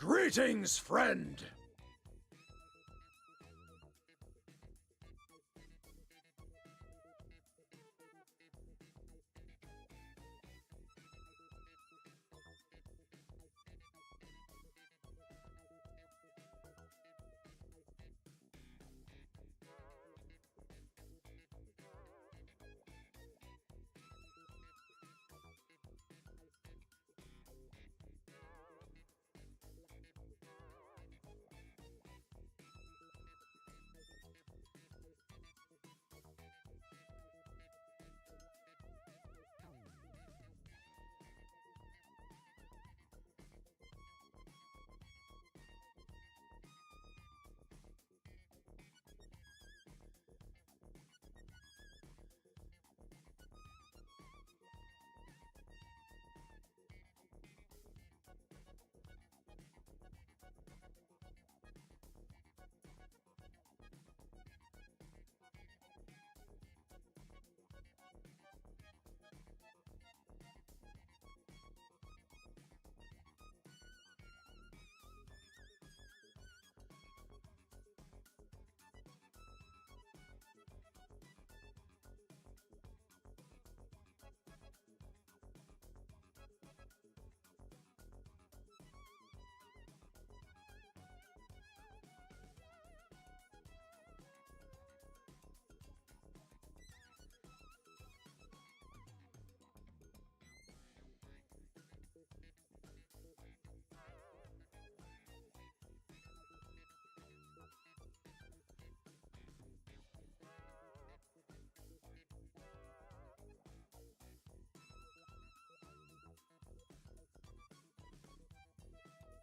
Greetings, friend!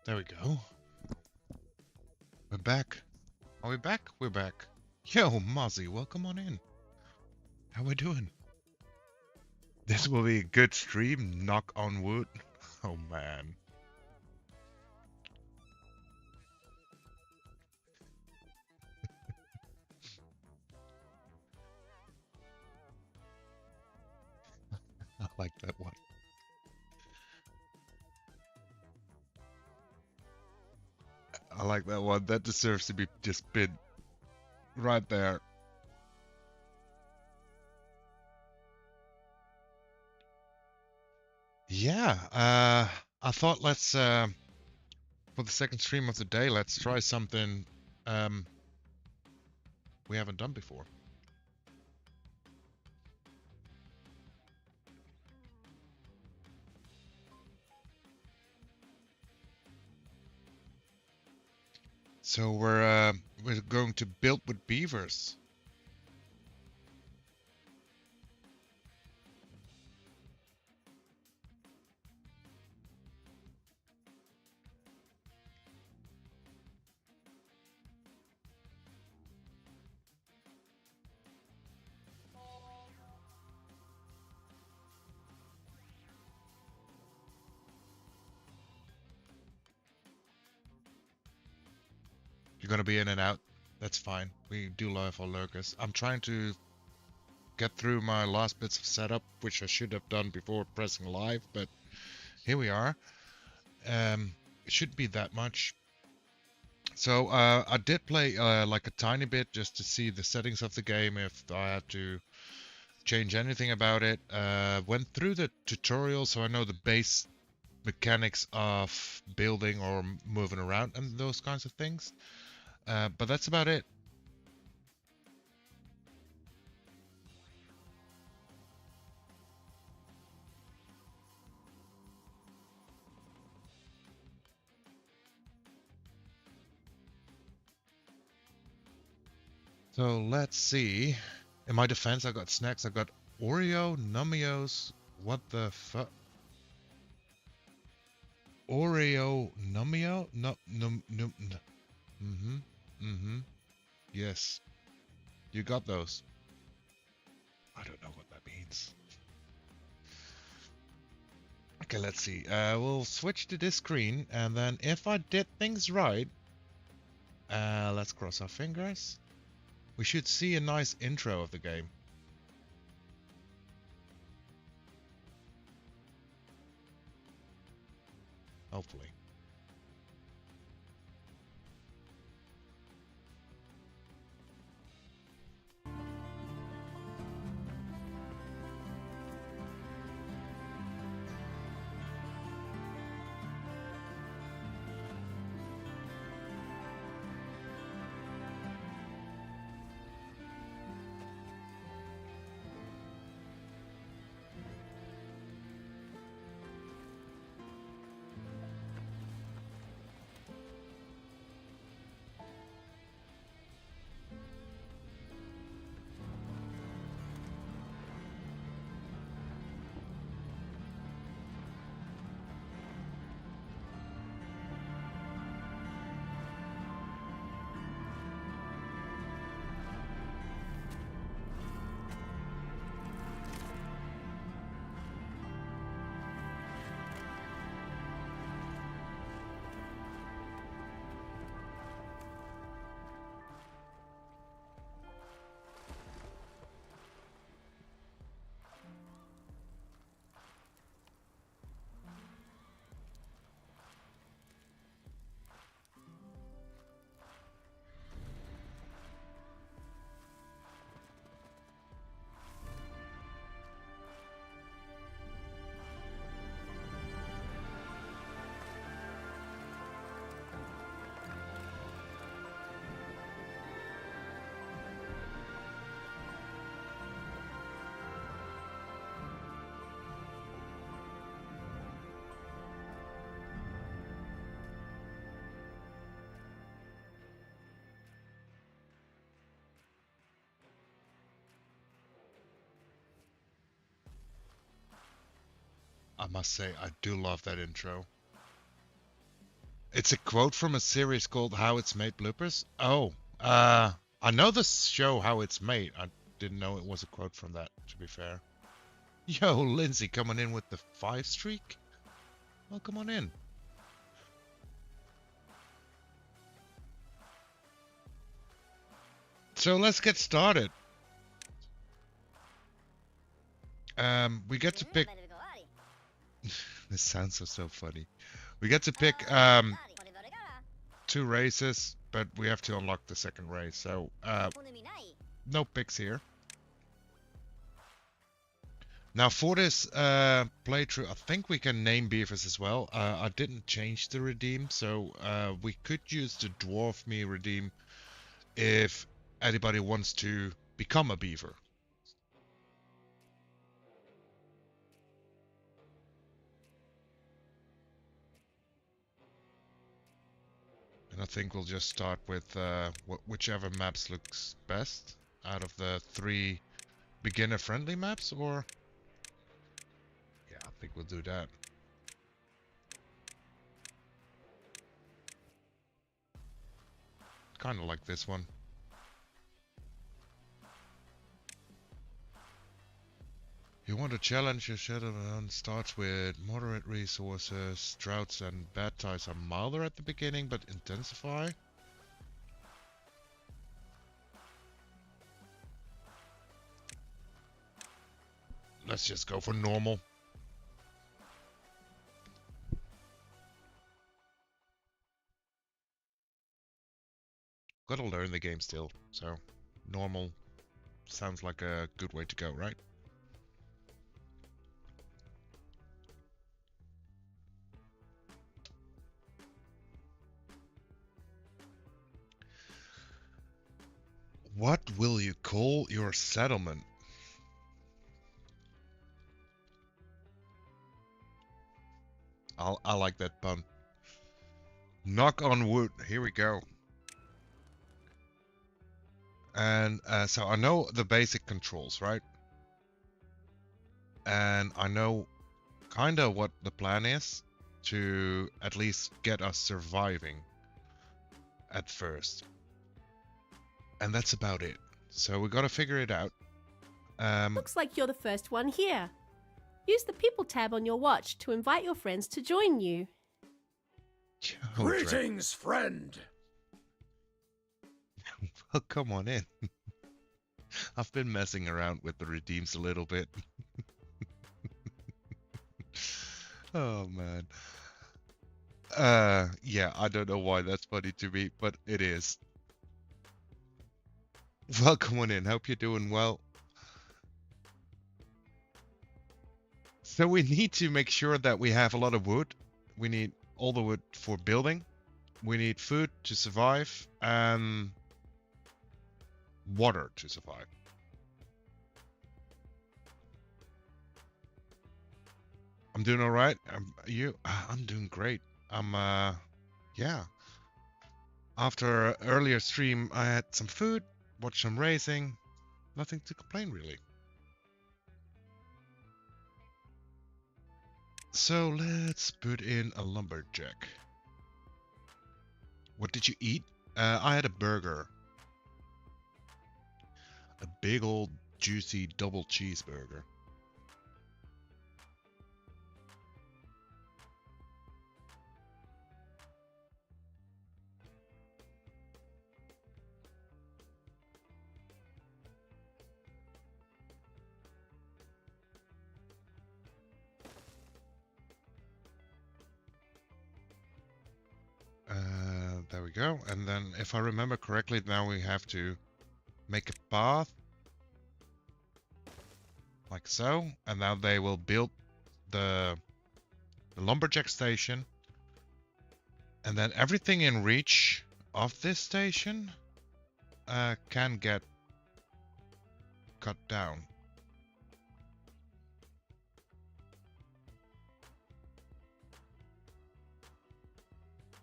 There we go. We're back. Are we back? We're back. Yo, Mozzie, welcome on in. How we doing? This will be a good stream, knock on wood. Oh man. I like that one. I like that one. That deserves to be just been right there. Yeah, I thought let's for the second stream of the day, let's try something um we haven't done before. So we're going to build with beavers. You're gonna be in and out. That's fine. We do live for lurkers. I'm trying to get through my last bits of setup, which I should have done before pressing live, but here we are. It shouldn't be that much. So I did play like a tiny bit just to see the settings of the game, if I had to change anything about it. Went through the tutorial, so I know the base mechanics of building or moving around and those kinds of things. But that's about it. So let's see. In my defense, I got snacks. I got Oreo, Nummios. What the fuck? Oreo, Nummio? No, num, num. Mm-hmm. Mm-hmm. Yes. You got those. I don't know what that means. Okay, let's see. We'll switch to this screen, and then if I did things right, let's cross our fingers. We should see a nice intro of the game. Hopefully. must say, I do love that intro. It's a quote from a series called How It's Made Bloopers. Oh, I know the show How It's Made. I didn't know it was a quote from that, to be fair. Yo, Lindsay coming in with the 5 streak? Well, come on in. So let's get started. We get to pick... This sounds so funny. We get to pick 2 races, but we have to unlock the second race. So, no picks here. Now for this playthrough, I think we can name beavers as well. I didn't change the redeem, so we could use the dwarf me redeem if anybody wants to become a beaver. And I think we'll just start with whichever maps looks best out of the 3 beginner-friendly maps, or... Yeah, I think we'll do that. Kind of like this one. You want to challenge your Shadowrun starts with moderate resources, droughts and bad times are milder at the beginning but intensify. Let's just go for normal. Gotta learn the game still, so normal sounds like a good way to go, right? What will you call your settlement? I like that pun. Knock on wood. Here we go. And so I know the basic controls, right? And I know kind of what the plan is to at least get us surviving at first. And that's about it. So we gotta figure it out. Looks like you're the first one here. Use the People tab on your watch to invite your friends to join you. Greetings, friend! Well, come on in. I've been messing around with the redeems a little bit. Oh, man. Yeah, I don't know why that's funny to me, but it is. Welcome on in. Hope you're doing well. So we need to make sure that we have a lot of wood. We need all the wood for building. We need food to survive and water to survive. I'm doing all right. I'm doing great. Yeah. After earlier stream, I had some food, watched some racing. Nothing to complain, really. So let's put in a lumberjack. What did you eat? I had a burger. A big old juicy double cheeseburger. There we go. And then if I remember correctly, now we have to make a path. Like so. And now they will build the lumberjack station. And then everything in reach of this station can get cut down.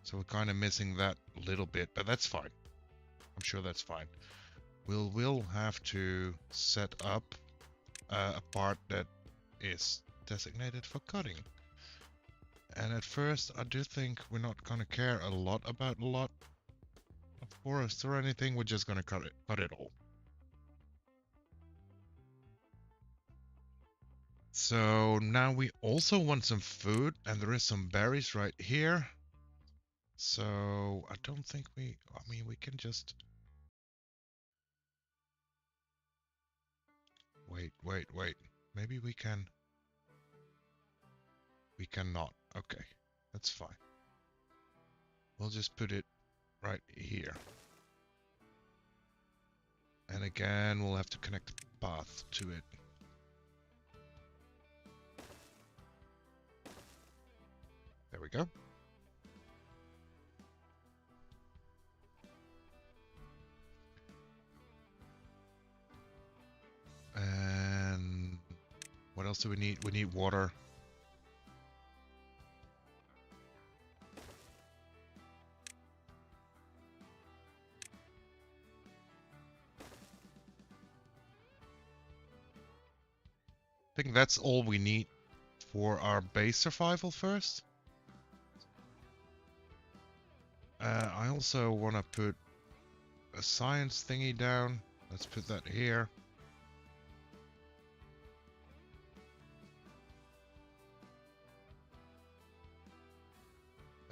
So we're kind of missing that little bit, but that's fine. I'm sure that's fine. We'll have to set up a part that is designated for cutting. And at first, I do think we're not gonna care a lot about a lot of forest or anything. We're just gonna cut it all. So now we also want some food, and there is some berries right here. So I don't think I mean, we can just wait. Maybe we cannot. Okay, that's fine. We'll just put it right here. And again, we'll have to connect the path to it. There we go. And what else do we need? We need water. I think that's all we need for our base survival first. I also want to put a science thingy down. Let's put that here.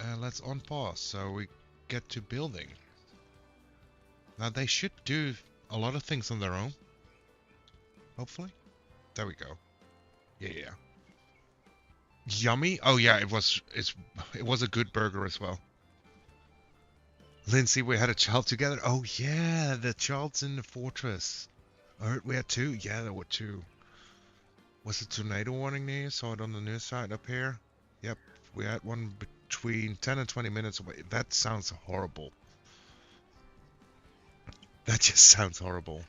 And let's on pause so we get to building. Now they should do a lot of things on their own. Hopefully. There we go. Yeah. Yummy. Oh yeah, it was a good burger as well. Lindsay, we had a child together. Oh yeah, the child's in the fortress. Or we had two. Yeah, there were two. Was a tornado warning near? Saw it on the news site up here. Yep, we had one between 10 and 20 minutes away. That sounds horrible. That just sounds horrible.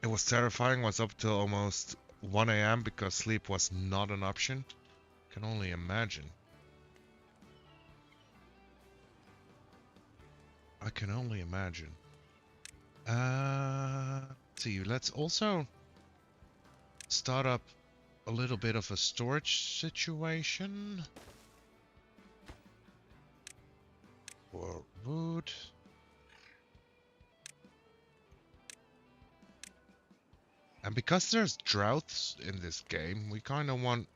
It was terrifying. Was up till almost 1 a.m. because sleep was not an option. Can only imagine. I can only imagine. Let's see. Let's also start up a little bit of a storage situation. For wood. And because there's droughts in this game, we kind of want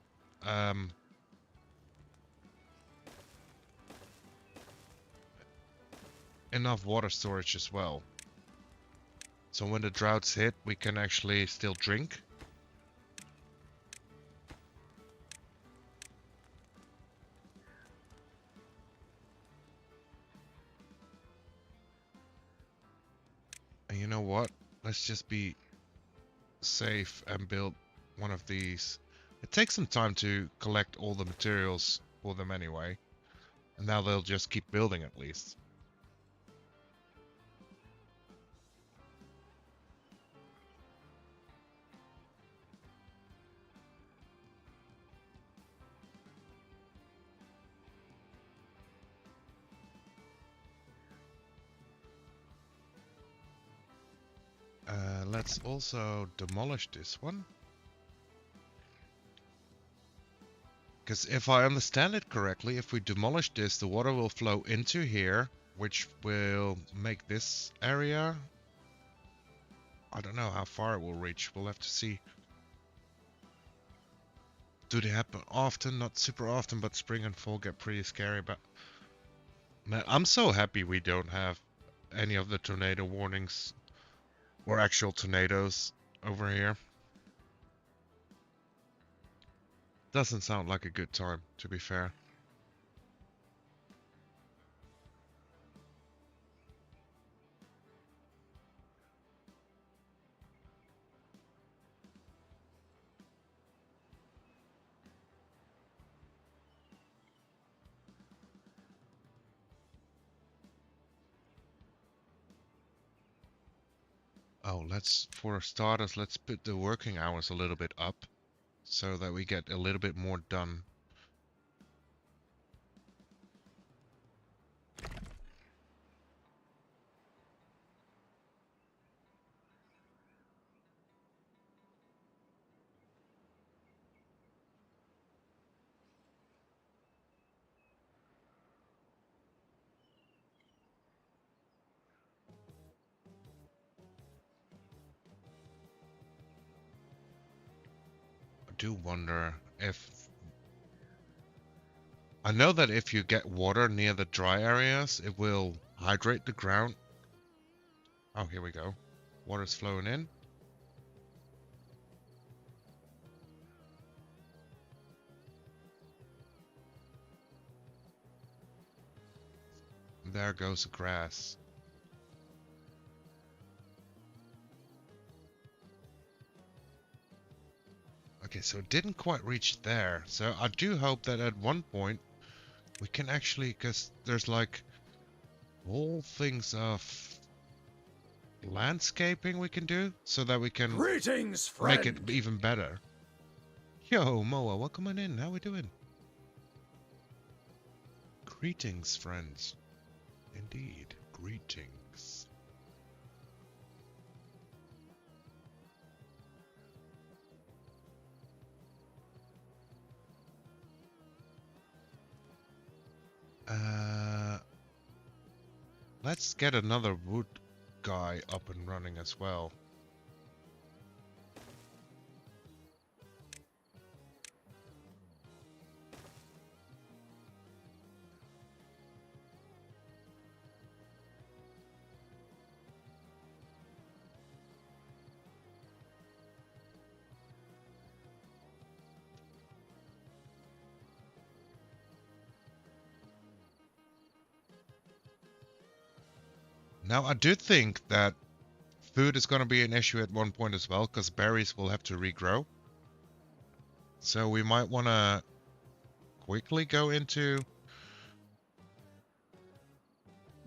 enough water storage as well. So when the droughts hit, we can actually still drink. And you know what? Let's just be safe and build one of these. It takes some time to collect all the materials for them anyway. And now they'll just keep building at least. Let's also demolish this one. Because if I understand it correctly, if we demolish this, the water will flow into here, which will make this area... I don't know how far it will reach. We'll have to see. Do they happen often? Not super often, but spring and fall get pretty scary. But man, I'm so happy we don't have any of the tornado warnings or actual tornadoes over here. Doesn't sound like a good time, to be fair. Oh, for starters, let's put the working hours a little bit up so that we get a little bit more done. do wonder if... I know that if you get water near the dry areas, it will hydrate the ground. Oh, here we go. Water's flowing in. There goes the grass. Okay, so it didn't quite reach there. So I do hope that at one point we can actually, because there's like whole things of landscaping we can do so that we can Greetings, friend. make it even better. Yo, Moa, welcome on in. How we doing? Greetings, friends. Indeed, greetings. Let's get another wood guy up and running as well. Now, I do think that food is going to be an issue at one point as well, because berries will have to regrow. So we might want to quickly go into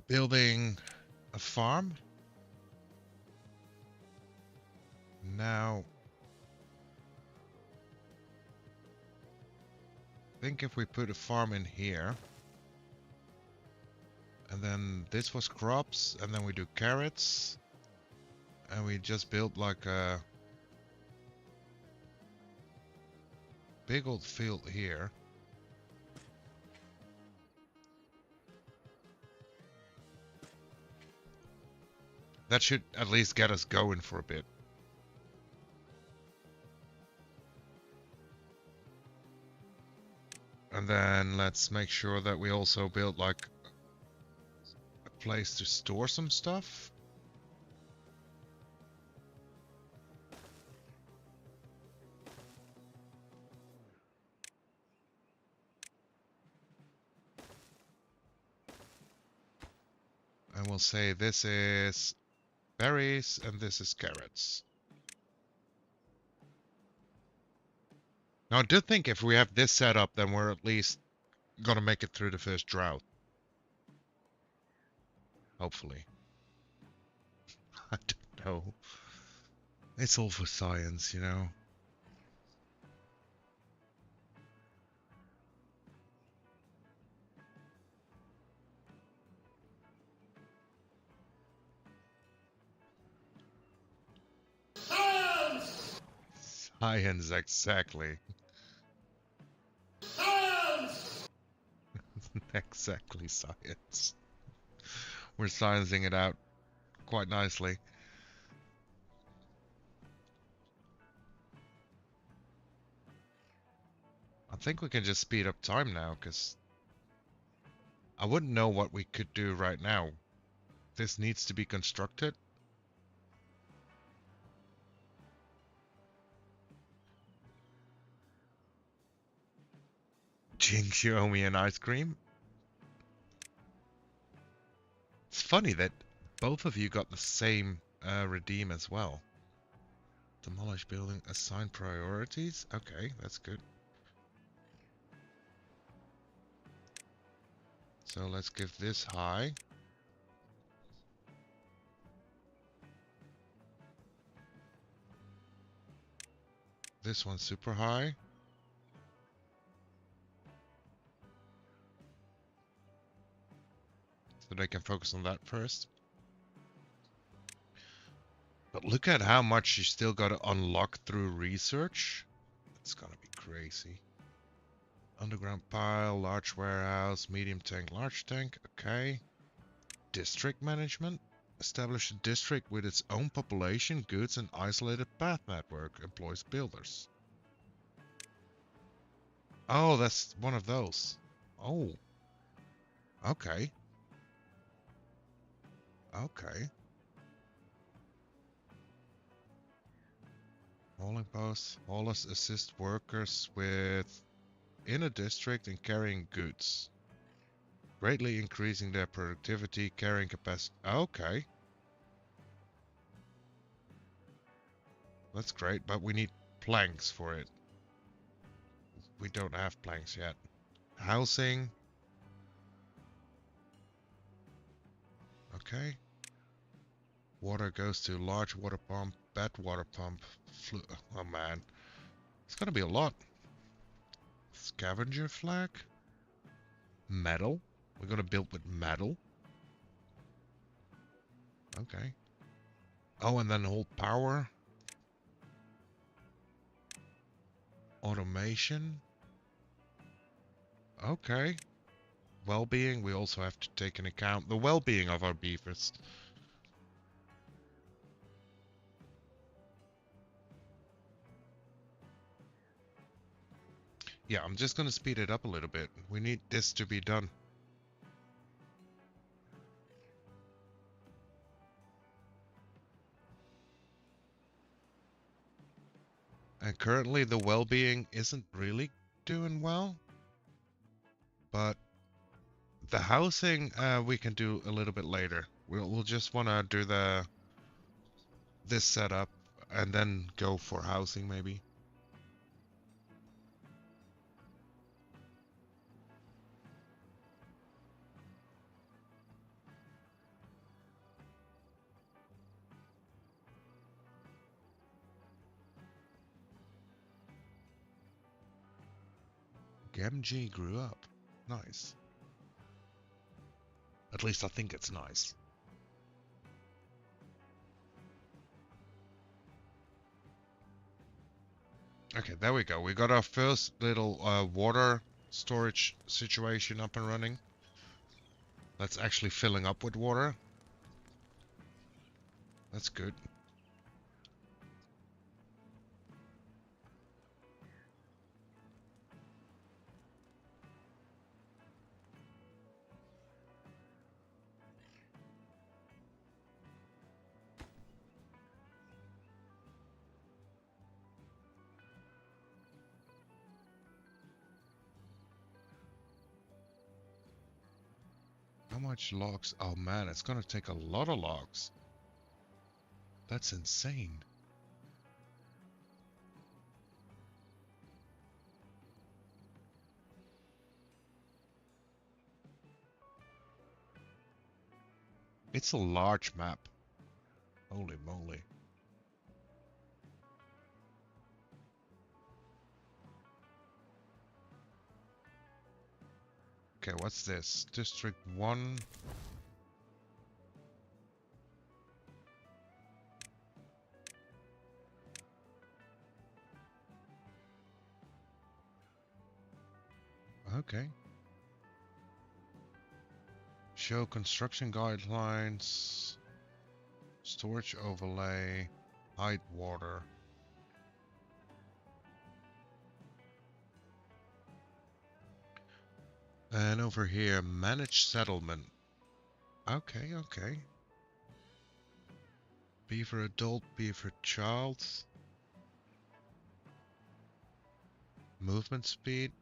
building a farm. Now, I think if we put a farm in here, and then this was crops, and then we do carrots, and we just built like a big old field here. That should at least get us going for a bit. And then let's make sure that we also build like a place to store some stuff. And we'll say this is berries and this is carrots. Now I do think if we have this set up, then we're at least gonna make it through the first drought. Hopefully. I don't know. It's all for science, you know. Science, exactly. Exactly, science. We're sciencing it out quite nicely. I think we can just speed up time now, because I wouldn't know what we could do right now. This needs to be constructed. Jinx, you owe me an ice cream. It's funny that both of you got the same redeem as well. Demolish building, assign priorities. Okay, that's good. So let's give this high. This one's super high. So they can focus on that first. But look at how much you still got to unlock through research. It's gonna be crazy. Underground pile, large warehouse, medium tank, large tank. Okay. District management. Establish a district with its own population, goods, and isolated path network. Employs builders. Oh, that's one of those. Oh. Okay. Okay. Hauling posts. Haulers assist workers with in a district and carrying goods, greatly increasing their productivity, carrying capacity. Okay. That's great, but we need planks for it. We don't have planks yet. Housing. Okay. Water goes to large water pump, bed water pump, oh man. It's gonna be a lot. Scavenger flag. Metal. We're gonna build with metal. Okay. Oh, and then hold power. Automation. Okay. Well-being. We also have to take into account the well-being of our beavers. Yeah, I'm just gonna speed it up a little bit. We need this to be done. And currently the well-being isn't really doing well. But the housing we can do a little bit later. We'll just wanna do this setup and then go for housing maybe. Gamgee grew up. Nice. At least I think it's nice. Okay, there we go. We got our first little water storage situation up and running. That's actually filling up with water. That's good. How much logs? Oh man, it's gonna take a lot of logs. That's insane. It's a large map. Holy moly. Okay, what's this? District 1. Okay. Show construction guidelines. Storage overlay. Hide water. And over here, manage settlement. Okay, okay. Beaver adult, beaver child. Movement speed.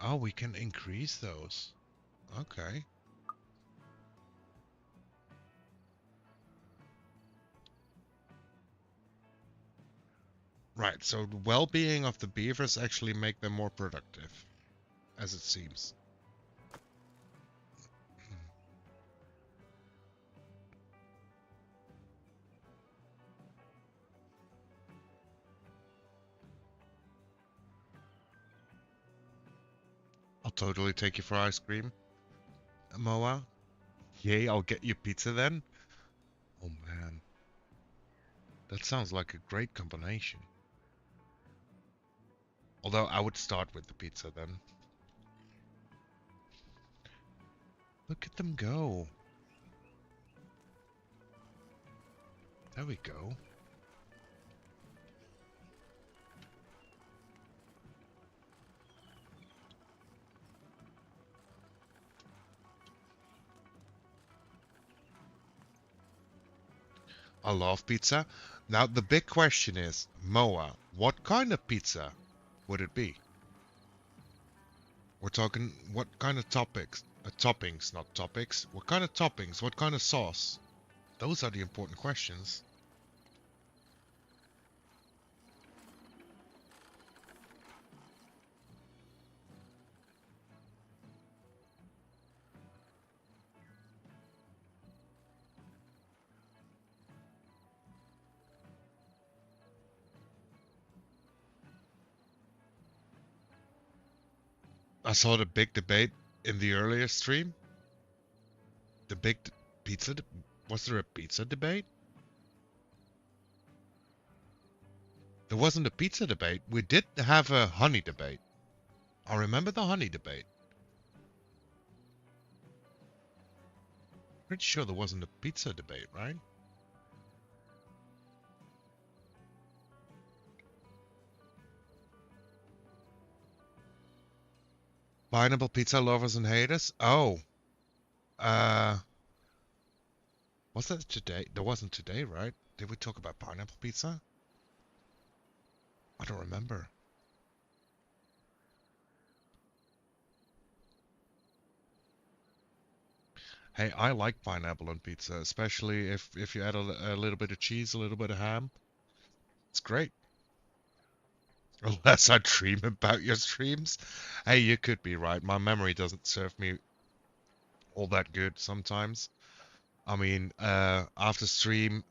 Oh, we can increase those. Okay. Right, so the well-being of the beavers actually make them more productive, as it seems. I'll totally take you for ice cream, Moa. Yay, I'll get you pizza then. Oh man. That sounds like a great combination. Although I would start with the pizza then. Look at them go. There we go. I love pizza. Now the big question is, Moa, what kind of pizza would it be? We're talking what kind of toppings, not topics. What kind of toppings? What kind of sauce? Those are the important questions. I saw the big debate in the earlier stream. The big pizza. Was there a pizza debate? There wasn't a pizza debate. We did have a honey debate. I remember the honey debate. Pretty sure there wasn't a pizza debate, right? Pineapple pizza lovers and haters? Oh, uh, was that today? There wasn't today, right? Did we talk about pineapple pizza? I don't remember. Hey, I like pineapple on pizza, especially if you add a little bit of cheese, a little bit of ham. It's great. Unless I dream about your streams. Hey, you could be right. My memory doesn't serve me all that good sometimes. I mean, after stream,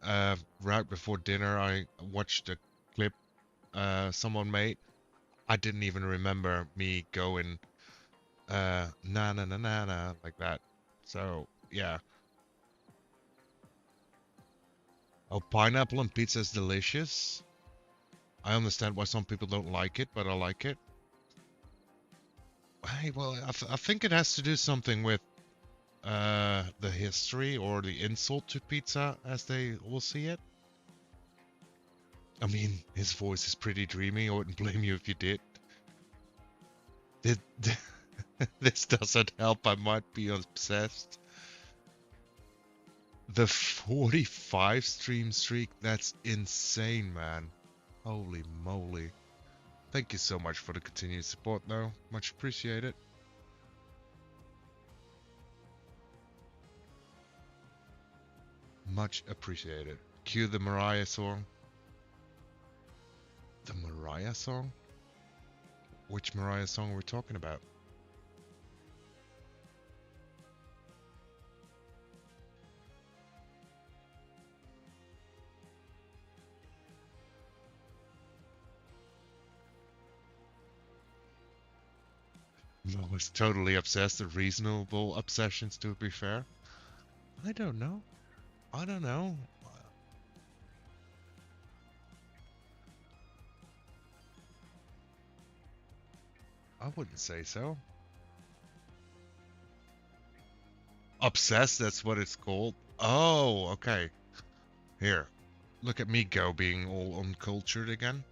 right before dinner, I watched a clip someone made. I didn't even remember me going na na na na na like that. So yeah. Oh, pineapple on pizza is delicious. I understand why some people don't like it, but I like it. Hey, well, I think it has to do something with the history or the insult to pizza as they will see it. I mean, his voice is pretty dreamy. I wouldn't blame you if you did. Did this doesn't help. I might be obsessed. The 45 stream streak, that's insane, man. Holy moly. Thank you so much for the continued support, though. Much appreciated. Much appreciated. Cue the Mariah song. The Mariah song? Which Mariah song are we talking about? I was totally obsessed. Reasonable obsessions, to be fair. I don't know. I don't know. I wouldn't say so. Obsessed, that's what it's called. Oh, okay. Here. Look at me go being all uncultured again.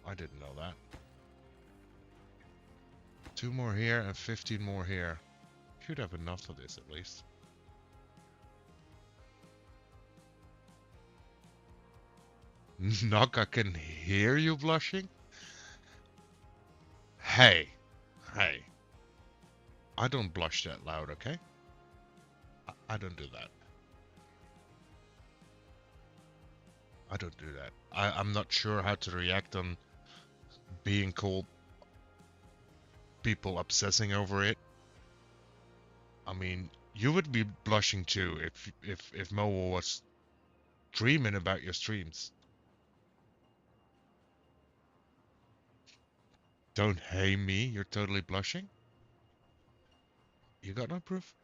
I didn't know that. 2 more here and 15 more here. Should have enough of this at least. Knock, I can hear you blushing? Hey. Hey. I don't blush that loud, okay? I don't do that. I don't do that. I'm not sure how to react on being called people obsessing over it. I mean, you would be blushing too if Moa was dreaming about your streams. Don't hate me, you're totally blushing? You got no proof?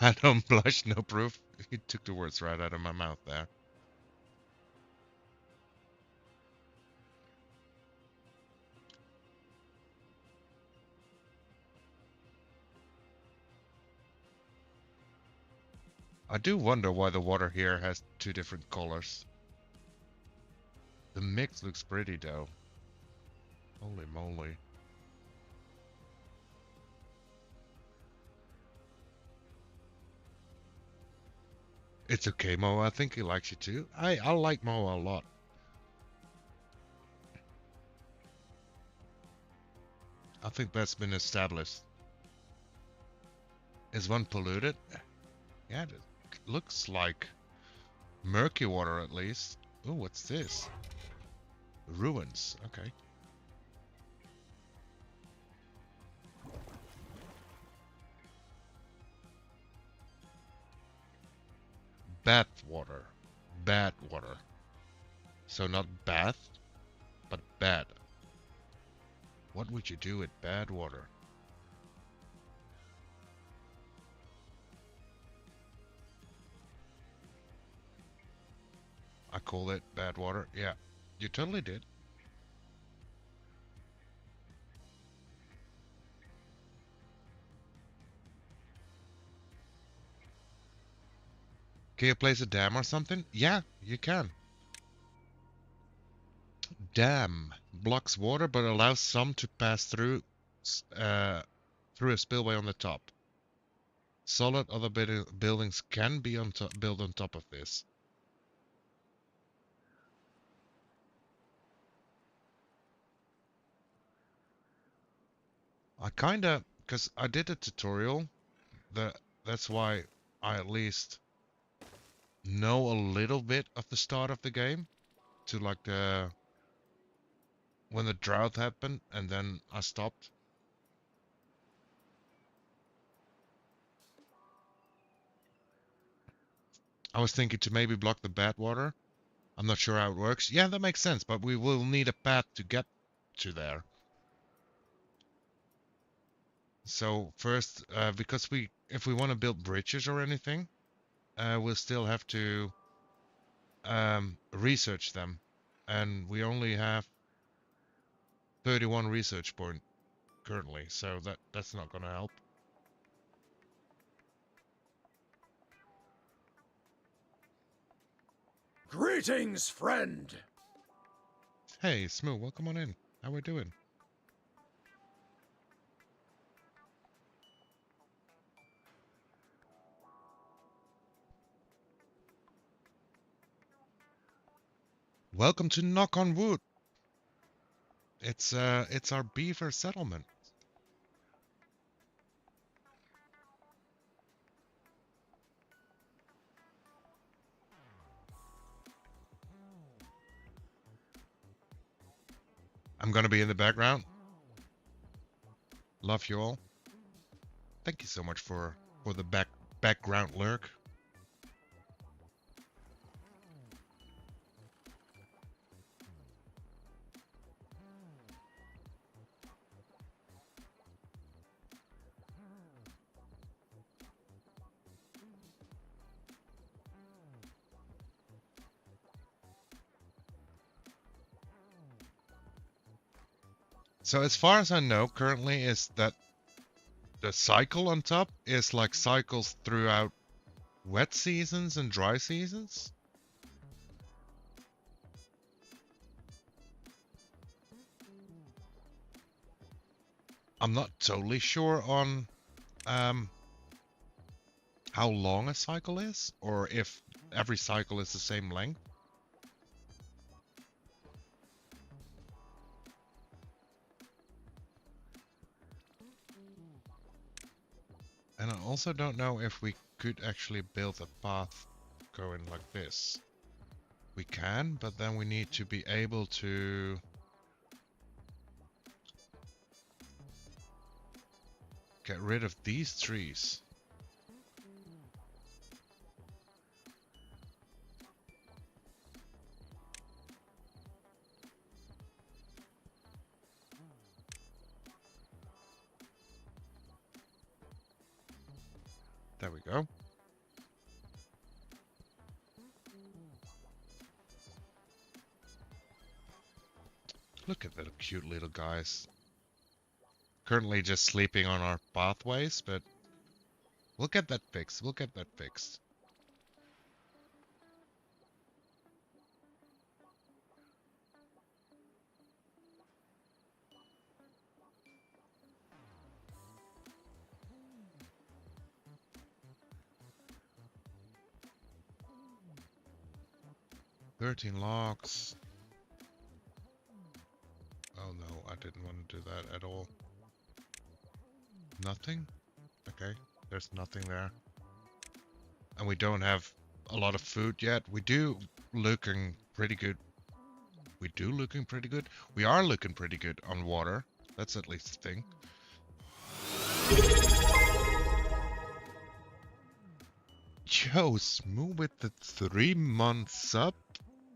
I don't blush, no proof. You took the words right out of my mouth there. I do wonder why the water here has 2 different colors. The mix looks pretty though. Holy moly. It's okay, Moa. I think he likes you too. I like Moa a lot. I think that's been established. Is one polluted? Yeah, it looks like murky water at least. Oh, what's this? Ruins. Okay. Bad water. Bad water. So not bath, but bad. What would you do with bad water? I call it bad water. Yeah, you totally did. Can you place a dam or something? Yeah, you can. Dam blocks water but allows some to pass through through a spillway on the top. Solid other buildings can be built on top of this. I kinda, because I did a tutorial, that's why I at least know a little bit of the start of the game, to like when the drought happened, and then I stopped. I was thinking to maybe block the bad water. I'm not sure how it works. Yeah, that makes sense, but we will need a path to get to there. So first, because if we want to build bridges or anything, we'll still have to research them, and we only have 31 research point currently, so that's not gonna help. Greetings, friend! Hey, Smooth, welcome on in. How we doing? Welcome to Knock on Wood. It's our beaver settlement. I'm gonna be in the background. Love you all. Thank you so much for the background lurk. So as far as I know, currently is that the cycle on top is like cycles throughout wet seasons and dry seasons. I'm not totally sure on how long a cycle is, or if every cycle is the same length. And I also don't know if we could actually build a path going like this. We can, but then we need to be able to get rid of these trees. There we go. Look at the cute little guys. Currently just sleeping on our pathways, but we'll get that fixed. We'll get that fixed. 13 logs. Oh no, I didn't want to do that at all. Nothing? Okay, there's nothing there. And we don't have a lot of food yet. We do looking pretty good. We do looking pretty good. We are looking pretty good on water. That's at least a thing. Yo, Smooth with the 3-month sub?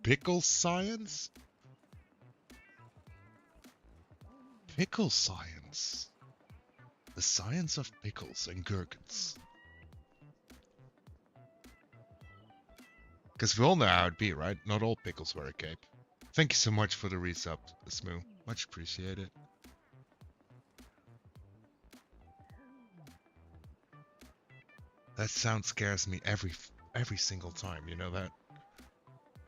Pickle science? Pickle science. The science of pickles and gherkins. Because we all know how it'd be, right? Not all pickles wear a cape. Thank you so much for the resub, Smoo. Much appreciated. That sound scares me every single time, you know that?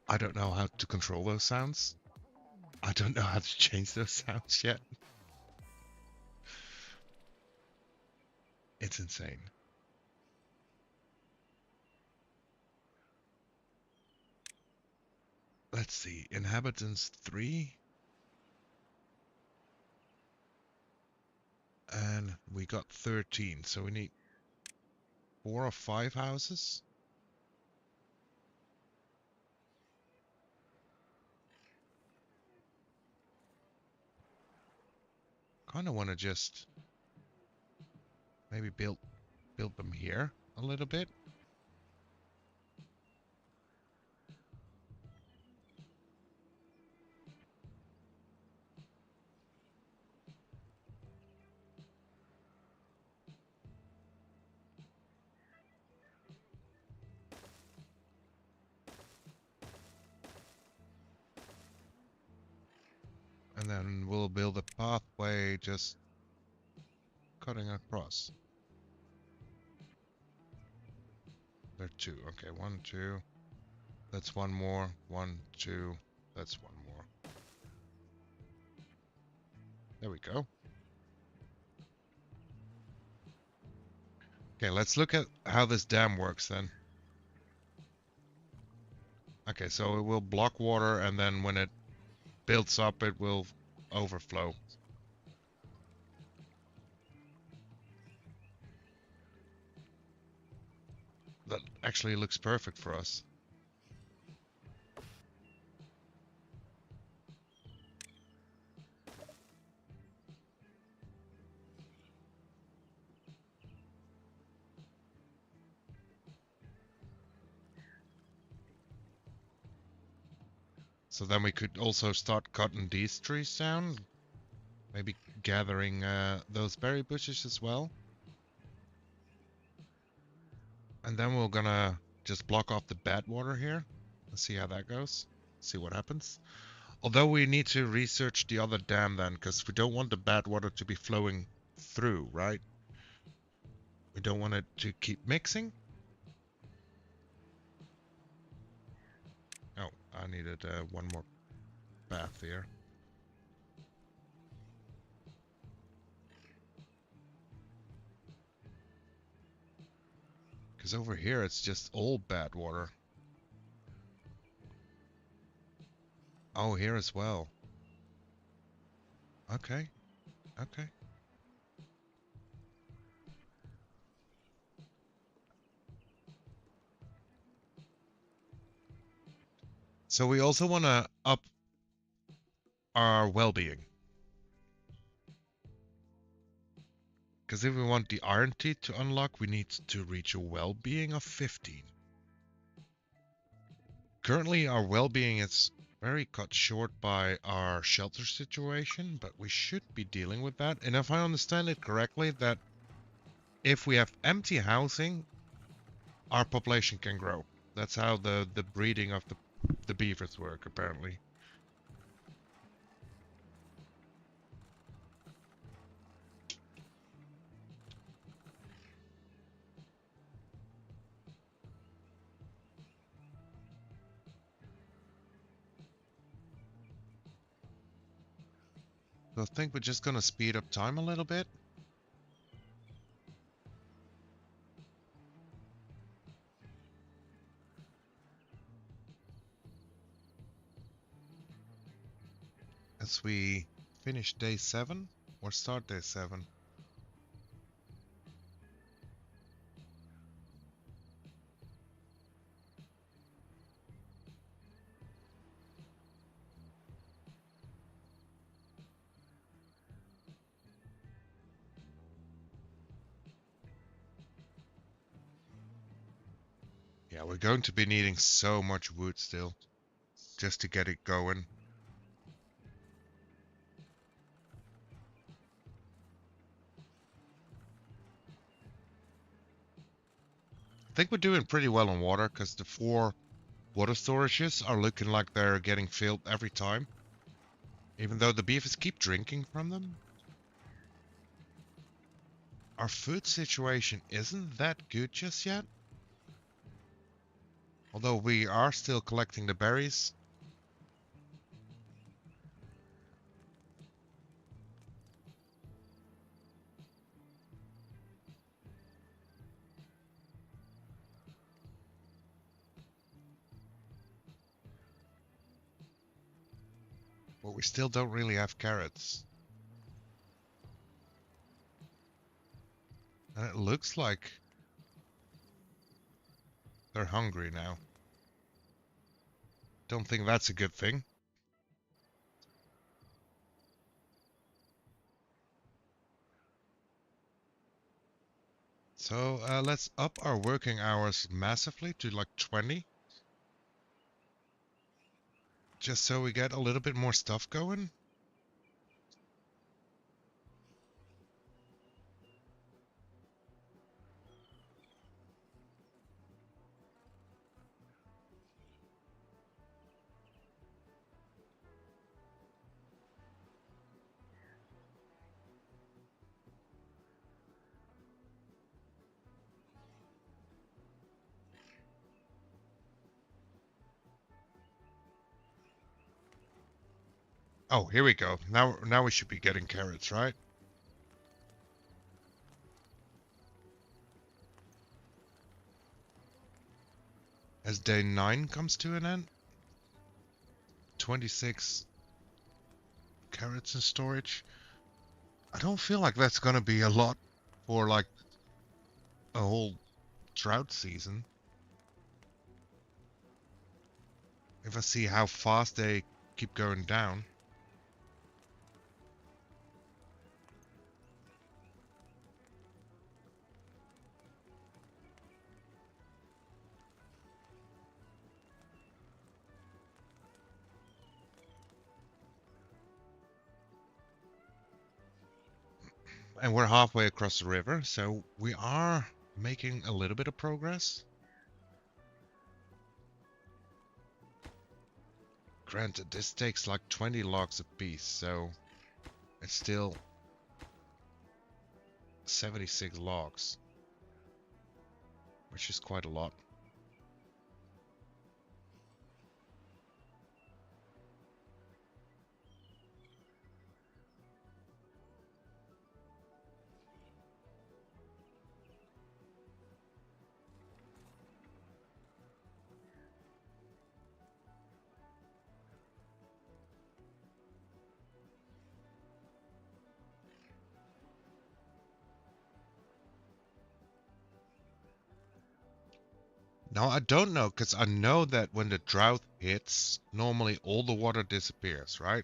I don't know how to control those sounds. I don't know how to change those sounds yet. It's insane. Let's see, inhabitants 3. And we got 13, so we need 4 or 5 houses. Kind of want to just maybe build them here a little bit. And then we'll build a pathway just cutting across. There are 2. Okay, 1, 2. That's 1 more. 1, 2. That's 1 more. There we go. Okay, let's look at how this dam works then. Okay, so it will block water, and then when it builds up, it will overflow. That actually looks perfect for us. So then we could also start cutting these trees down. Maybe gathering those berry bushes as well. And then we're gonna just block off the bad water here. Let's see how that goes. See what happens. Although we need to research the other dam then, because we don't want the bad water to be flowing through, right? We don't want it to keep mixing. Oh, I needed one more path here. Because over here it's just all bad water. Oh, here as well. Okay. Okay. So we also want to up our well-being. Because if we want the Iron Teeth to unlock, we need to reach a well-being of 15. Currently, our well-being is very cut short by our shelter situation, but we should be dealing with that. And if I understand it correctly, that if we have empty housing, our population can grow. That's how the breeding of the beavers work, apparently. So I think we're just gonna speed up time a little bit. as we finish day 7 or start day 7. Yeah, we're going to be needing so much wood still, just to get it going. I think we're doing pretty well on water, because the 4 water storages are looking like they're getting filled every time. Even though the beavers keep drinking from them. Our food situation isn't that good just yet. Although we are still collecting the berries. But we still don't really have carrots. And it looks like they're hungry now. Don't think that's a good thing. So let's up our working hours massively to like 20. Just so we get a little bit more stuff going. Oh, here we go. Now we should be getting carrots, right? As day 9 comes to an end. 26 carrots in storage. I don't feel like that's gonna be a lot for like a whole drought season. If I see how fast they keep going down. And we're halfway across the river, so we are making a little bit of progress. Granted, this takes like 20 logs a piece, so it's still 76 logs, which is quite a lot. Now, I don't know, because I know that when the drought hits, normally all the water disappears, right?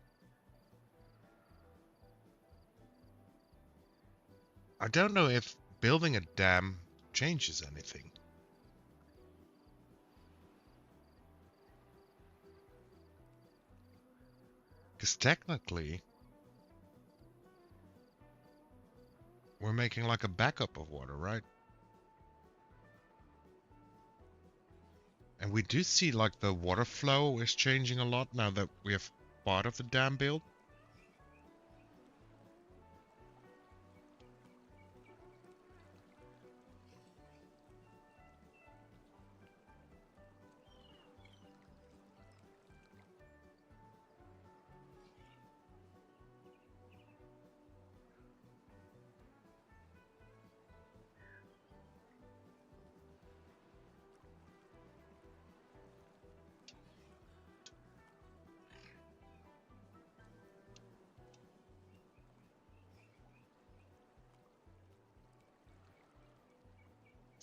I don't know if building a dam changes anything. Because technically, we're making like a backup of water, right? And we do see like the water flow is changing a lot now that we have part of the dam built.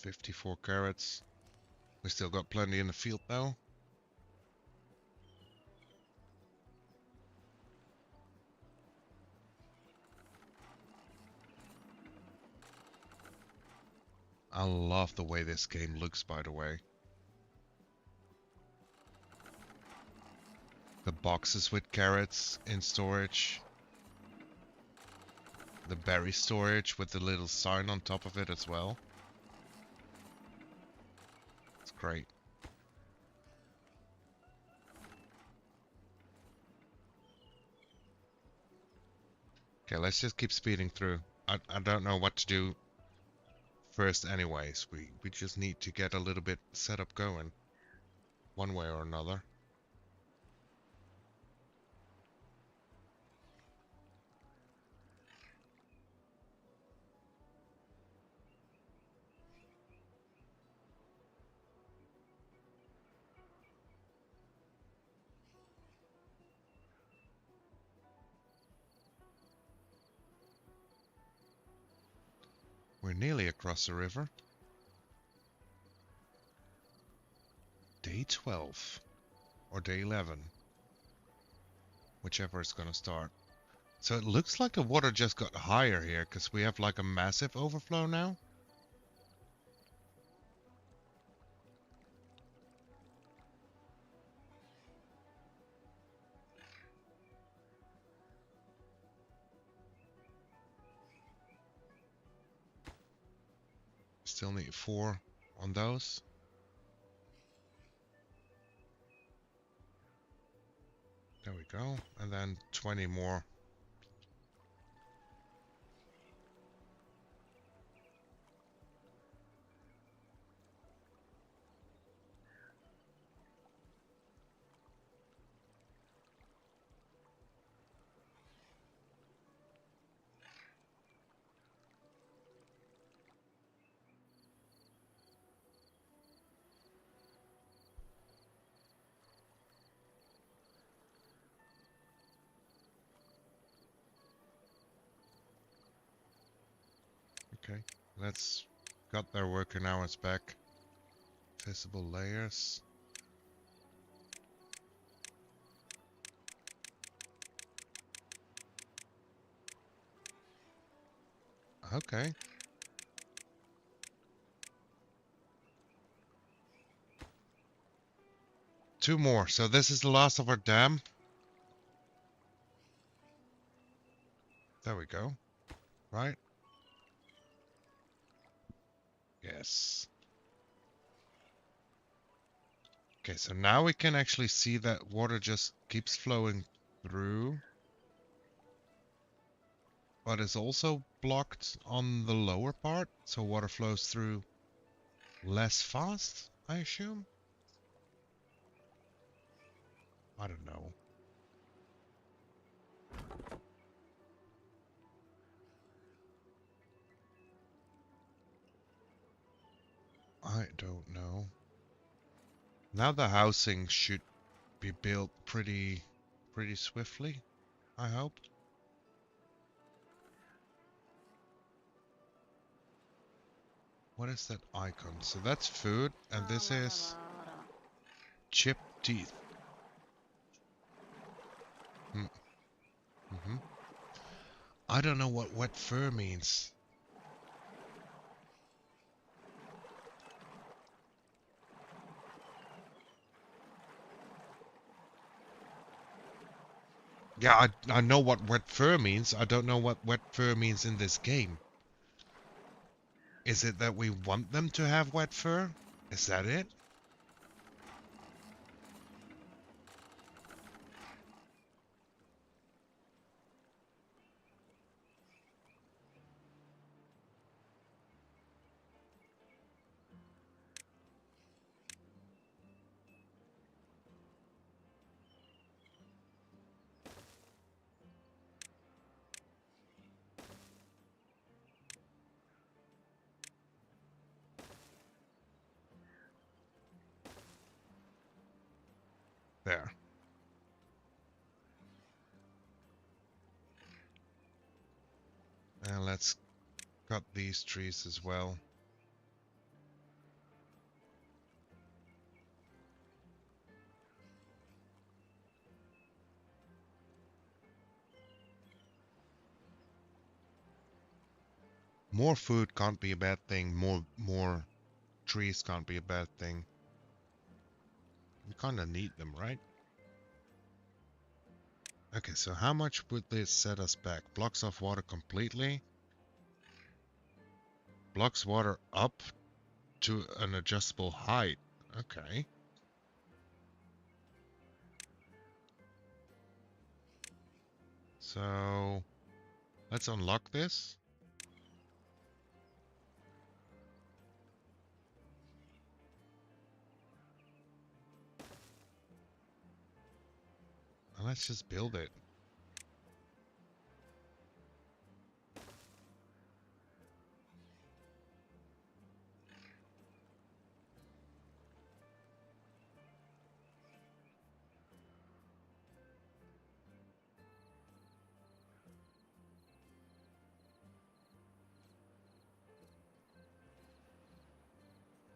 54 carrots. We still got plenty in the field though. I love the way this game looks, by the way. The boxes with carrots in storage. The berry storage with the little sign on top of it as well. It's great. Okay, let's just keep speeding through. I don't know what to do first anyways. We just need to get a little bit set up going. One way or another. We're nearly across the river. Day 12. Or day 11. Whichever is gonna start. So it looks like the water just got higher here, because we have like a massive overflow now. Still need 4 on those. There we go. And then 20 more. Okay, let's got their working hours back. Visible layers. Okay. Two more. So this is the last of our dam. There we go. Right? Yes. Okay, so now we can actually see that water just keeps flowing through. But it's also blocked on the lower part, so water flows through less fast, I assume? I don't know. I don't know. Now the housing should be built pretty swiftly, I hope. What is that icon? So that's food, and this is chipped teeth. Mm-hmm. I don't know what wet fur means. Yeah, I know what wet fur means. I don't know what wet fur means in this game. Is it that we want them to have wet fur? Is that it? There. And let's cut these trees as well. More food can't be a bad thing. More trees can't be a bad thing. We kind of need them, right? Okay, so how much would this set us back? Blocks off water completely. Blocks water up to an adjustable height. Okay. So let's unlock this. And let's just build it.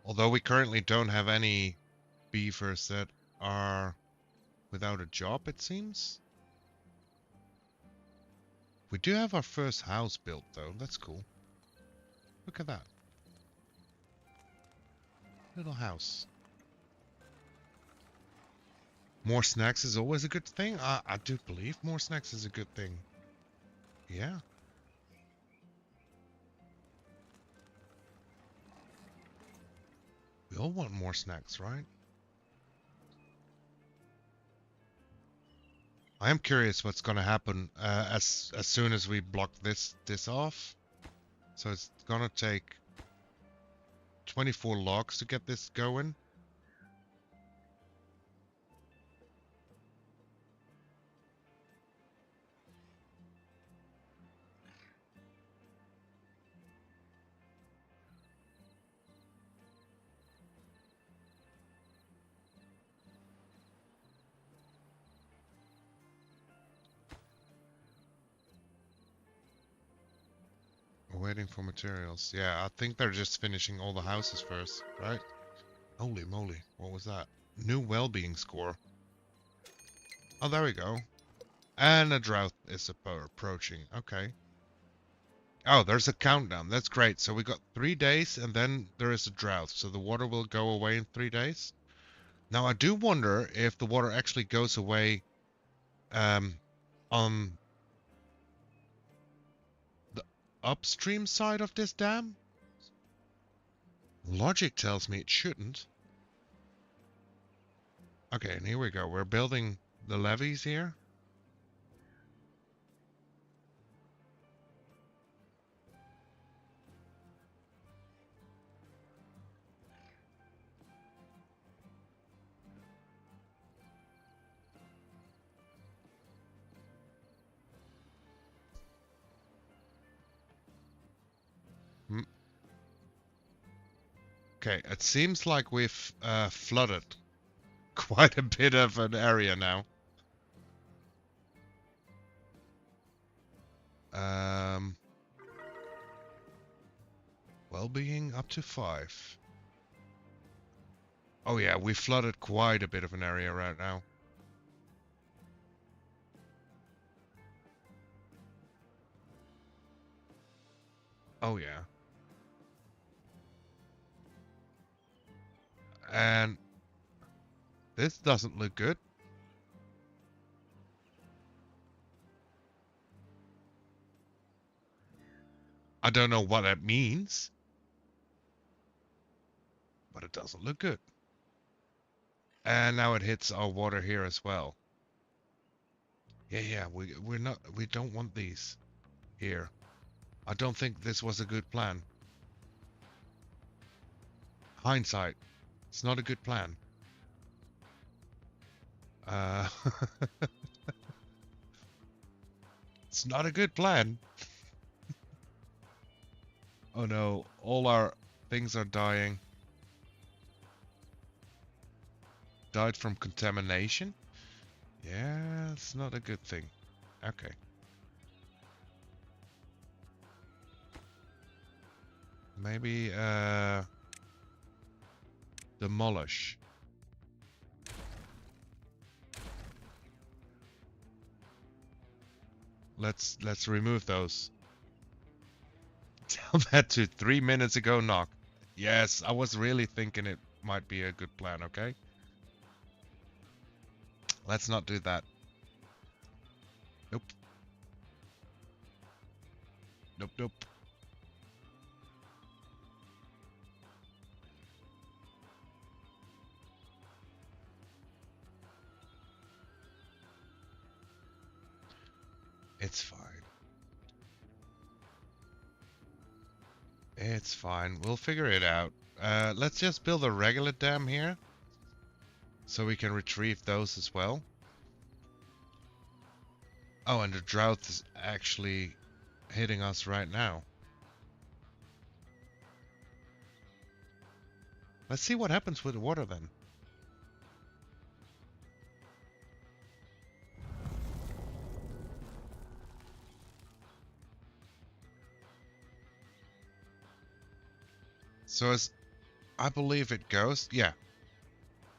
Although we currently don't have any beavers that are without a job, it seems. We do have our first house built, though. That's cool. Look at that. Little house. More snacks is always a good thing? I do believe more snacks is a good thing. Yeah. We all want more snacks, right? I am curious what's going to happen as soon as we block this off. So it's going to take 24 logs to get this going. We're waiting for materials. Yeah, I think they're just finishing all the houses first, right? Holy moly, what was that? New well-being score. Oh, there we go. And a drought is approaching. Okay. Oh, there's a countdown. That's great. So we got 3 days and then there is a drought. So the water will go away in 3 days. Now, I do wonder if the water actually goes away on the upstream side of this dam. Logic tells me it shouldn't. Okay, and here we go. We're building the levees here. Okay, it seems like we've flooded quite a bit of an area now. Well-being up to 5. Oh yeah, we flooded quite a bit of an area right now. Oh yeah. And this doesn't look good. I don't know what that means, but it doesn't look good. And now it hits our water here as well. Yeah, we don't want these here. I don't think this was a good plan. Hindsight, it's not a good plan. It's not a good plan. Oh no, all our things are dying. Died from contamination? Yeah, it's not a good thing. Okay. Maybe, demolish. Let's remove those. Tell that to 3 minutes ago knock. Yes, I was really thinking it might be a good plan, okay? Let's not do that. Nope. Nope, nope. It's fine. It's fine. We'll figure it out. Let's just build a regular dam here, so we can retrieve those as well. Oh, and the drought is actually hitting us right now. Let's see what happens with the water then. So as I believe it goes, yeah.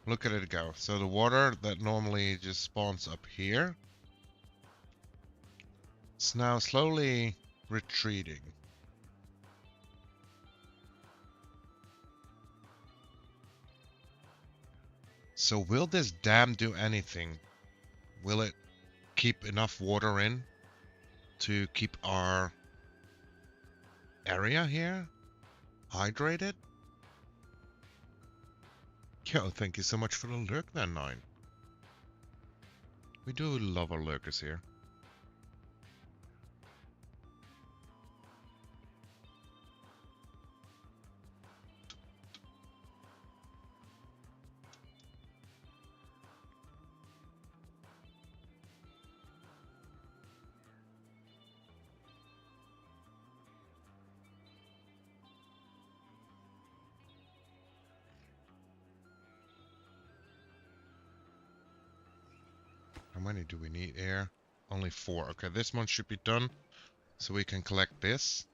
Look at it go. So the water that normally just spawns up here, it's now slowly retreating. So will this dam do anything? Will it keep enough water in to keep our area here hydrated? Yo, thank you so much for the lurk then, 9. We do love our lurkers here. How many do we need here? Only 4. Okay, this one should be done. So we can collect this.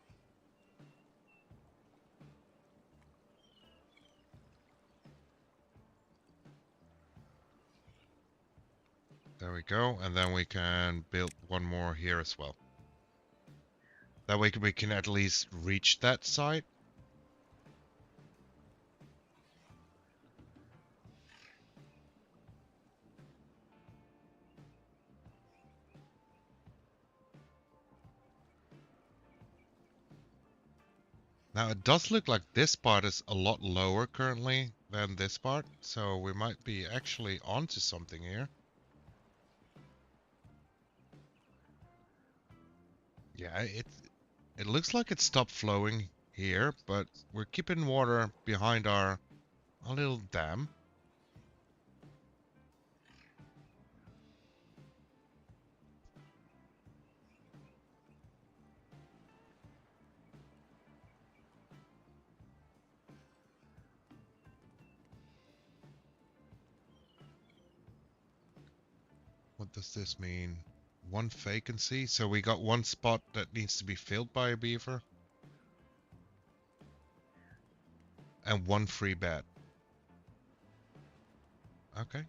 There we go. And then we can build one more here as well. That way we can at least reach that side. Now it does look like this part is a lot lower currently than this part, so we might be actually onto something here. Yeah, it looks like it stopped flowing here, but we're keeping water behind our little dam. What does this mean? 1 vacancy, so we got 1 spot that needs to be filled by a beaver. And 1 free bed. Okay.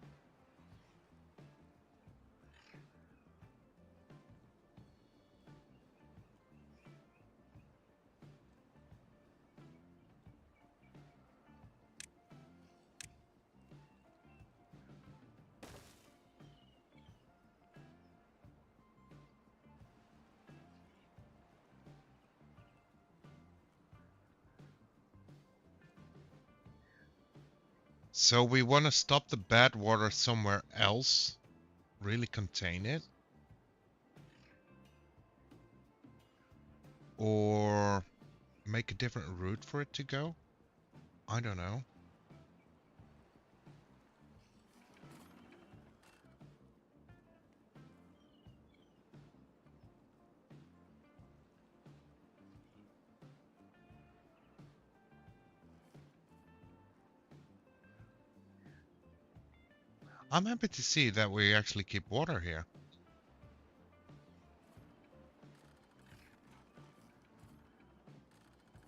So we want to stop the bad water somewhere else, really contain it, or make a different route for it to go. I don't know. I'm happy to see that we actually keep water here.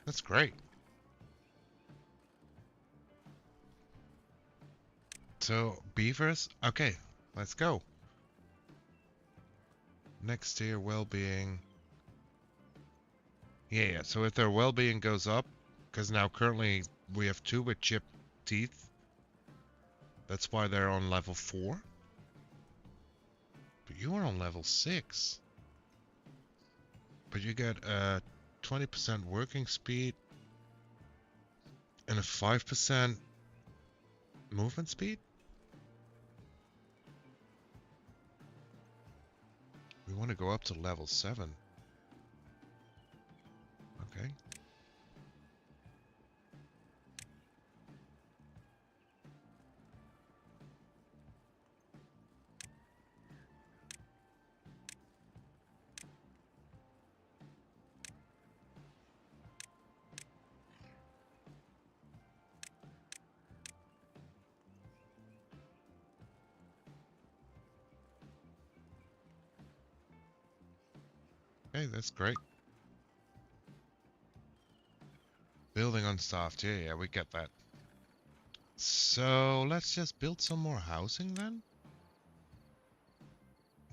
That's great. So, beavers? Okay, let's go. Next tier, well-being. Yeah, so if their well-being goes up, because now currently we have 2 with chipped teeth. That's why they're on level 4. But you are on level 6. But you get a 20% working speed and a 5% movement speed? We want to go up to level 7. Okay. Okay, that's great. Building unstaffed. Yeah, we get that. So let's just build some more housing then.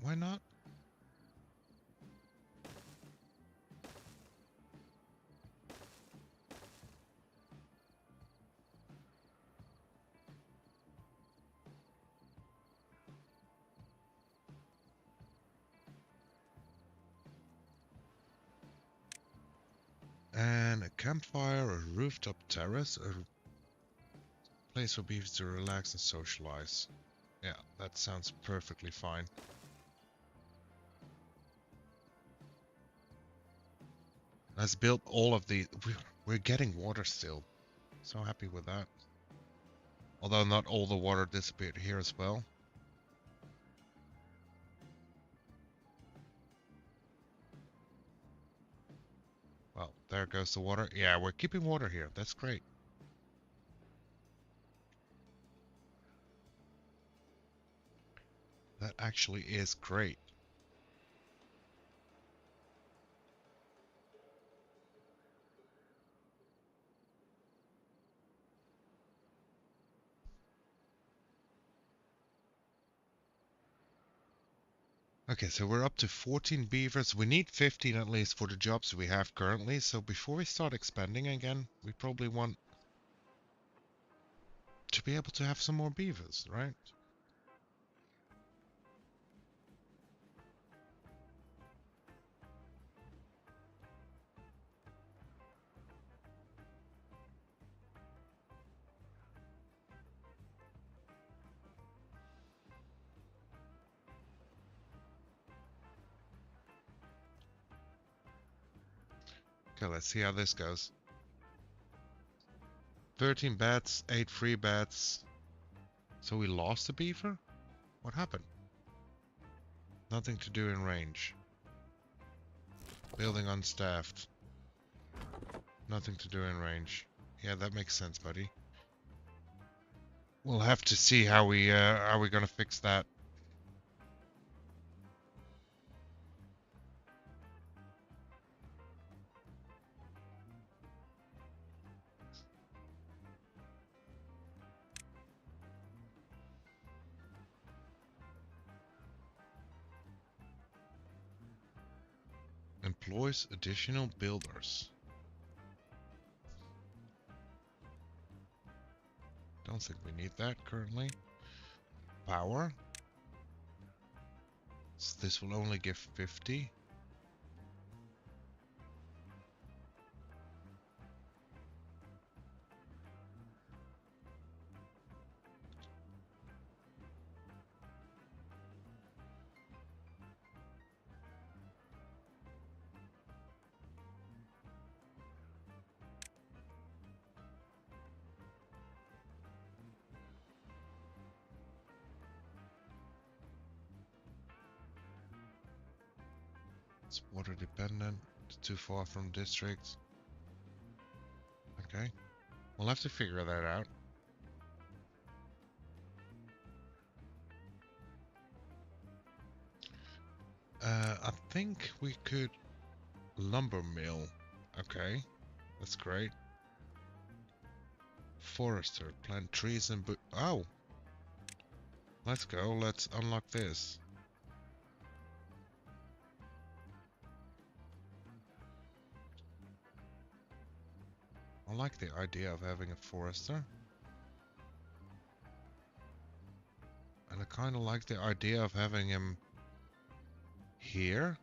Why not? And a campfire, a rooftop terrace, a place for beavers to relax and socialize. Yeah, that sounds perfectly fine. Let's build all of these. We're getting water still. So happy with that. Although not all the water disappeared here as well. Well, there goes the water. Yeah, we're keeping water here. That's great. That actually is great. Okay, so we're up to 14 beavers. We need 15 at least for the jobs we have currently. So before we start expanding again, we probably want to be able to have some more beavers, right? Okay, let's see how this goes. 13 bats, 8 free bats. So we lost a beaver? What happened? Nothing to do in range. Building unstaffed. Nothing to do in range. Yeah, that makes sense, buddy. We'll have to see how we're gonna fix that. Employs additional builders. Don't think we need that currently. Power. So this will only give 50. It's water dependent. It's too far from districts. Okay. We'll have to figure that out. I think we could lumber mill. Okay. That's great. Forester. Plant trees and oh! Let's go. Let's unlock this. like the idea of having a forester. And I kind of like the idea of having him here.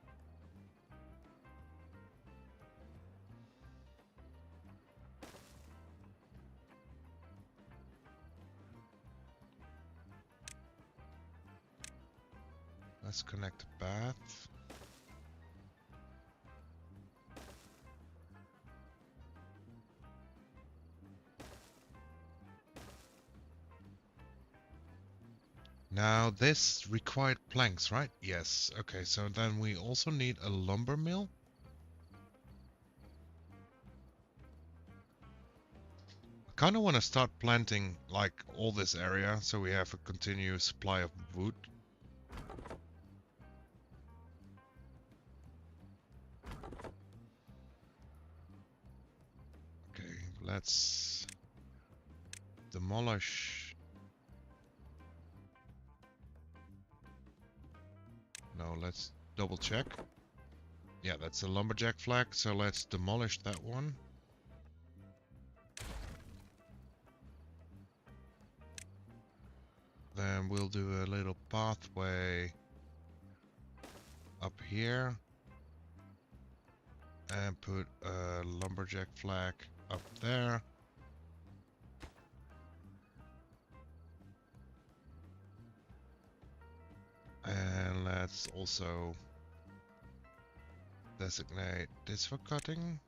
Let's connect the path. Now this required planks, right? Yes. Okay, so then we also need a lumber mill. I kind of want to start planting like all this area so we have a continuous supply of wood. Okay, let's demolish. No, let's double check. Yeah, that's a lumberjack flag, so let's demolish that one. Then we'll do a little pathway up here and put a lumberjack flag up there. And let's also designate this for cutting.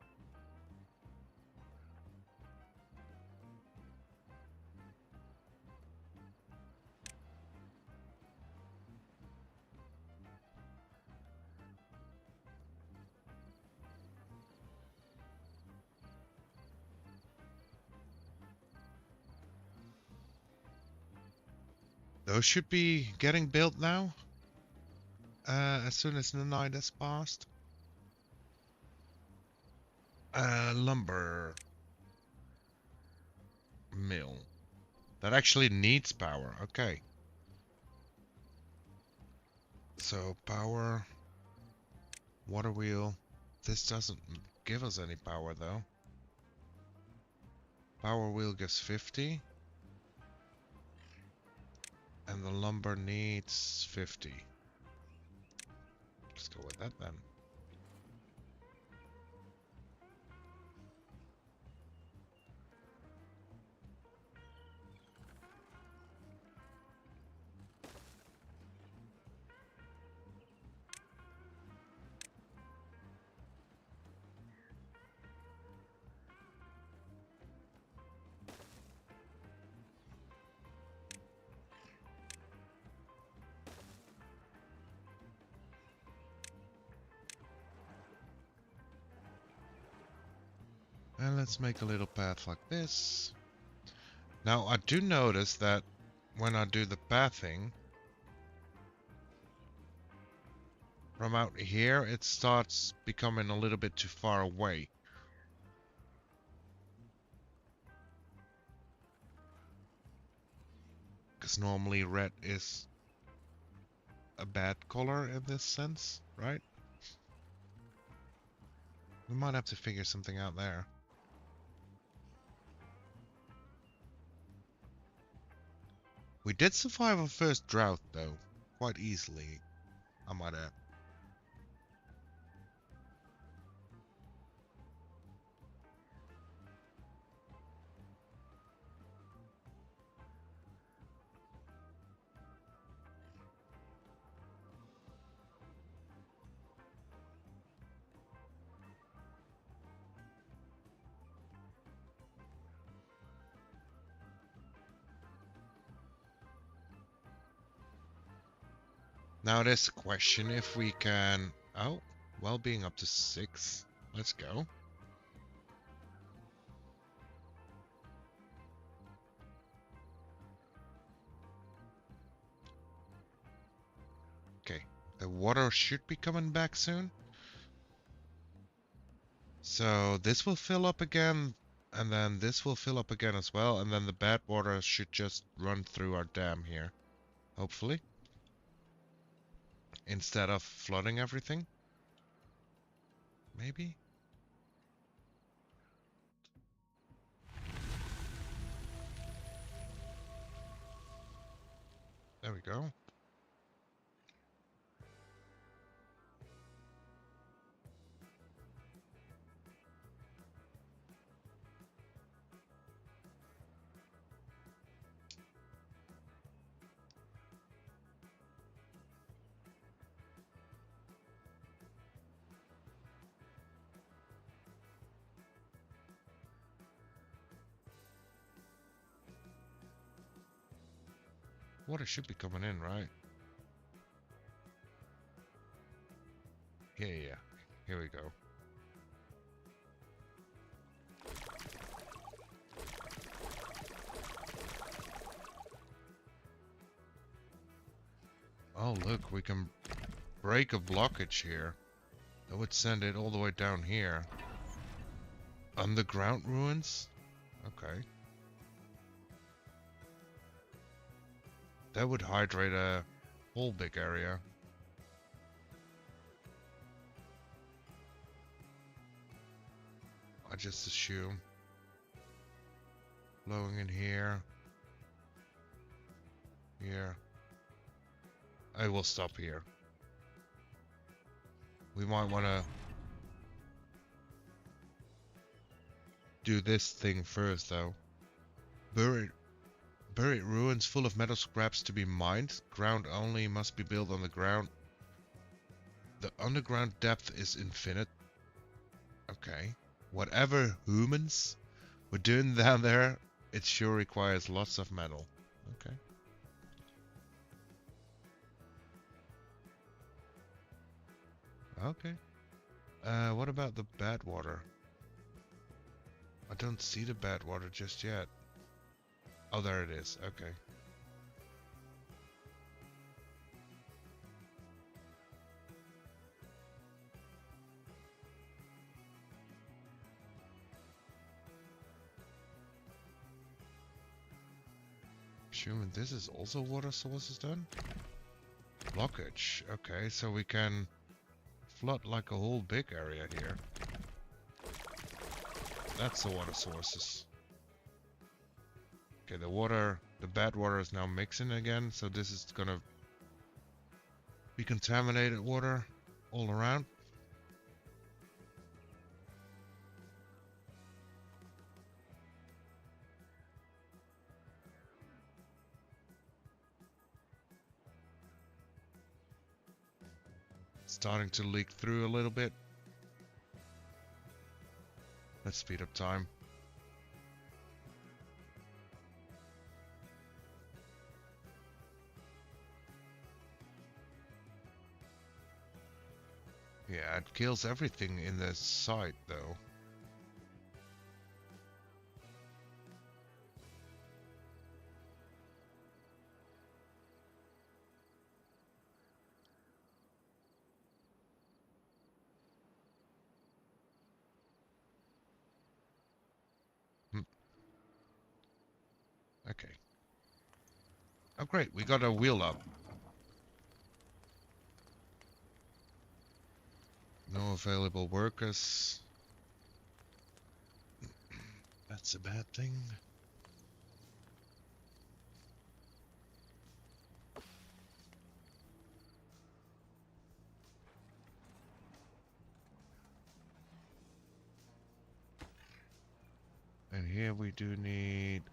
Those should be getting built now, as soon as the night has passed. Lumber mill. That actually needs power. Okay. So power, water wheel. This doesn't give us any power though. Power wheel gives 50. And the lumber needs 50. Let's go with that then. And let's make a little path like this. Now I do notice that when I do the pathing, from out here it starts becoming a little bit too far away. Because normally red is a bad color in this sense, right? We might have to figure something out there. We did survive our first drought though, quite easily, I might add. Now there's a question if we can... Oh, well being up to 6. Let's go. Okay, the water should be coming back soon. So this will fill up again, and then this will fill up again as well, and then the bad water should just run through our dam here. Hopefully. Instead of flooding everything. Maybe? There we go. Water should be coming in, right? Yeah. Here we go. Oh, look, we can break a blockage here. That would send it all the way down here. Underground ruins? Okay. That would hydrate a whole big area. I just assume. Flowing in here. Here. I will stop here. We might want to do this thing first, though. Buried ruins full of metal scraps to be mined. Ground only, must be built on the ground. The underground depth is infinite. Okay. Whatever humans were doing down there, it sure requires lots of metal. Okay. Okay. What about the bad water? I don't see the bad water just yet. Oh, there it is. Okay. Assuming this is also water sources then? Blockage. Okay, so we can flood like a whole big area here. That's the water sources. Okay, the bad water is now mixing again, so this is gonna be contaminated water all around. Starting to leak through a little bit. Let's speed up time. Yeah, it kills everything in the site, though. Okay. Oh, great. We got a wheel up. No available workers. That's a bad thing. And here we do need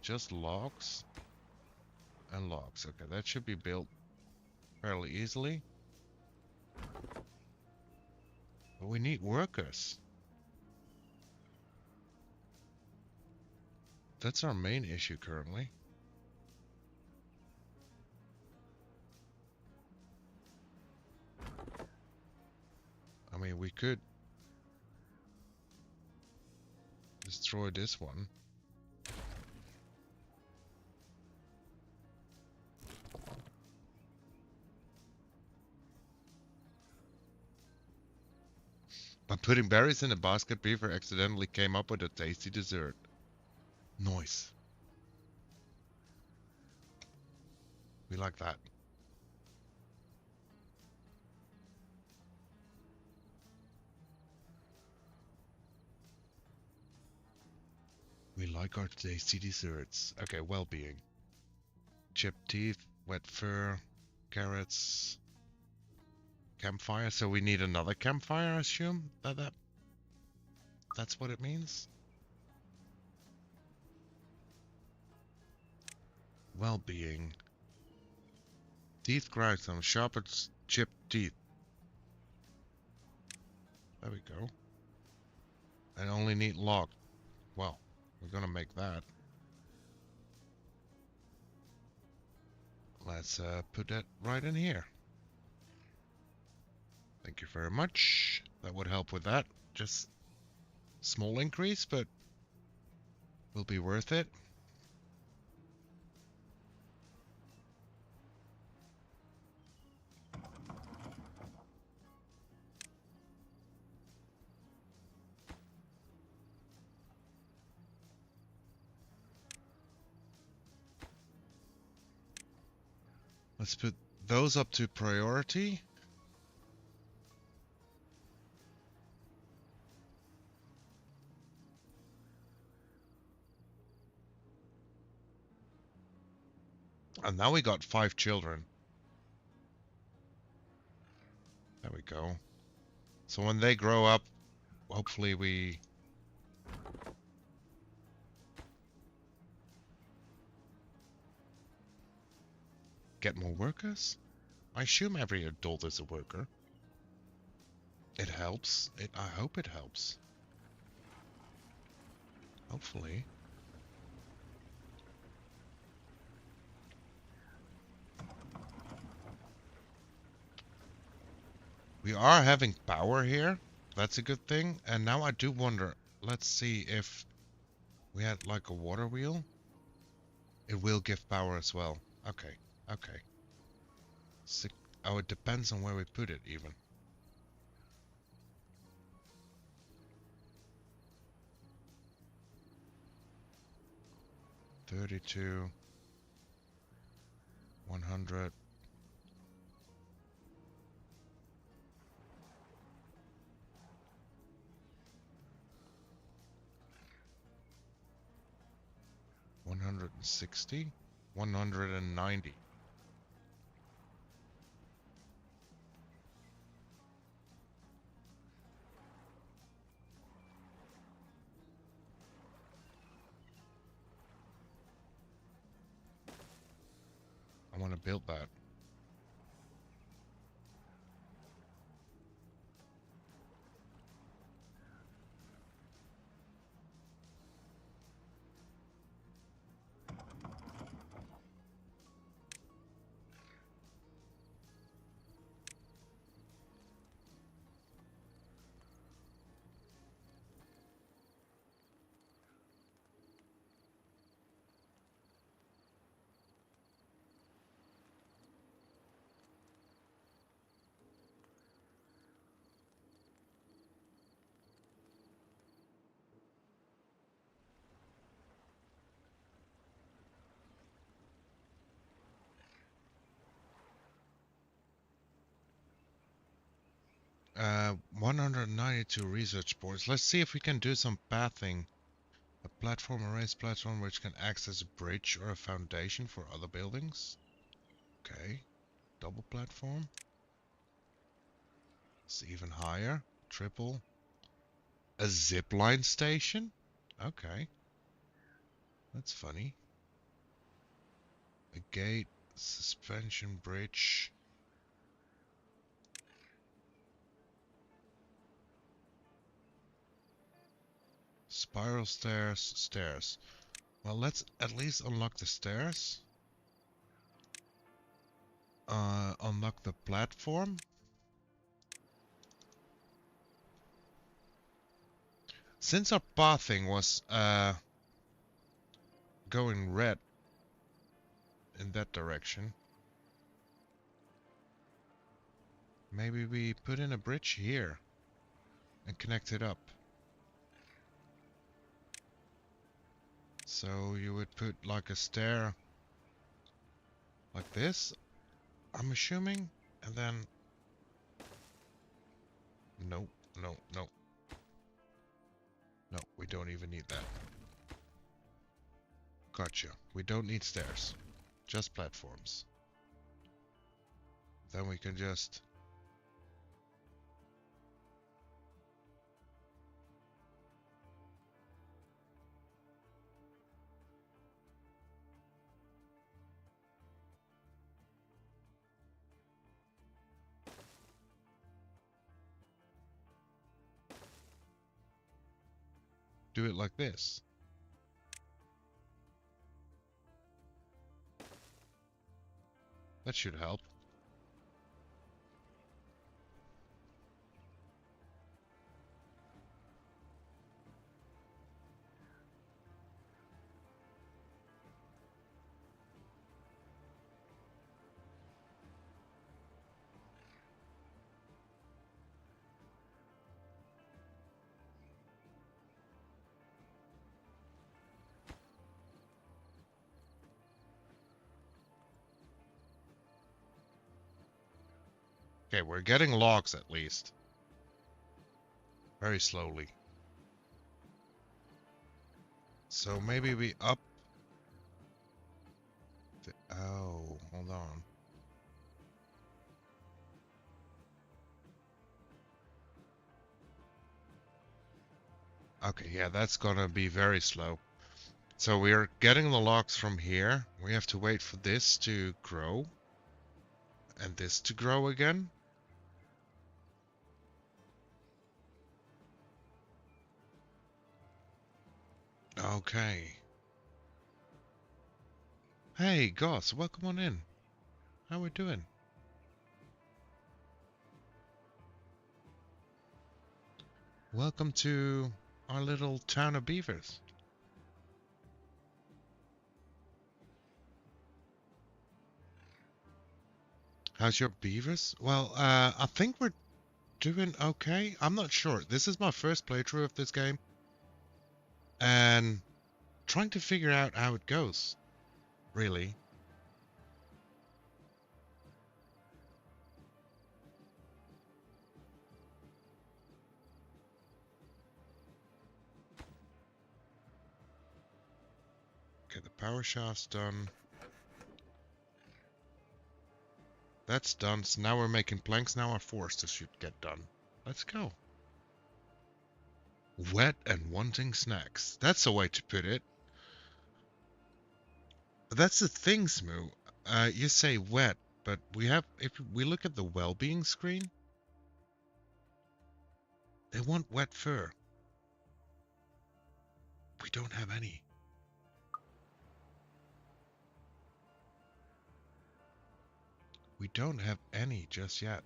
just logs and logs. Okay, that should be built fairly easily. But we need workers. That's our main issue currently. I mean, we could destroy this one. By putting berries in a basket, Beaver accidentally came up with a tasty dessert. Nice. We like that. We like our tasty desserts. Okay, well-being. Chipped teeth. Wet fur, carrots, campfire. So we need another campfire, I assume? That's what it means? Well-being. Teeth grind some sharpened chipped teeth. There we go. And only need log. Well, we're gonna make that. Let's put that right in here. Thank you very much. That would help with that. Just small increase, but will be worth it. Let's put those up to priority. And now we got 5 children. There we go. So when they grow up, hopefully we get more workers. I assume every adult is a worker. It helps. I hope it helps. Hopefully. We are having power here. That's a good thing. And now I do wonder, let's see if we had like a water wheel. It will give power as well. Okay, okay. Oh, it depends on where we put it even. $32, 100. $160, 190. I want to build that. Uh, 192 research boards. Let's see if we can do some pathing. A platform, a raised platform which can act as a bridge or a foundation for other buildings. Okay. Double platform. It's even higher. Triple. A zip line station? Okay. That's funny. A gate, suspension bridge. Spiral stairs, stairs. Well, let's at least unlock the stairs. Unlock the platform. Since our pathing was going red in that direction, maybe we put in a bridge here and connect it up. So you would put like a stair like this, I'm assuming, and then no, no, no. No, we don't even need that. Gotcha. We don't need stairs. Just platforms. Then we can just... do it like this. That should help. Okay, we're getting logs at least. Very slowly. So maybe we up the... Oh, hold on. Okay, yeah, that's gonna be very slow. So we're getting the logs from here. We have to wait for this to grow. And this to grow again. Okay. Hey, Goss, welcome on in. How we doing? Welcome to our little town of beavers. How's your beavers? Well, I think we're doing okay. I'm not sure. This is my first playthrough of this game. And trying to figure out how it goes, really. Okay, the power shaft's done. That's done. So now we're making planks. Now our foresters should get done. Let's go. Wet and wanting snacks. That's the way to put it. That's the thing, Smoo. You say wet, but we have, if we look at the well-being screen, they want wet fur. We don't have any. We don't have any just yet.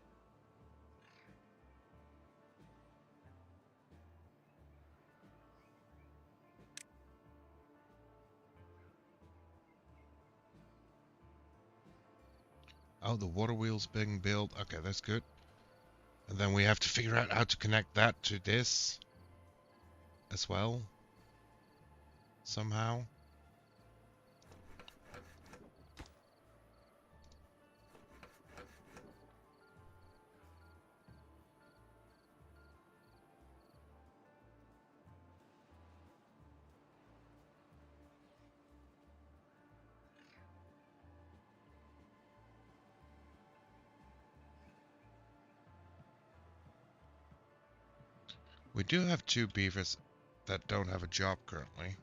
Oh, the water wheel's being built. Okay, that's good. And then we have to figure out how to connect that to this as well. Somehow. We do have 2 beavers that don't have a job currently.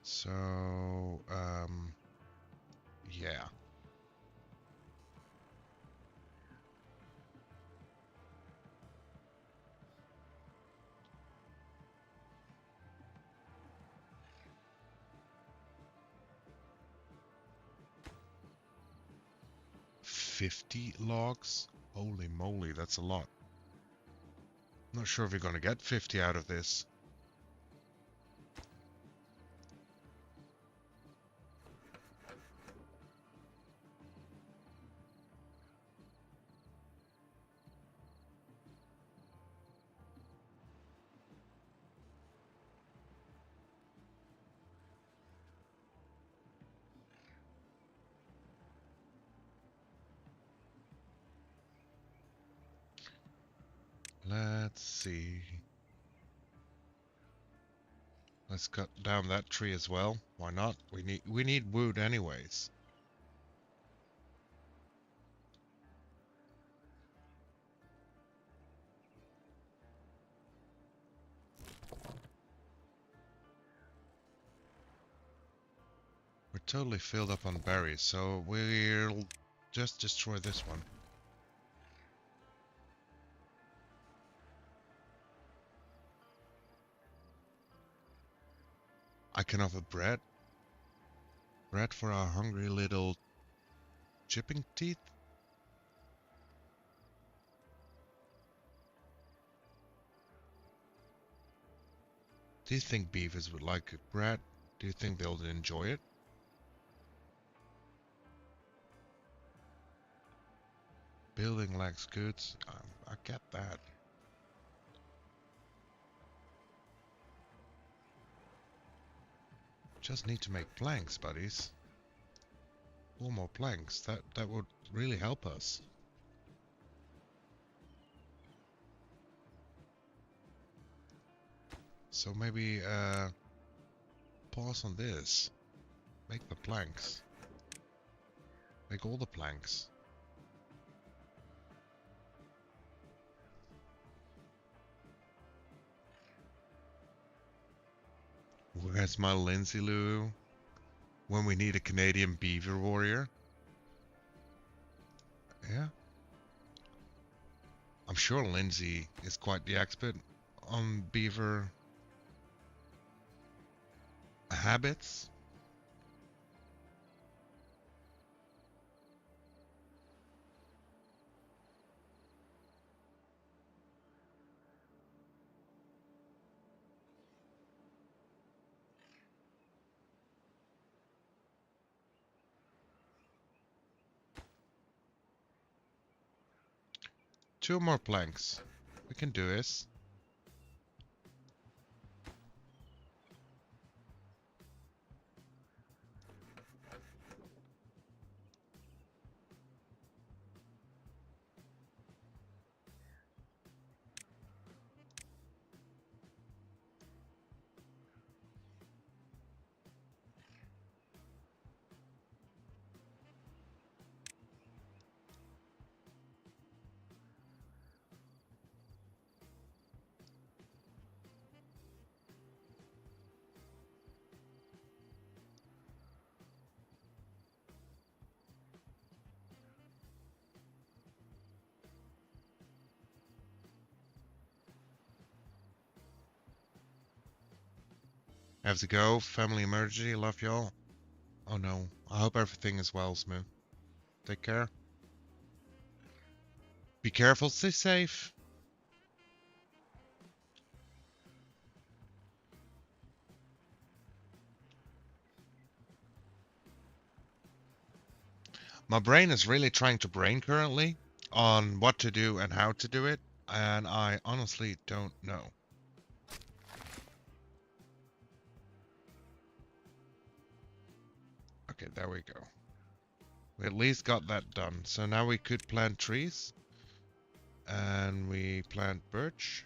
So, yeah. $50 logs? Holy moly, that's a lot. Not sure if we're gonna get 50 out of this. Let's see. Let's cut down that tree as well. Why not? We need wood anyways. We're totally filled up on berries, so we'll just destroy this one. I can offer bread. Bread for our hungry little chipping teeth. Do you think beavers would like bread? Do you think they'll enjoy it? Building lacks goods. I get that. Just need to make planks, buddies. 4 more planks. That would really help us. So maybe pause on this. Make the planks. Make all the planks. Where's my Lindsay Lou? When we need a Canadian beaver warrior? Yeah. I'm sure Lindsay is quite the expert on beaver habits. Two more planks. We can do this. Have to go. Family emergency. Love y'all. Oh no. I hope everything is well, Smooth. Take care. Be careful. Stay safe. My brain is really trying to brain currently on what to do and how to do it, and I honestly don't know. Okay, there we go. We at least got that done. So now we could plant trees. And we plant birch.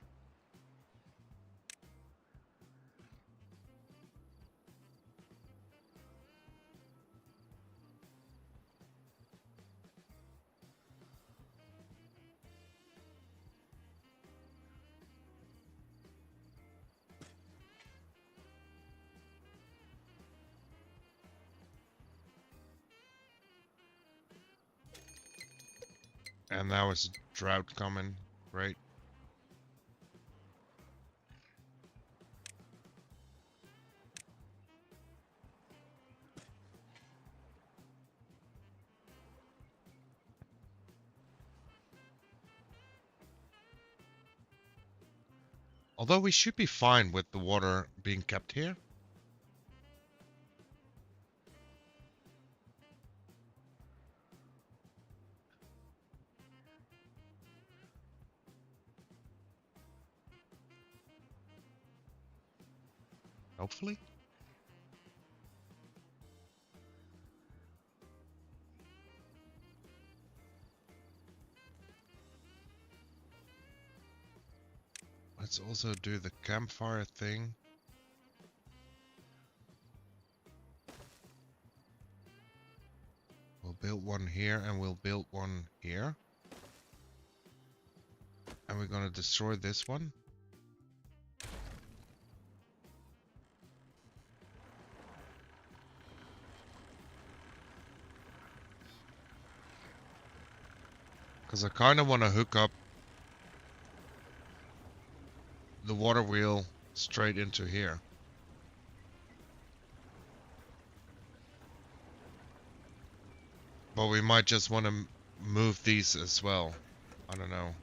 And now it's drought coming. Great. Although we should be fine with the water being kept here. Hopefully. Let's also do the campfire thing. We'll build one here and we'll build one here. And we're gonna destroy this one. Because I kind of want to hook up the water wheel straight into here. But we might just want to move these as well. I don't know.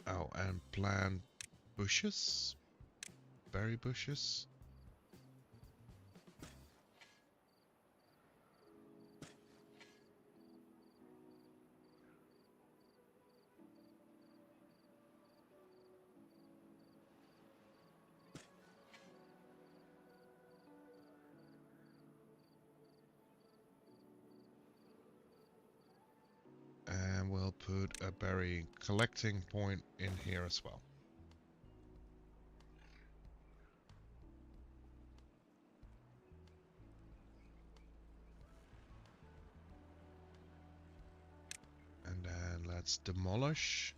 Oh, and plant bushes? Berry bushes? And we'll put a berry collecting point in here as well. And then let's demolish.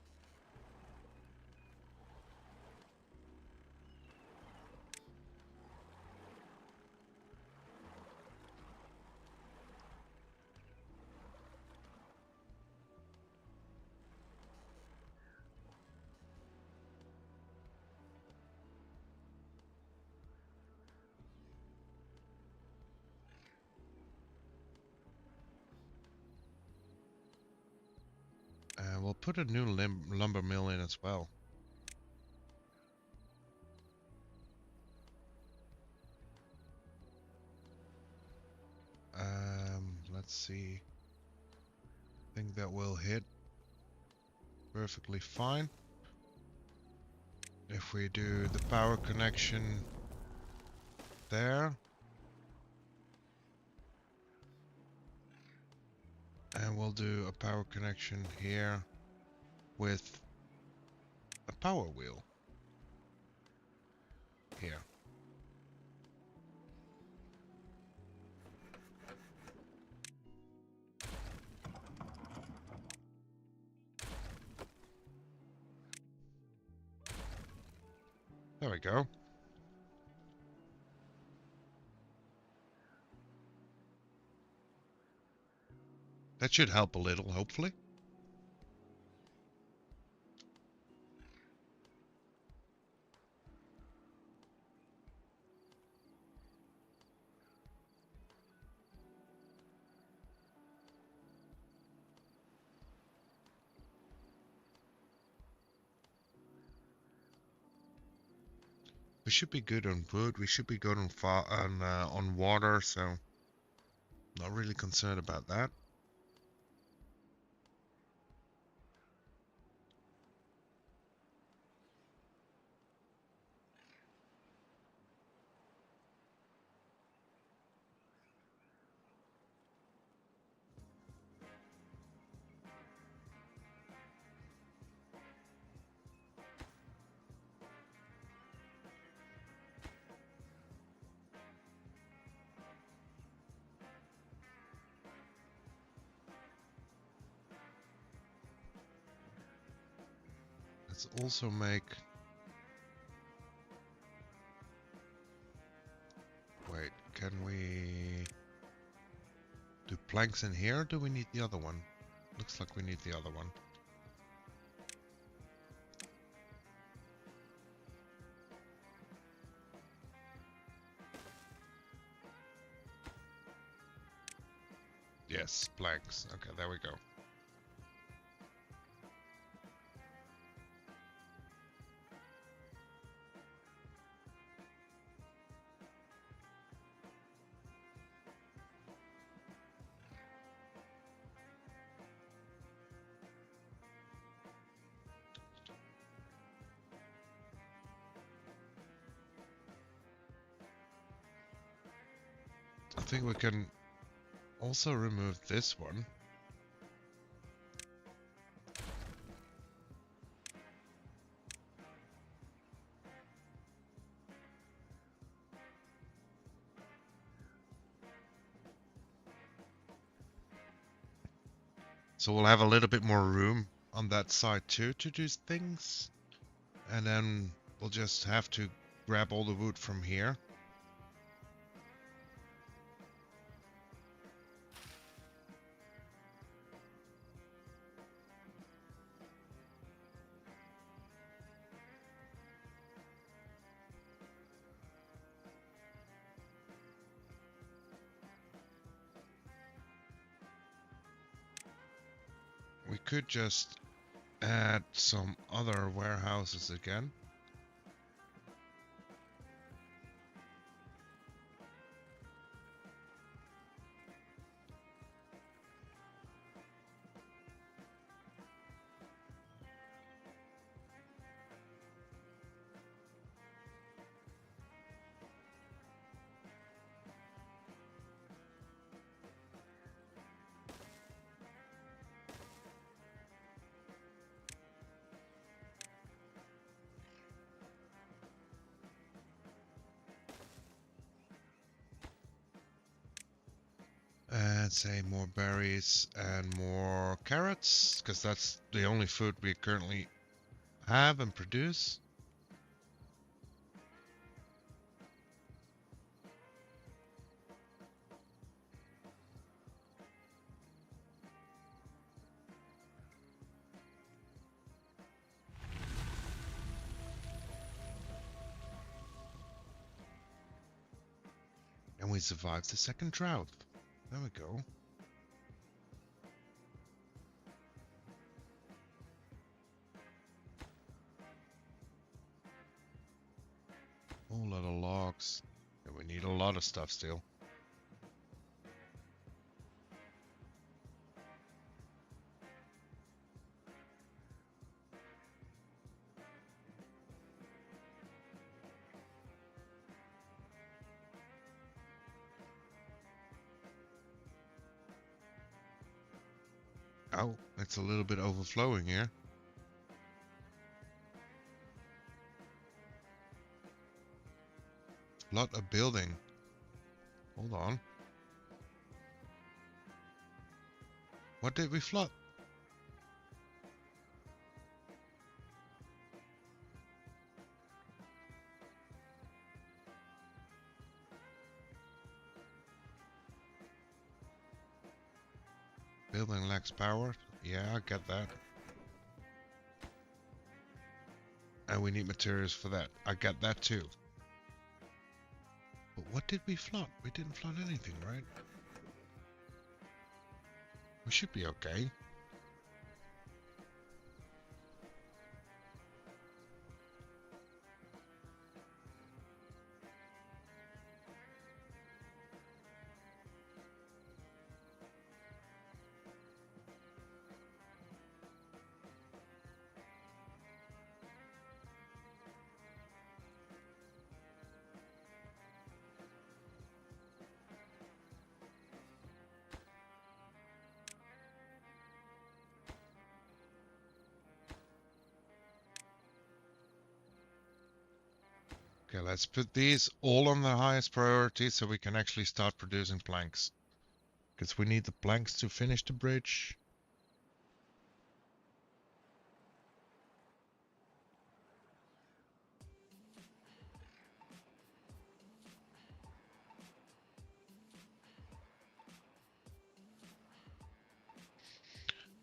And we'll put a new lumber mill in as well. Let's see. I think that will hit perfectly fine. If we do the power connection there. And we'll do a power connection here with a power wheel here. There we go. That should help a little, hopefully. We should be good on wood. We should be good on water, so not really concerned about that. Let's also make... Wait, can we do planks in here? Or do we need the other one? Looks like we need the other one. Yes, planks. Okay, there we go. I think we can also remove this one. So we'll have a little bit more room on that side too to do things. And then we'll just have to grab all the wood from here. We could just add some other warehouses again. And say more berries and more carrots, because that's the only food we currently have and produce. And we survived the second drought. There we go. Whole lot of logs. And we need a lot of stuff still. Oh, it's a little bit overflowing here. Lot of building. Hold on. What did we flood? Building lacks power. Yeah, I get that. And we need materials for that. I get that too. But what did we flood? We didn't flood anything, right? We should be okay. Okay, let's put these all on the highest priority so we can actually start producing planks. Because we need the planks to finish the bridge.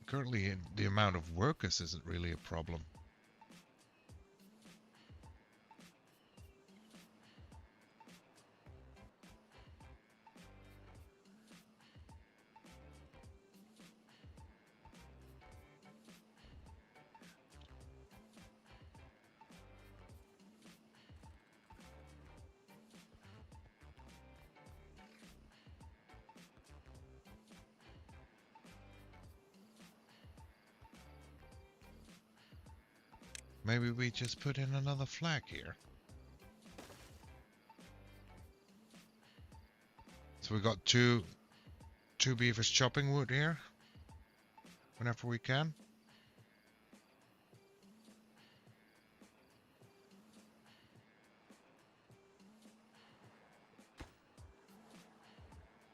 Currently, the amount of workers isn't really a problem. Maybe we just put in another flag here. So we got two beavers chopping wood here. Whenever we can.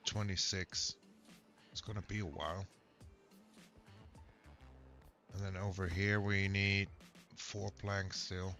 $26. It's gonna be a while. And over here we need 4 planks still.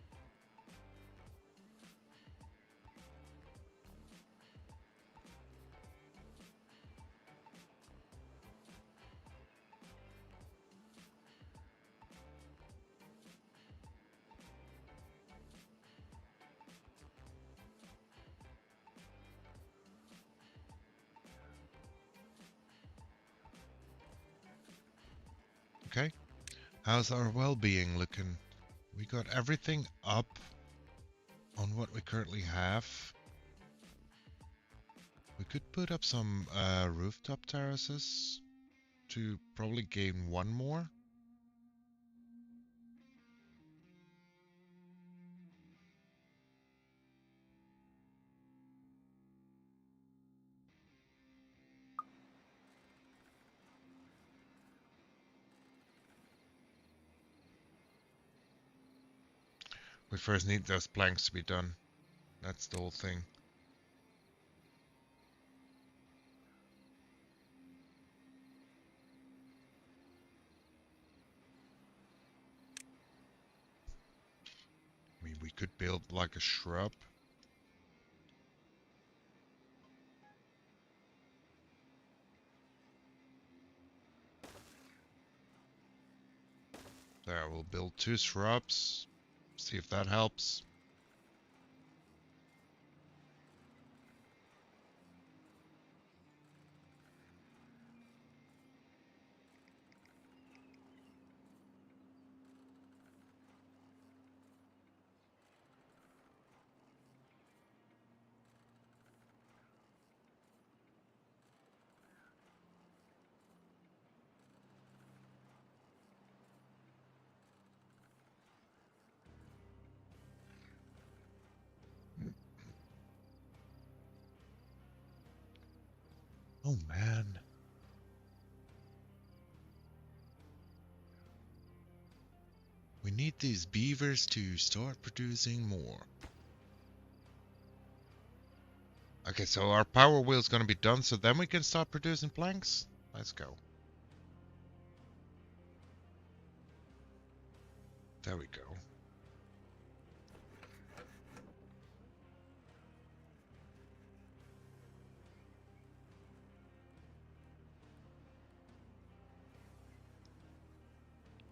Okay. How's our well-being looking? We got everything up on what we currently have. We could put up some rooftop terraces to probably gain 1 more. We first need those planks to be done. That's the whole thing. I mean, we could build like a shrub. There, we'll build 2 shrubs. See if that helps. Oh man. We need these beavers to start producing more. Okay, so our power wheel is going to be done, so then we can start producing planks. Let's go. There we go.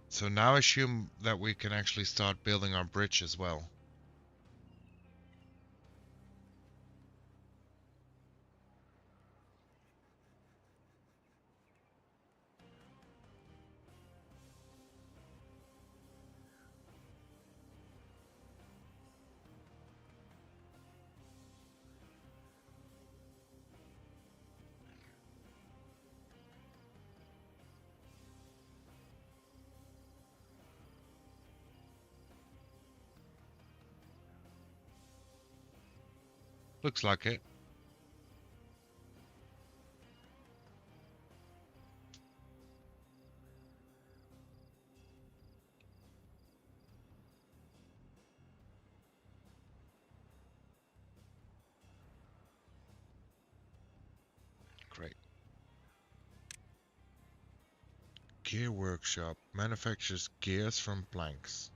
So now assume that we can actually start building our bridge as well. Looks like it. Great. Gear workshop manufactures gears from planks.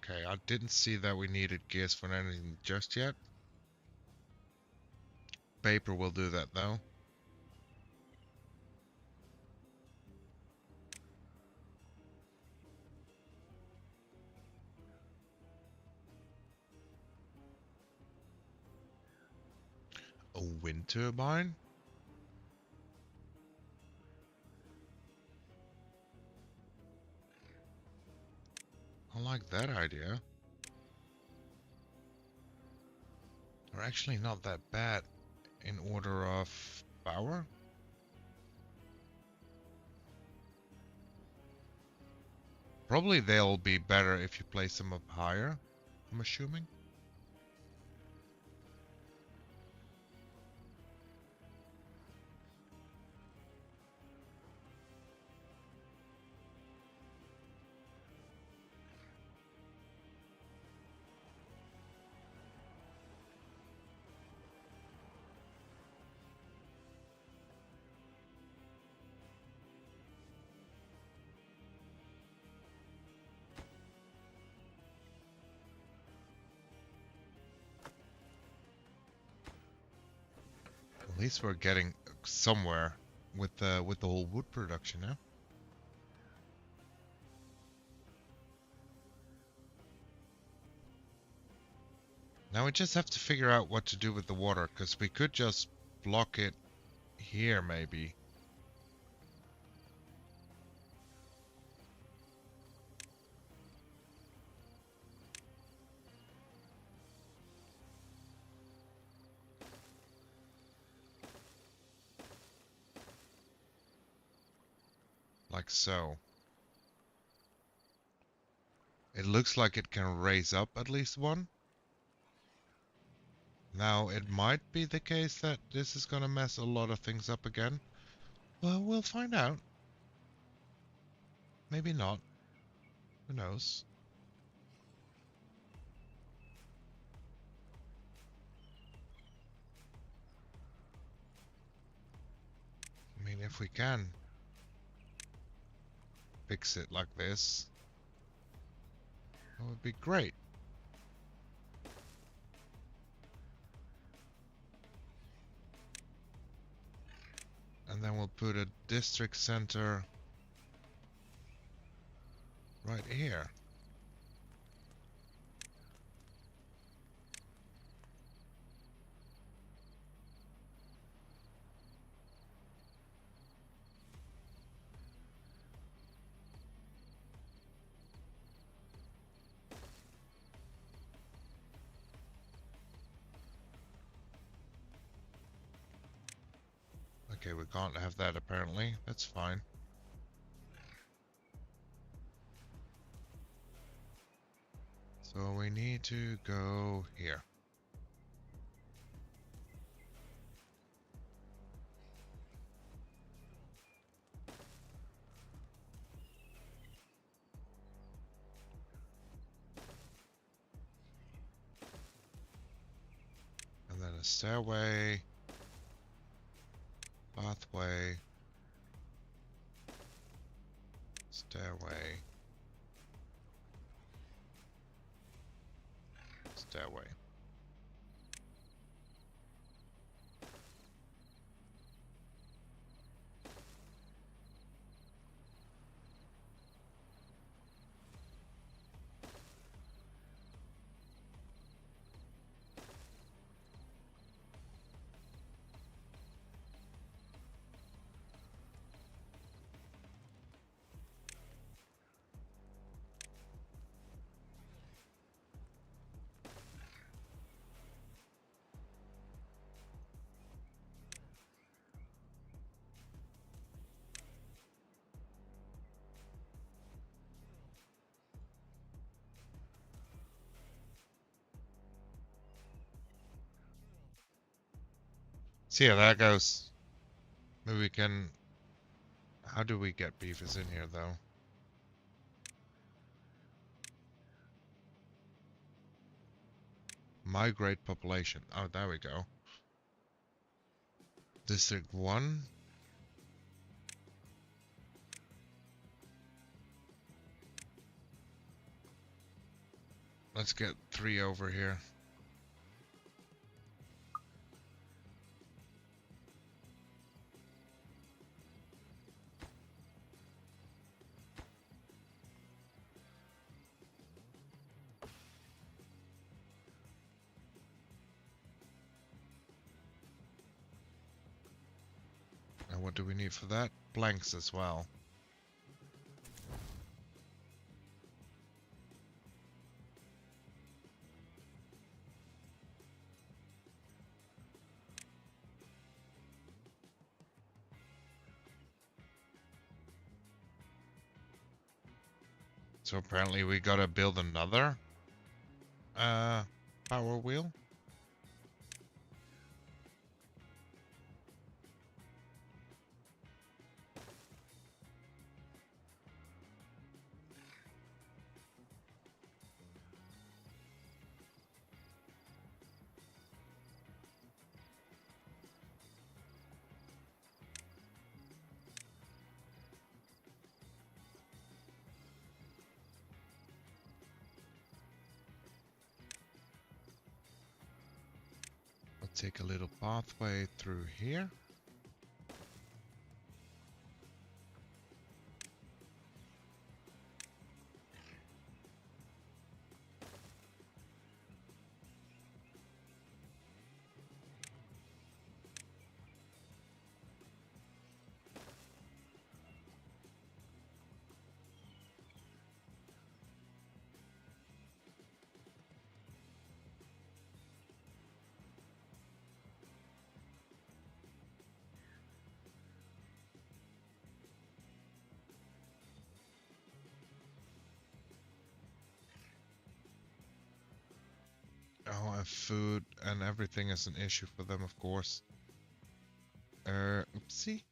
Okay, I didn't see that we needed gears for anything just yet. Paper will do that though. A wind turbine? I like that idea. They're actually not that bad in order of power. Probably they'll be better if you place them up higher, I'm assuming. least we're getting somewhere with the whole wood production now. Now we just have to figure out what to do with the water, because we could just block it here maybe. Like so. It looks like it can raise up at least one. Now, it might be the case that this is gonna mess a lot of things up again. Well, we'll find out. Maybe not. Who knows? I mean, if we can fix it like this, that would be great. And then we'll put a district center right here. Okay, we can't have that apparently. That's fine. So we need to go here. And then a stairway, pathway, stairway, stairway. See how that goes. Maybe we can... How do we get beavers in here, though? Migrate population. Oh, there we go. District 1. Let's get 3 over here. And what do we need for that? Blanks as well. So apparently we gotta build another power wheel. take a little pathway through here. Oh, and food and everything is an issue for them, of course. Oopsie.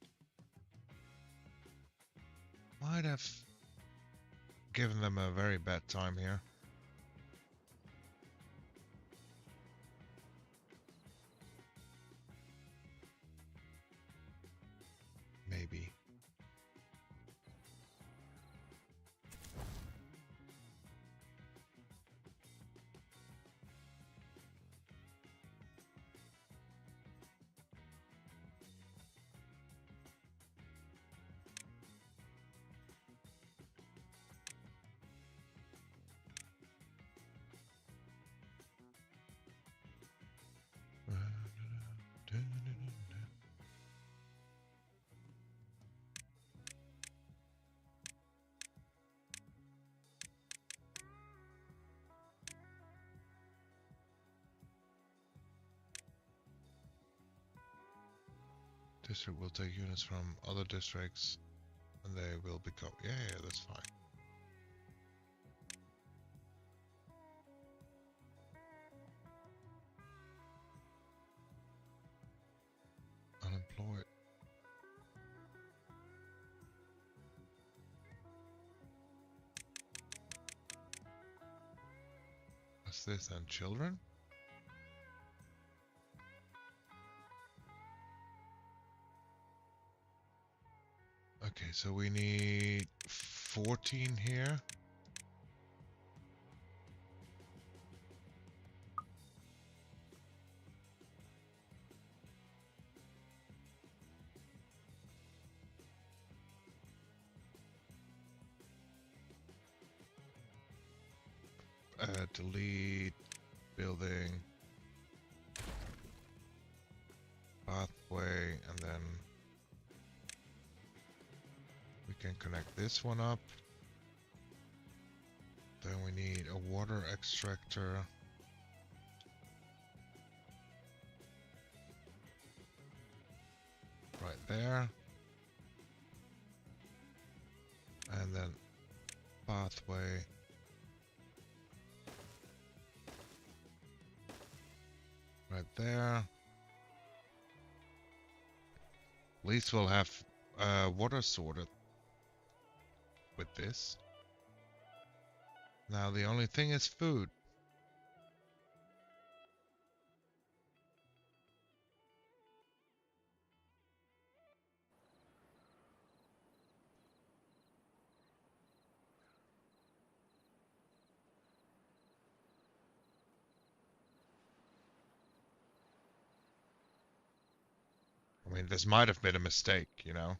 Might have given them a very bad time here. Maybe. District will take units from other districts and they will become... Yeah, that's fine. Unemployed. What's this then? Children? Okay, so we need 14 here. Delete building pathway, and then we can connect this one up. Then we need a water extractor. Right there. And then pathway. Right there. At least we'll have water sorted with this. Now the only thing is food. I mean, this might have been a mistake, you know?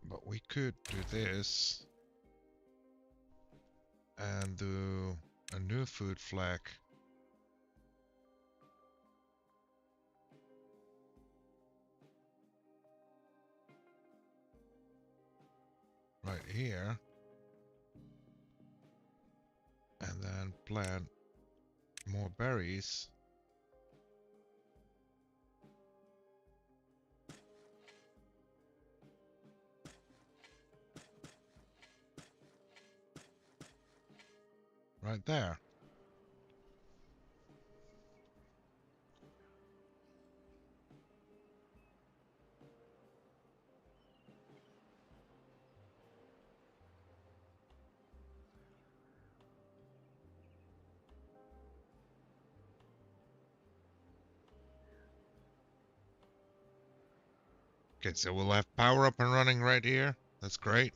But we could do this and do a new food flag. Right here. And then plant more berries. Right there. Okay, so we'll have power up and running right here. That's great.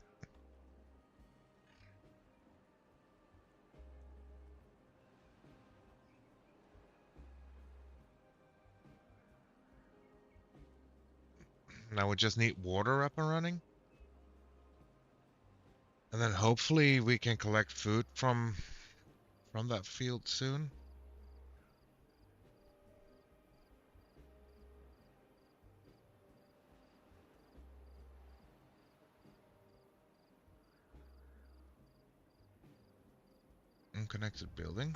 Now we just need water up and running. And then hopefully we can collect food from that field soon. Unconnected building.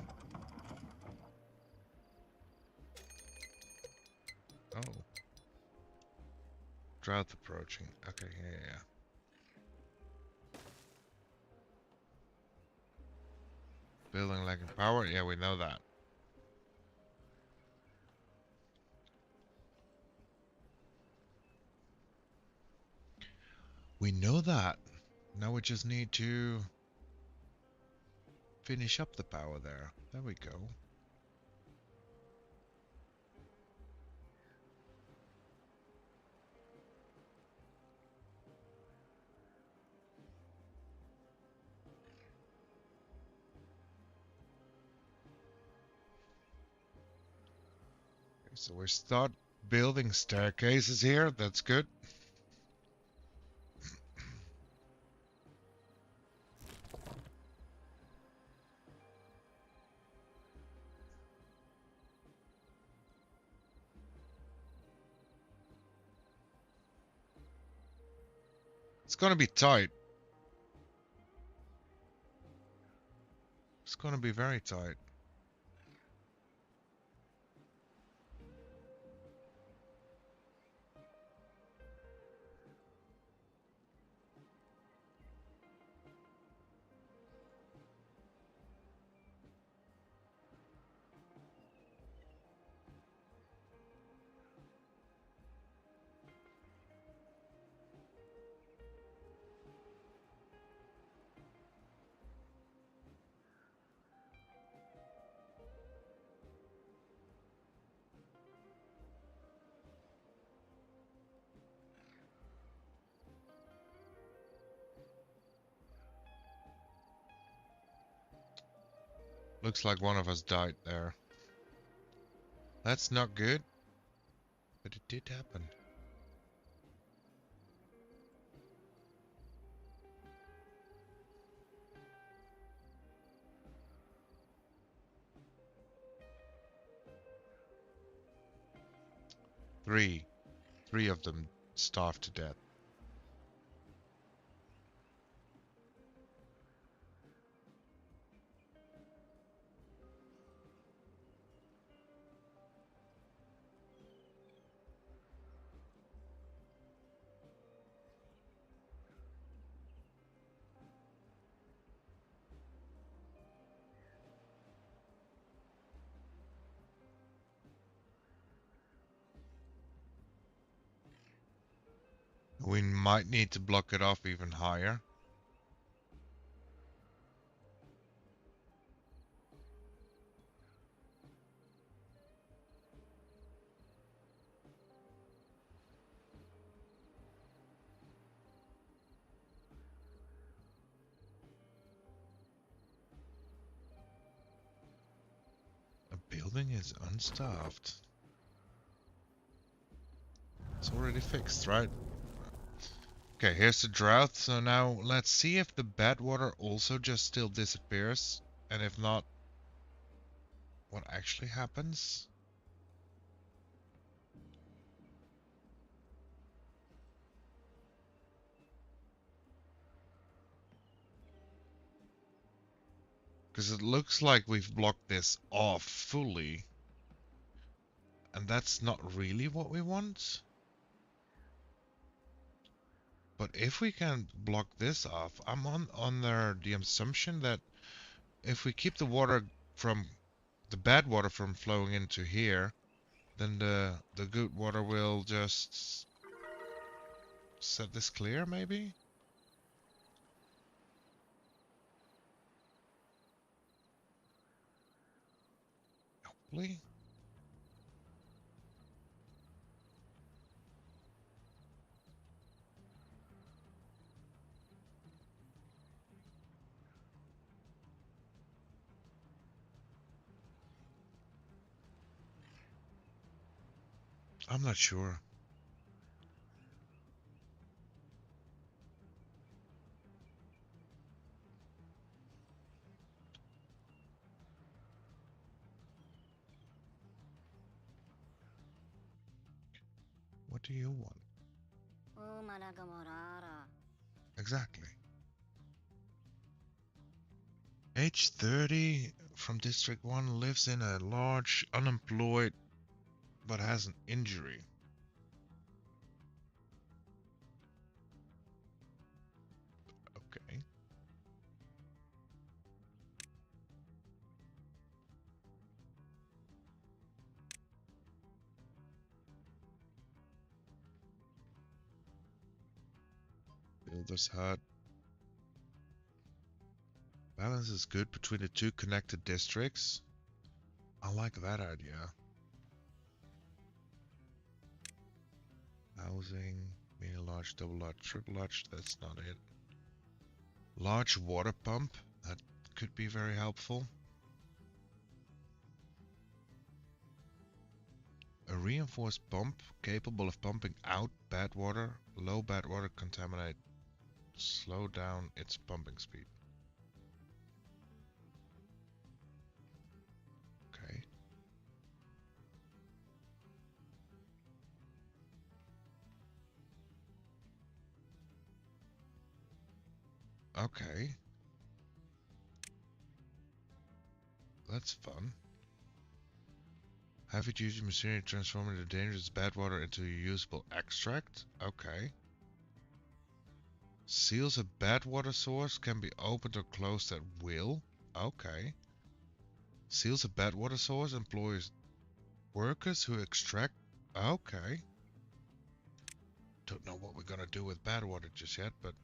Oh. Drought approaching. Okay, yeah. Building lacking power. Yeah, we know that. We know that. Now we just need to finish up the power there. There we go. Okay, so we start building staircases here. That's good. It's gonna be tight. It's gonna be very tight. Looks like one of us died there. That's not good, but it did happen. Three of them starved to death. We might need to block it off even higher. A building is unstaffed. It's already fixed, right? Okay, here's the drought. So now let's see if the bad water also just still disappears. And if not, what actually happens? Because it looks like we've blocked this off fully. And that's not really what we want. But if we can block this off, I'm under the assumption that if we keep the water from the bad water from flowing into here, then the good water will just set this clear, maybe? Hopefully. I'm not sure. What do you want? Exactly. Age 30 from District 1 lives in a large, unemployed, but has an injury. Okay. Builder's hut. Balance is good between the two connected districts. I like that idea. Housing, medium large, double large, triple large, that's not it. Large water pump, that could be very helpful. A reinforced pump capable of pumping out bad water, low bad water contaminate, slow down its pumping speed. Okay. Okay. That's fun. Heavy duty machinery transforming the dangerous bad water into a usable extract. Okay. Seals of bad water source can be opened or closed at will. Okay. Seals of bad water source employs workers who extract. Okay. Don't know what we're gonna do with bad water just yet, but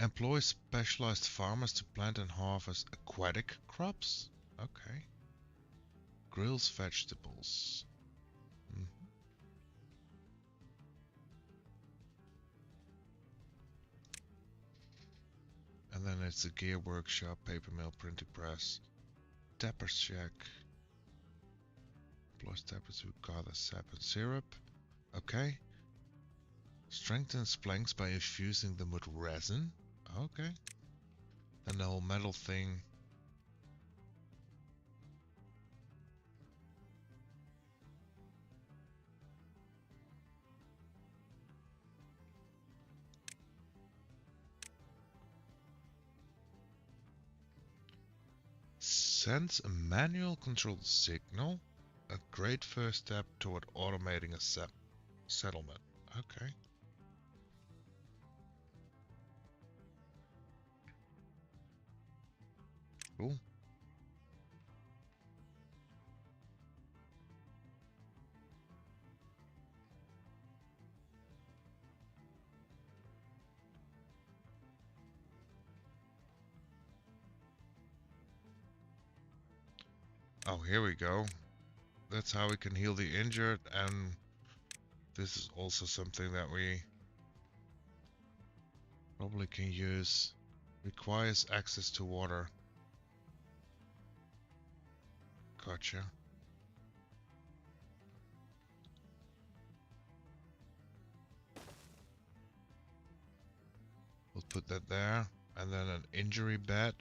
employs specialized farmers to plant and harvest aquatic crops. Okay. Grills vegetables. Hmm. And then it's the gear workshop, paper mill, printing press, tapper's shack. Employs tappers who gather sap and syrup. Okay. Strengthens planks by infusing them with resin. Okay. Then the whole metal thing. Sends a manual controlled signal. A great first step toward automating a settlement. Okay. Cool. Oh, here we go. That's how we can heal the injured, and this is also something that we probably can use. Requires access to water. Gotcha. We'll put that there. And then an injury bed.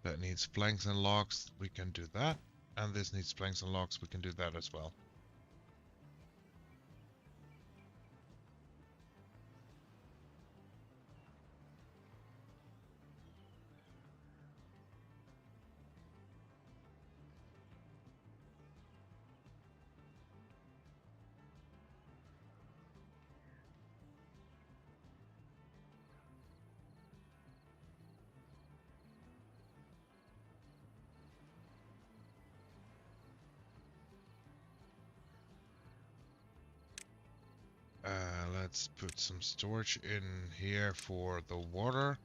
That needs planks and logs. We can do that. And this needs planks and logs. We can do that as well. Let's put some storage in here for the water.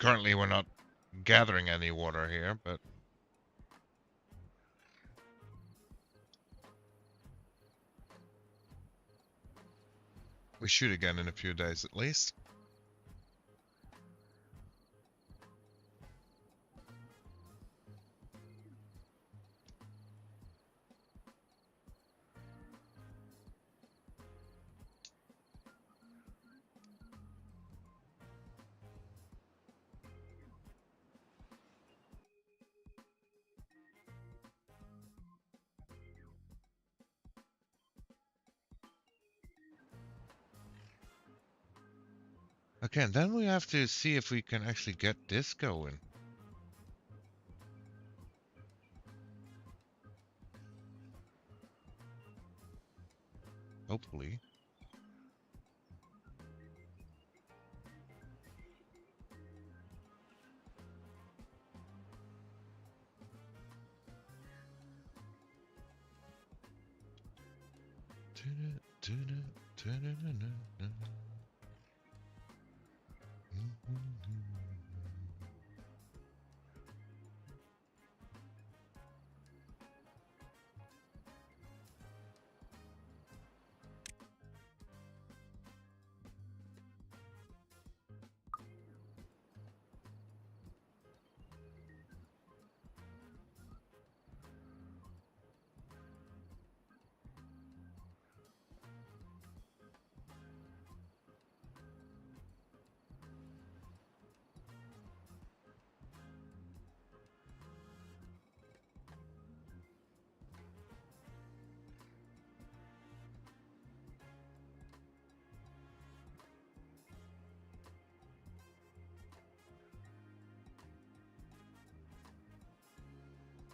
currently we're not gathering any water here, but we should again in a few days at least. Okay, and then we have to see if we can actually get this going. Hopefully.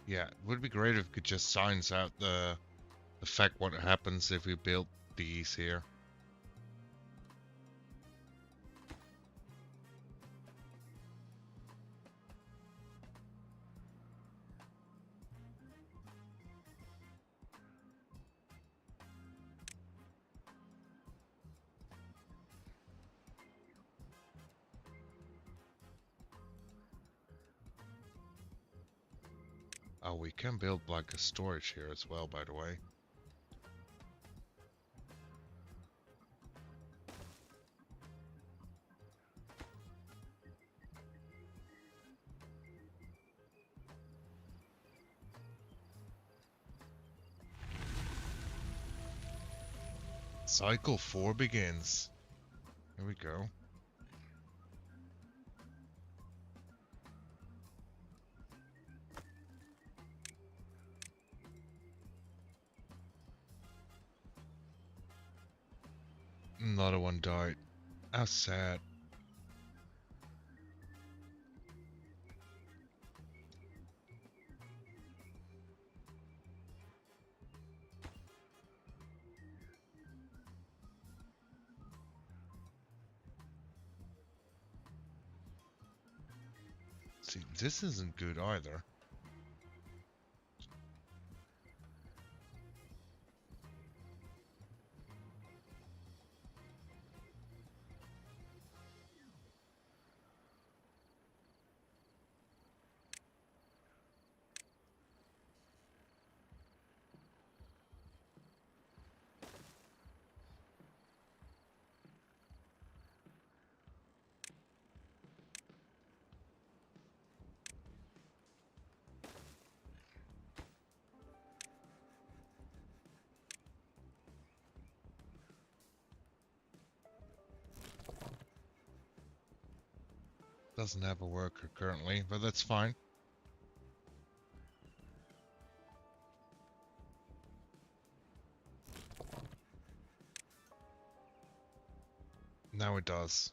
Yeah, it would be great if we could just science out the fact what happens if we build these here. Oh, we can build like a storage here as well, by the way. Cycle 4 begins. Here we go. Another one died. How sad. See, this isn't good either. Doesn't have a worker currently, but that's fine. Now it does.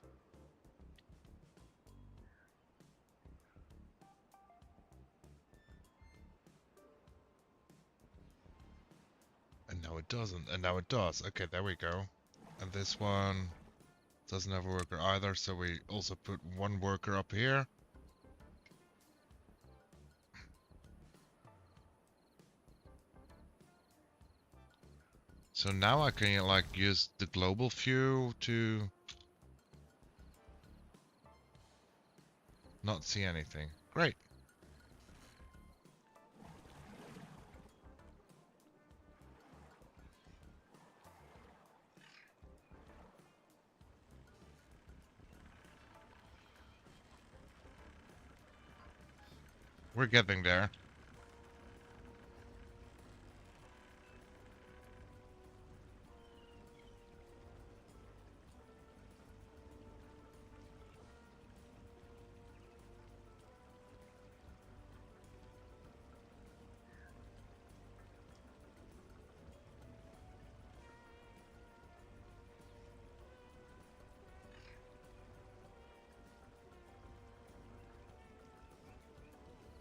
And now it doesn't, and now it does. Okay, there we go. And this one doesn't have a worker either, so we also put one worker up here. So now I can like use the global view to Not see anything. Great. We're getting there.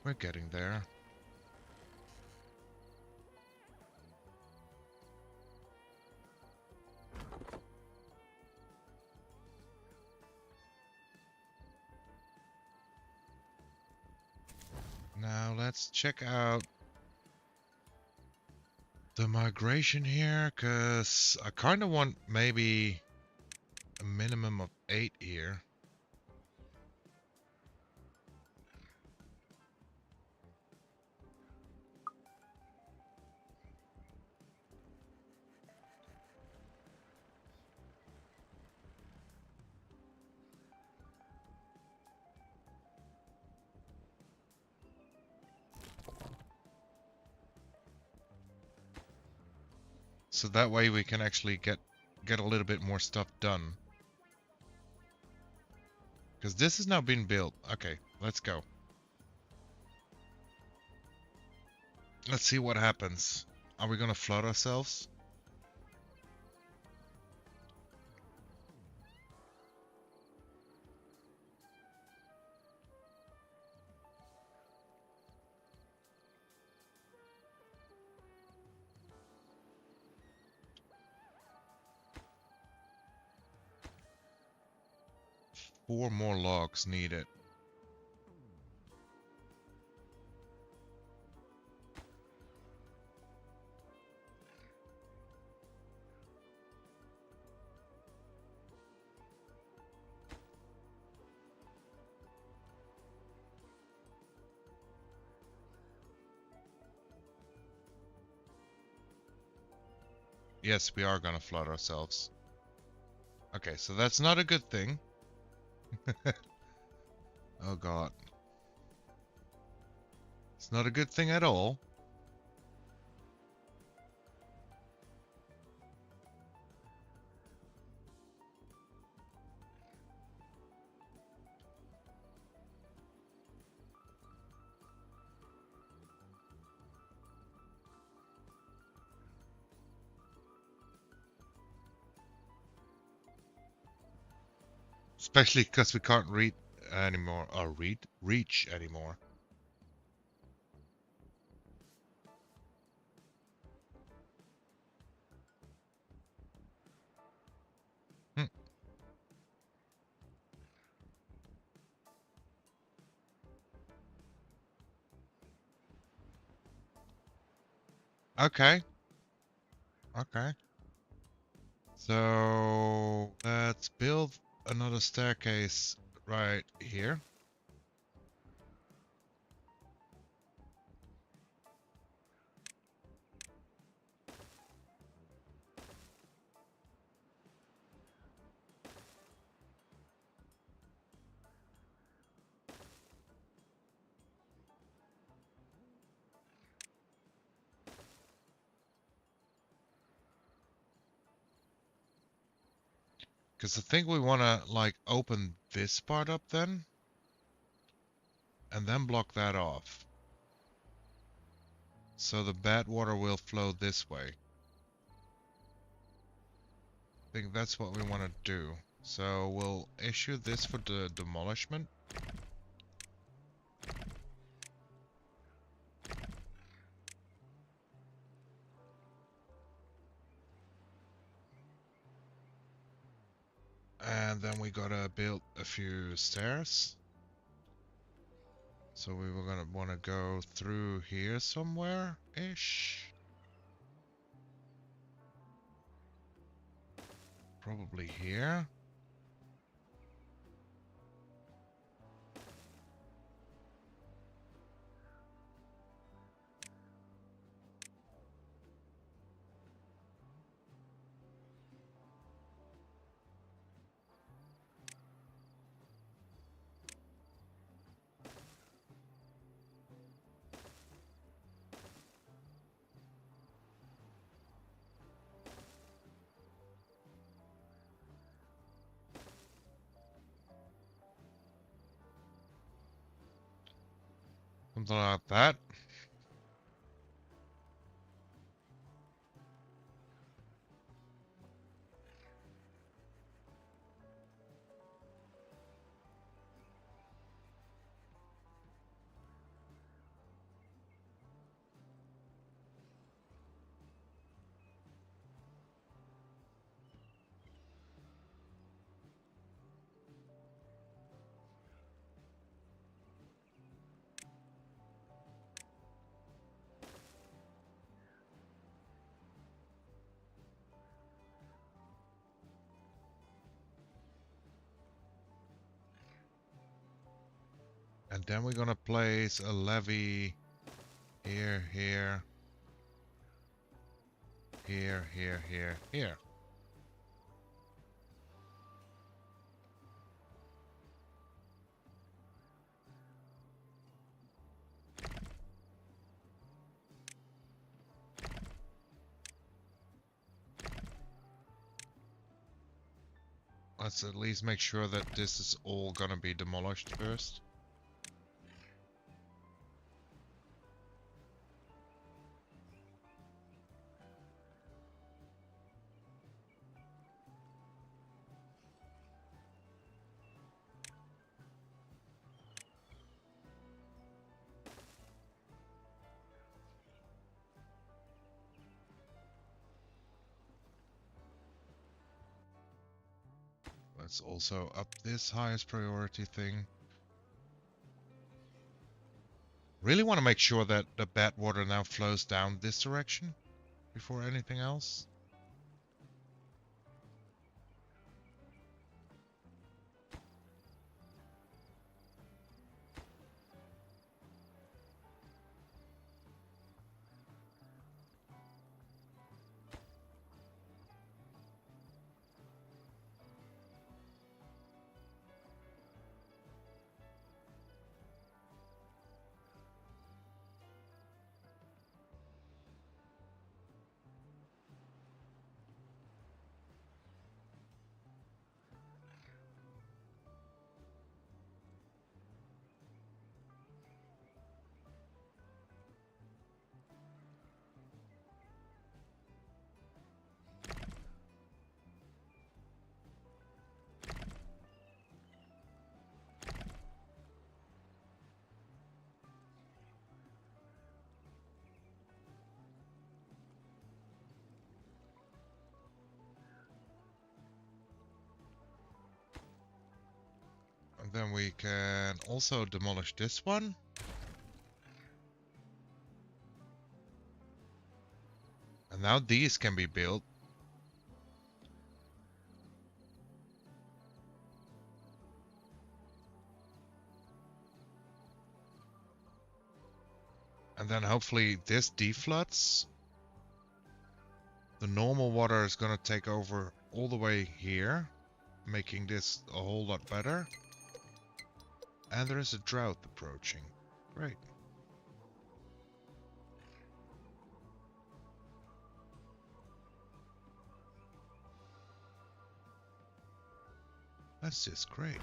We're getting there. Now let's check out the migration here, because I kind of want maybe a minimum of 8 here. So that way we can actually get a little bit more stuff done. Because this has now been built. Okay, let's go. Let's see what happens. Are we gonna flood ourselves? Four more logs needed. Yes, we are gonna flood ourselves. Okay, so that's not a good thing. Oh god. It's not a good thing at all. Especially because we can't read anymore, or reach anymore. Hmm. Okay. Okay. So let's build another staircase right here. Because I think we want to like open this part up then. And then block that off. So the bad water will flow this way. I think that's what we want to do. So we'll issue this for the demolishment. And then we gotta build a few stairs. So we were gonna want to go through here somewhere-ish. Probably here. Something like that. And then we're gonna place a levee here, here, here, here, here, here. Let's at least make sure that this is all gonna be demolished first. Let's also up this highest priority thing. Really want to make sure that the bad water now flows down this direction before anything else. And then we can also demolish this one. And now these can be built. And then hopefully this defloods. The normal water is going to take over all the way here, making this a whole lot better. And there is a drought approaching. Great. That's just great.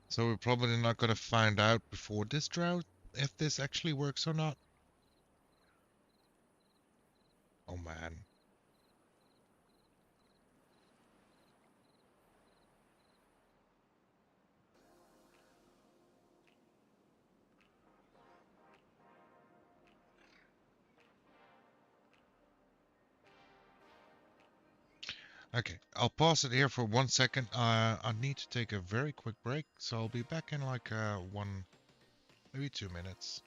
So we're probably not going to find out before this drought if this actually works or not. Oh man. Okay, I'll pause it here for 1 second. I need to take a very quick break, so I'll be back in like one, 2 minutes.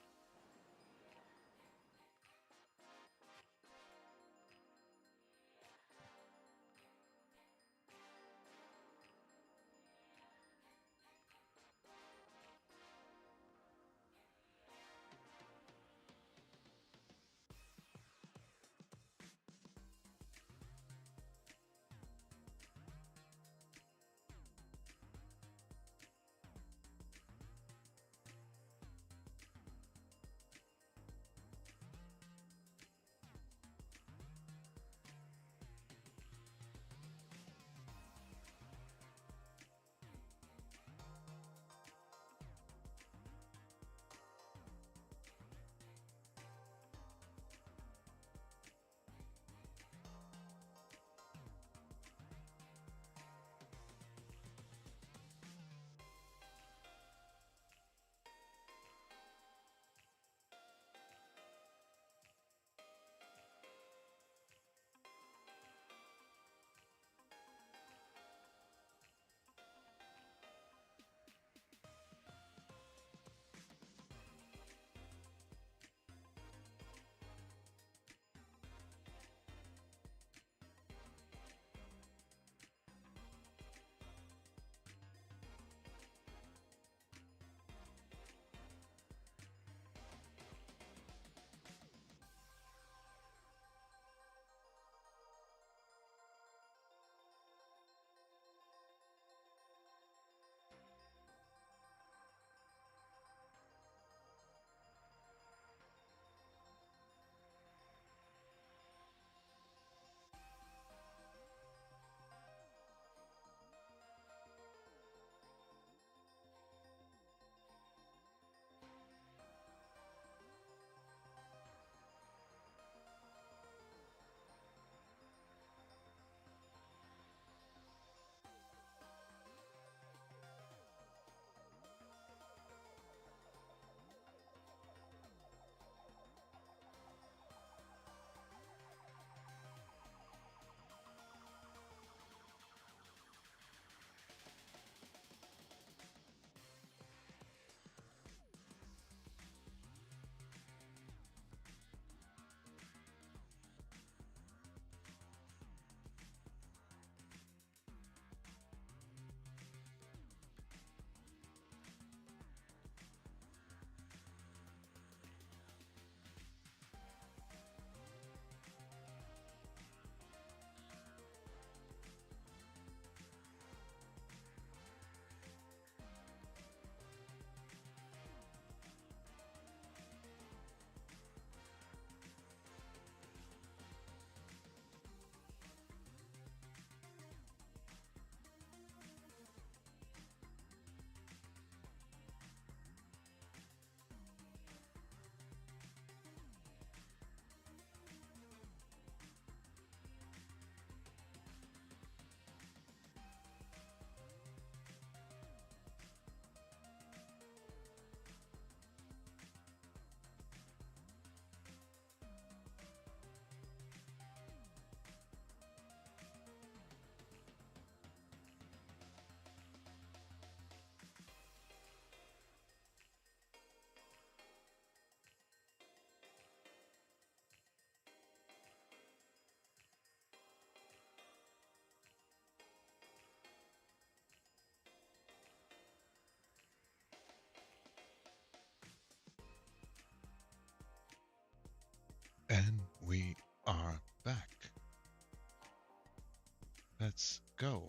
let's go.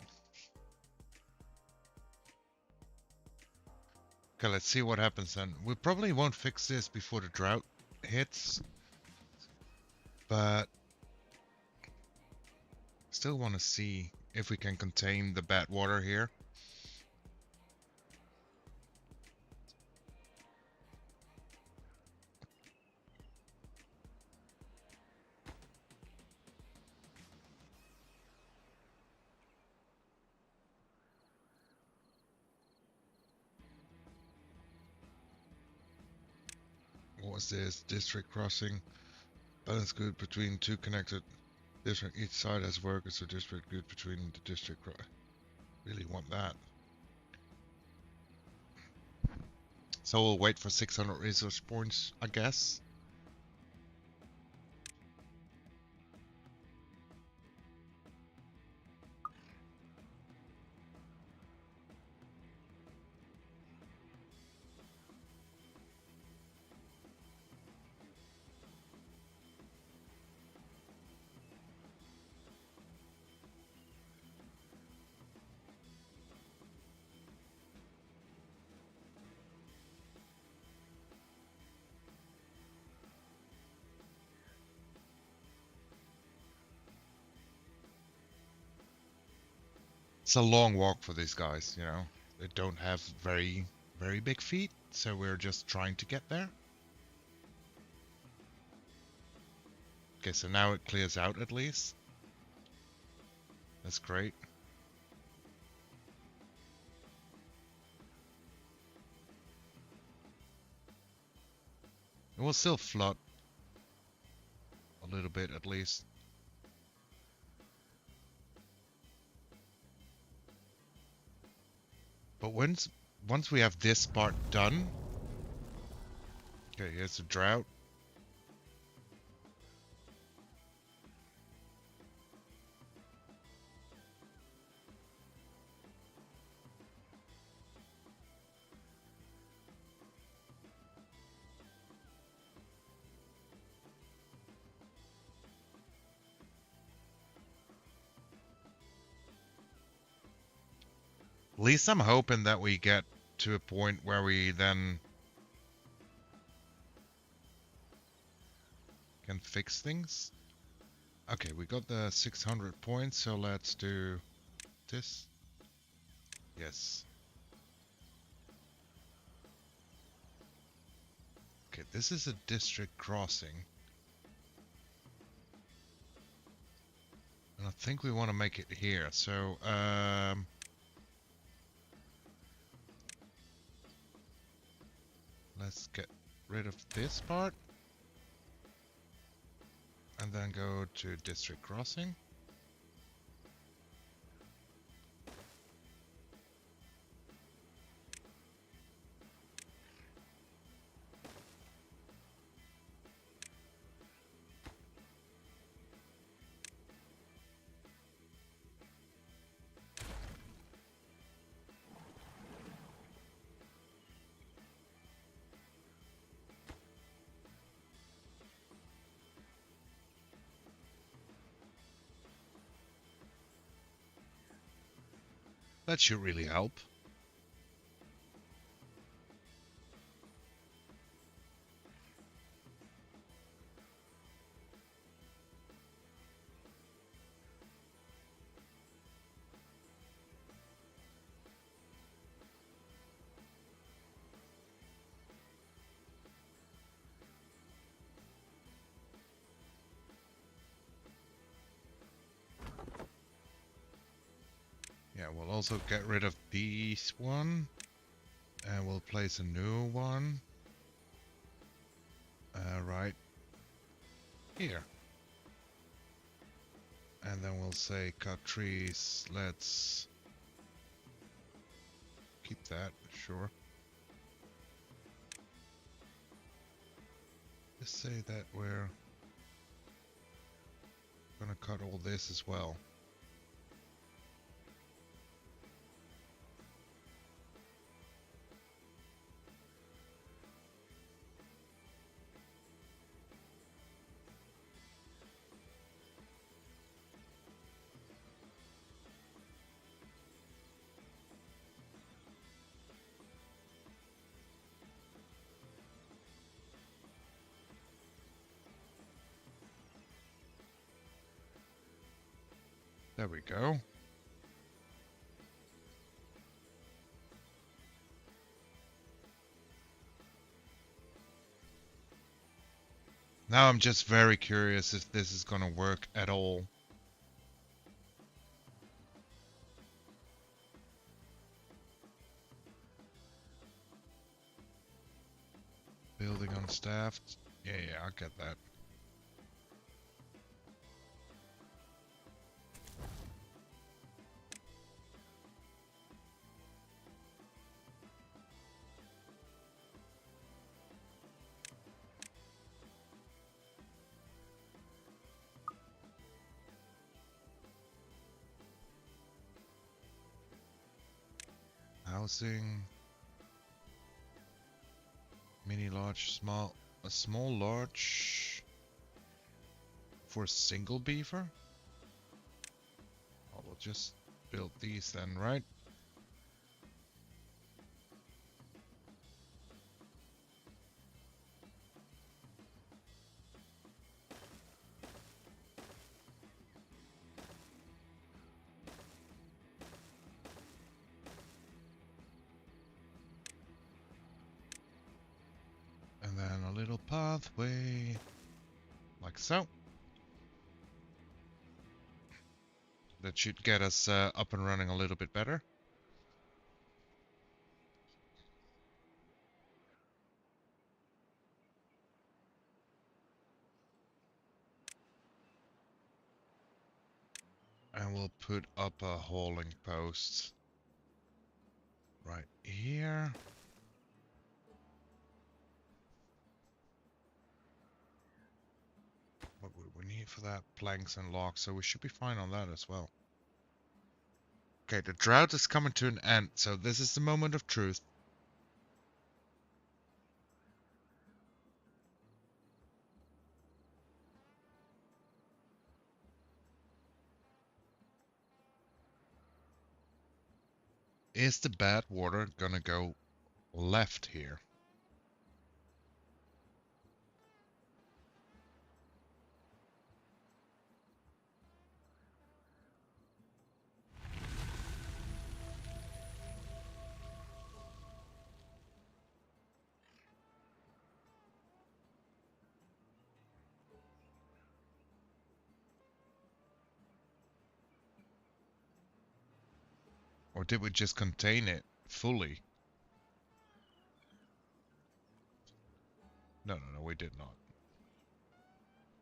Okay, let's see what happens then. We probably won't fix this before the drought hits, but still want to see if we can contain the bad water here. What was this? District crossing. Balance good between two connected district. Each side has workers, so district good between the district. Really want that. So we'll wait for 600 resource points, I guess. It's a long walk for these guys, you know. They don't have very big feet, so we're just trying to get there. Okay, so now it clears out at least. That's great. It will still flood a little bit at least. But once we have this part done, okay, here's the drought. At least I'm hoping that we get to a point where we then can fix things. Okay, we got the 600 points, so let's do this. Yes. Okay, this is a district crossing. And I think we want to make it here, so let's get rid of this part. And then go to district crossing. That should really help. Yeah, we'll also get rid of this one. And we'll place a new one. Right here. And then we'll say cut trees. Let's keep that, sure. Just say that we're gonna cut all this as well. There we go. Now I'm just very curious if this is gonna work at all. Building unstaffed. Yeah, I get that. Housing. Mini, large, small. A small, large. For a single beaver? Oh, we'll just build these then, right? And then a little pathway. Like so. That should get us up and running a little bit better. And we'll put up a hauling post right here. What would we need for that? Planks and logs, so we should be fine on that as well. Okay, the drought is coming to an end, so this is the moment of truth. Is the bad water gonna go left here? Or did we just contain it fully? No, we did not.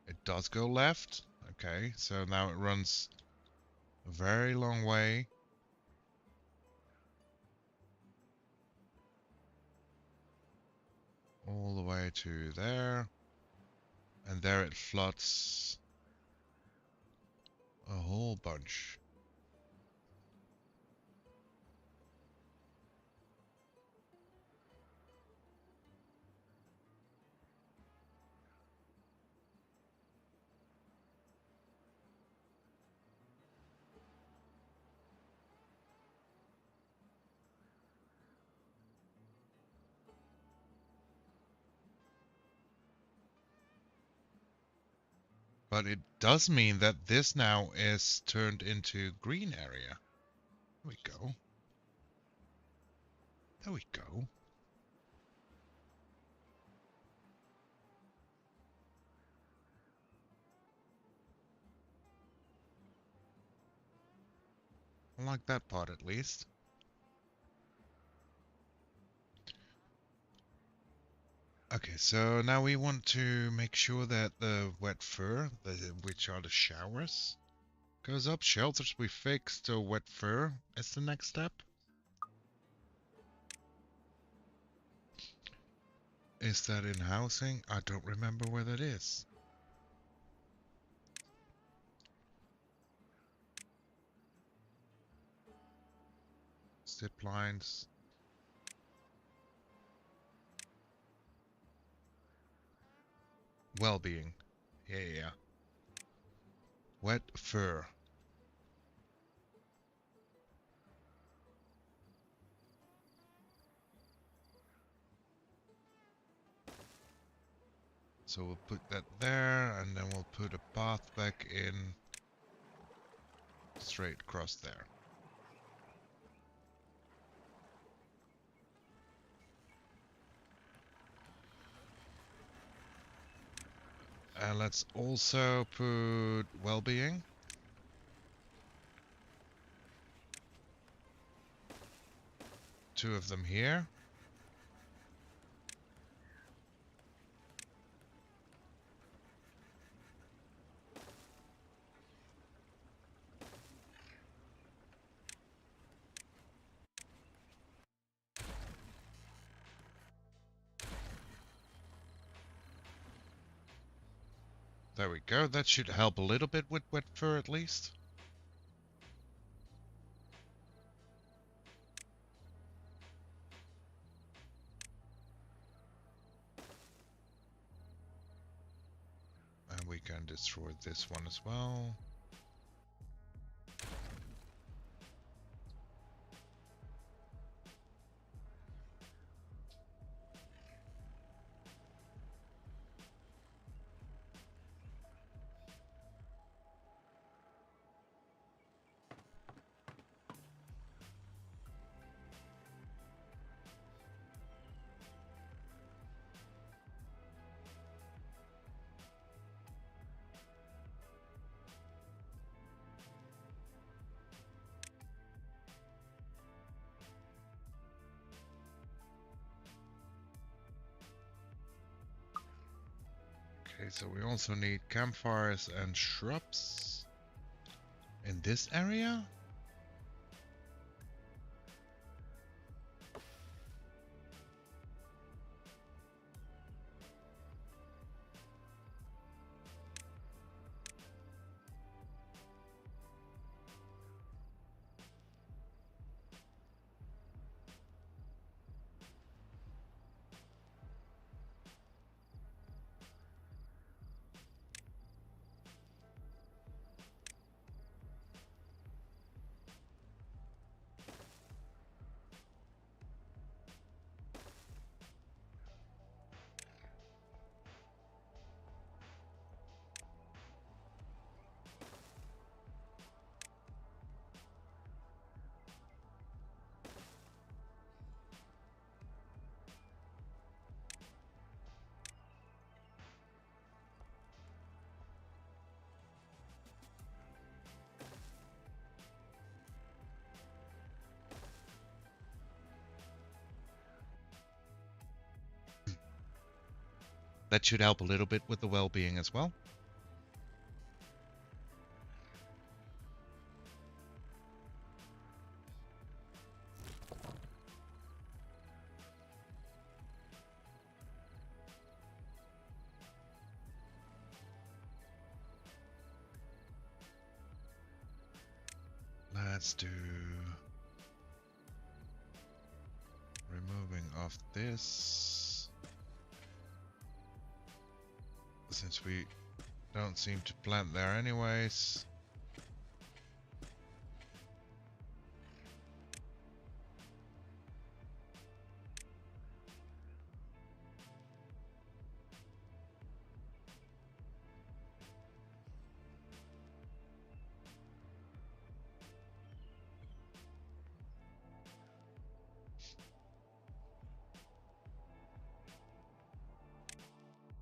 It does go left. Okay, so now it runs a very long way. All the way to there. And there it floods a whole bunch. But it does mean that this now is turned into green area. There we go. There we go. I like that part at least. Okay, so now we want to make sure that the wet fur, which are the showers, goes up. Shelters we fixed, so wet fur is the next step. Is that in housing? I don't remember where that is. Zip lines. Well-being. Yeah. Wet fur. So we'll put that there, and then we'll put a path back in straight across there. And let's also put well-being. Two of them here. There we go. That should help a little bit with wet fur at least. And we can destroy this one as well. Okay, so we also need campfires and shrubs in this area. That should help a little bit with the well-being as well. Let's do removing of this, since we don't seem to plant there anyways.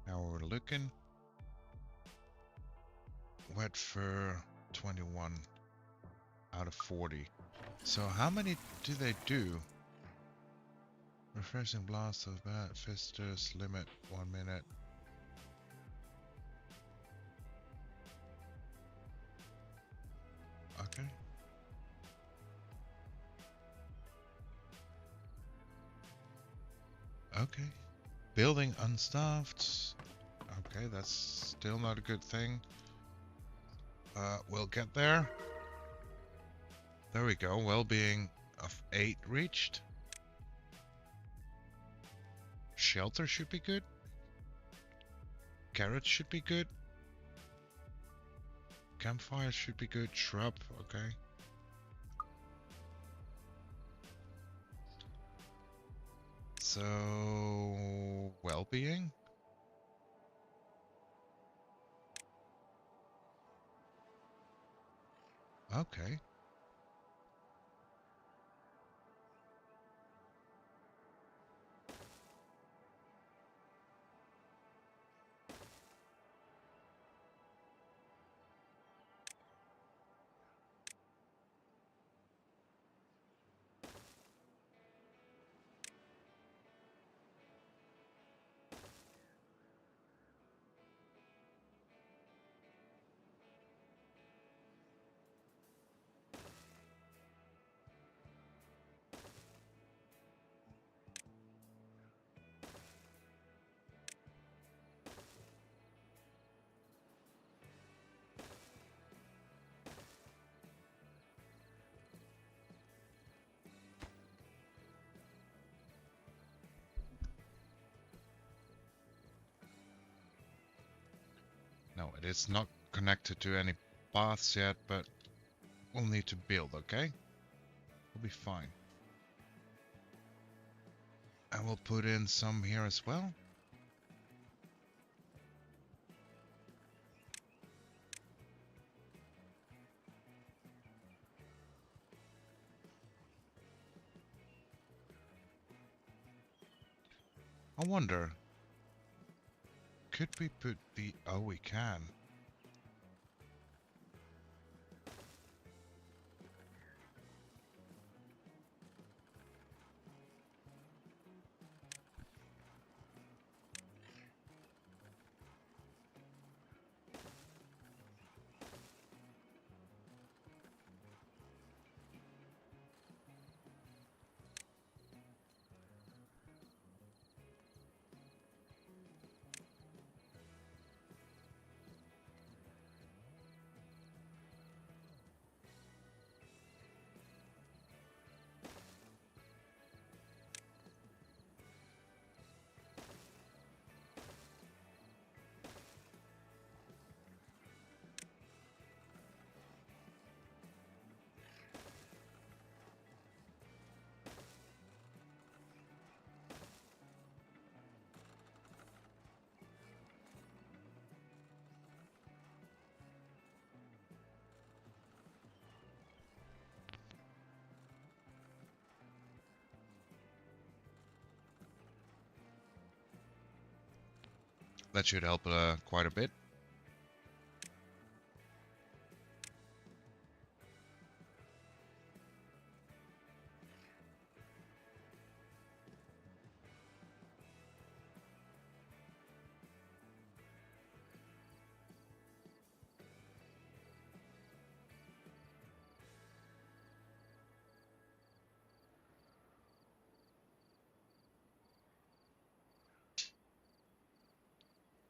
Now we're looking. Wet fur 21 out of 40. So how many do they do? Refreshing blast of bat, fisters, limit 1 minute. Okay. Okay. Building unstaffed. Okay, that's still not a good thing. We'll get there. There we go. Well-being of 8 reached. Shelter should be good. Carrots should be good. Campfire should be good. Shrub, okay. So, well-being. Okay. No, it is not connected to any paths yet, but we'll need to build, okay? We'll be fine. And we'll put in some here as well. I wonder, could we put the... Oh, we can. That should help quite a bit.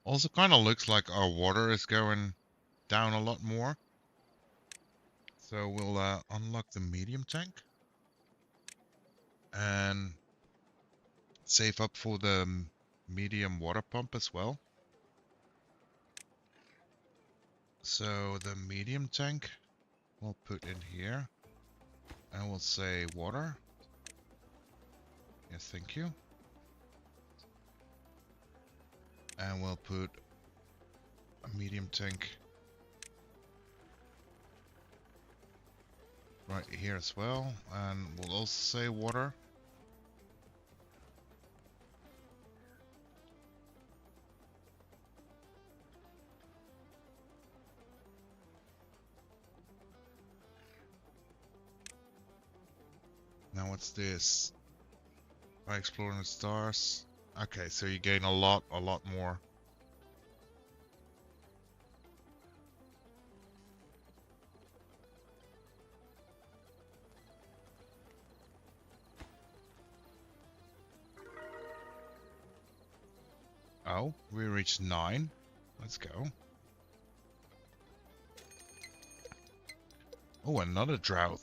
Also kind of looks like our water is going down a lot more. So we'll unlock the medium tank. And save up for the medium water pump as well. So the medium tank we'll put in here. And we'll say water. Yes, thank you. And we'll put a medium tank right here as well. And we'll also say water. Now what's this? By exploring the stars. Okay, so you gain a lot more. Oh, we reached 9. Let's go. Oh, another drought.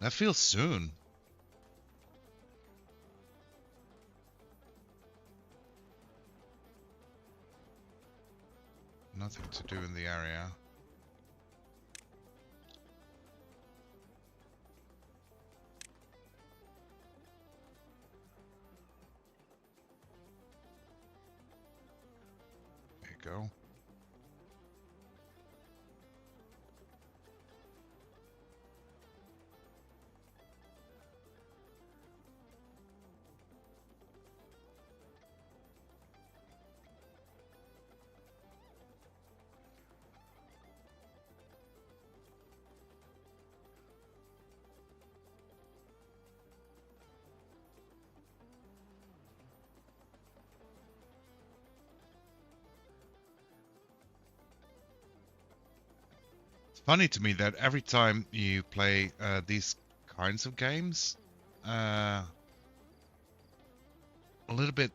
That feels soon. Nothing to do in the area. There you go. funny to me that every time you play these kinds of games, a little bit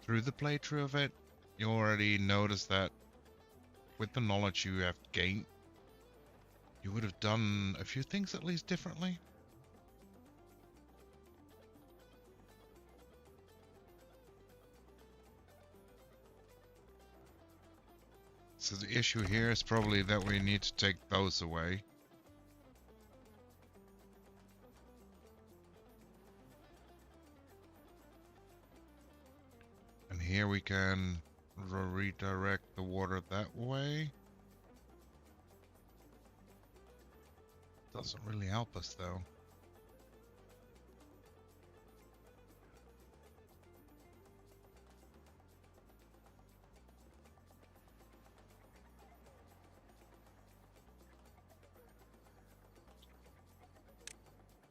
through the playthrough of it, you already notice that with the knowledge you have gained, you would have done a few things at least differently. So the issue here is probably that we need to take those away. And here we can redirect the water that way. Doesn't really help us though.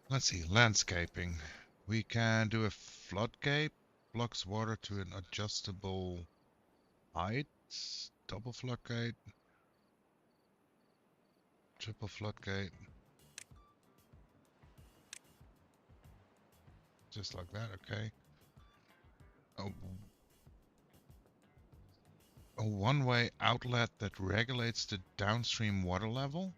Let's see, landscaping. We can do a floodgate, blocks water to an adjustable height, double floodgate, triple floodgate. Just like that, okay. Oh, a one-way outlet that regulates the downstream water level.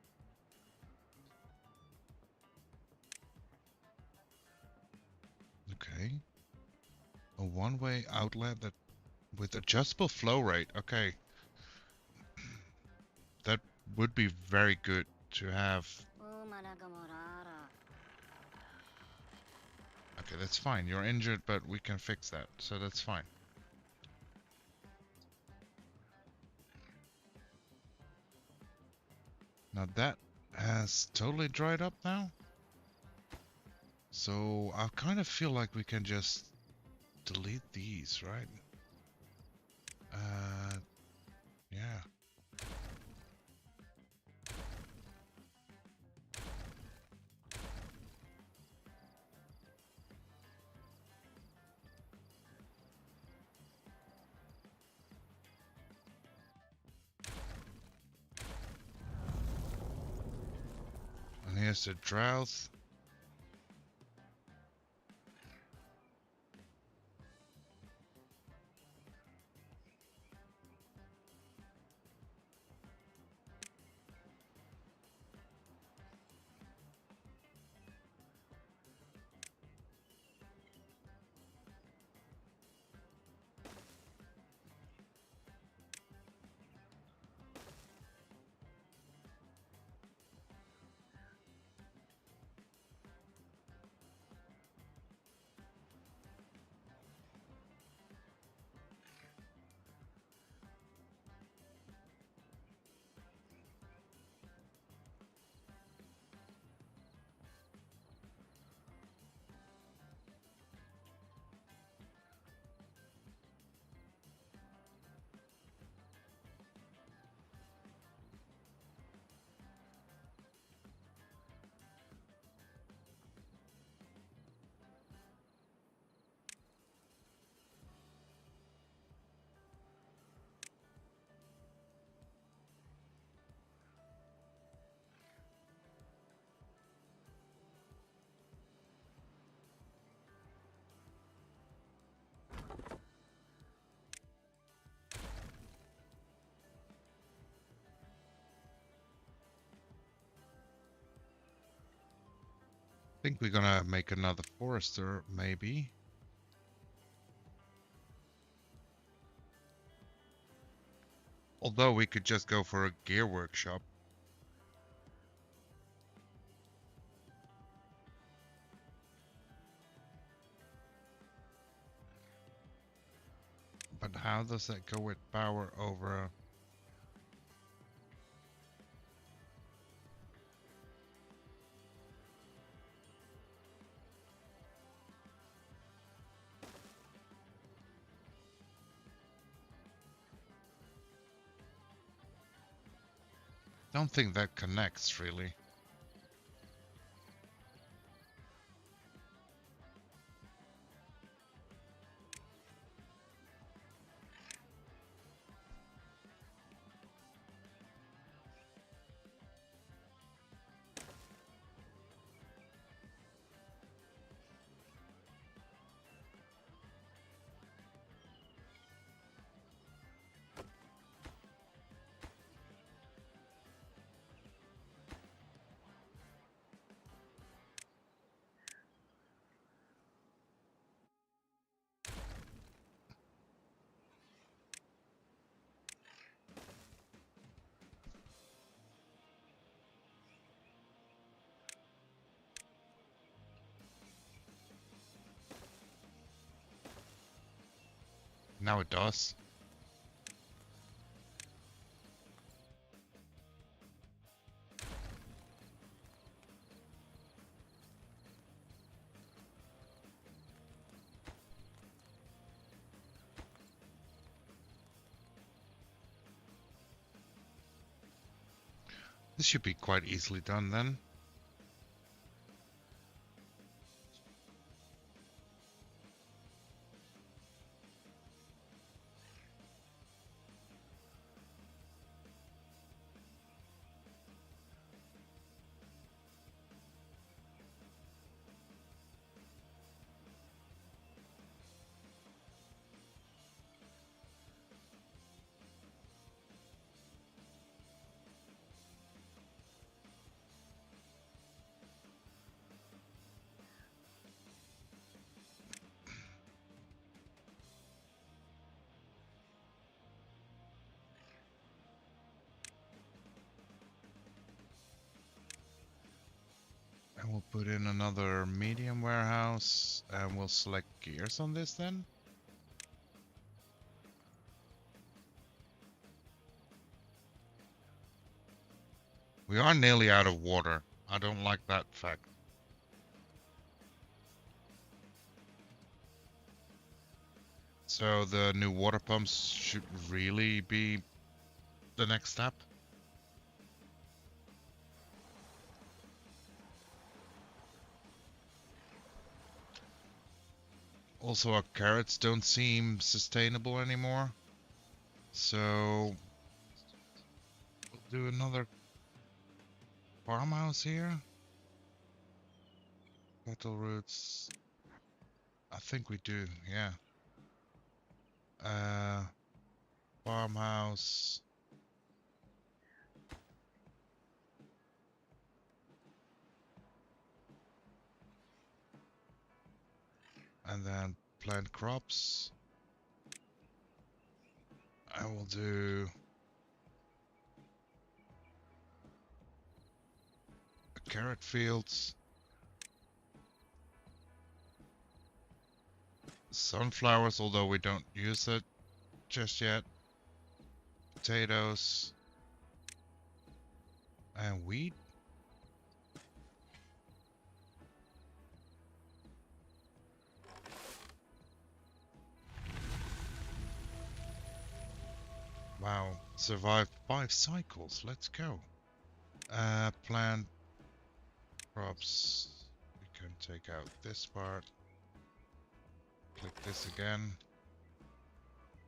Okay. A one-way outlet that with adjustable flow rate. Okay. That would be very good to have. Okay, that's fine. You're injured, but we can fix that. So that's fine. Now that has totally dried up now. So I kind of feel like we can just delete these, right? Yeah. And here's the drought. I think we're gonna make another forester, maybe. Although we could just go for a gear workshop. But how does that go with power over? Don't think that connects really. Now it does. This should be quite easily done then. And we'll put in another medium warehouse and we'll select gears on this then. We are nearly out of water. I don't like that fact. So the new water pumps should really be the next step. Also, our carrots don't seem sustainable anymore. So we'll do another farmhouse here. Cattle roots. I think we do, yeah. Farmhouse. And then plant crops. I will do carrot fields. Sunflowers, although we don't use it just yet. Potatoes. And wheat. Wow, survived 5 cycles. Let's go. Plant crops. We can take out this part. Click this again.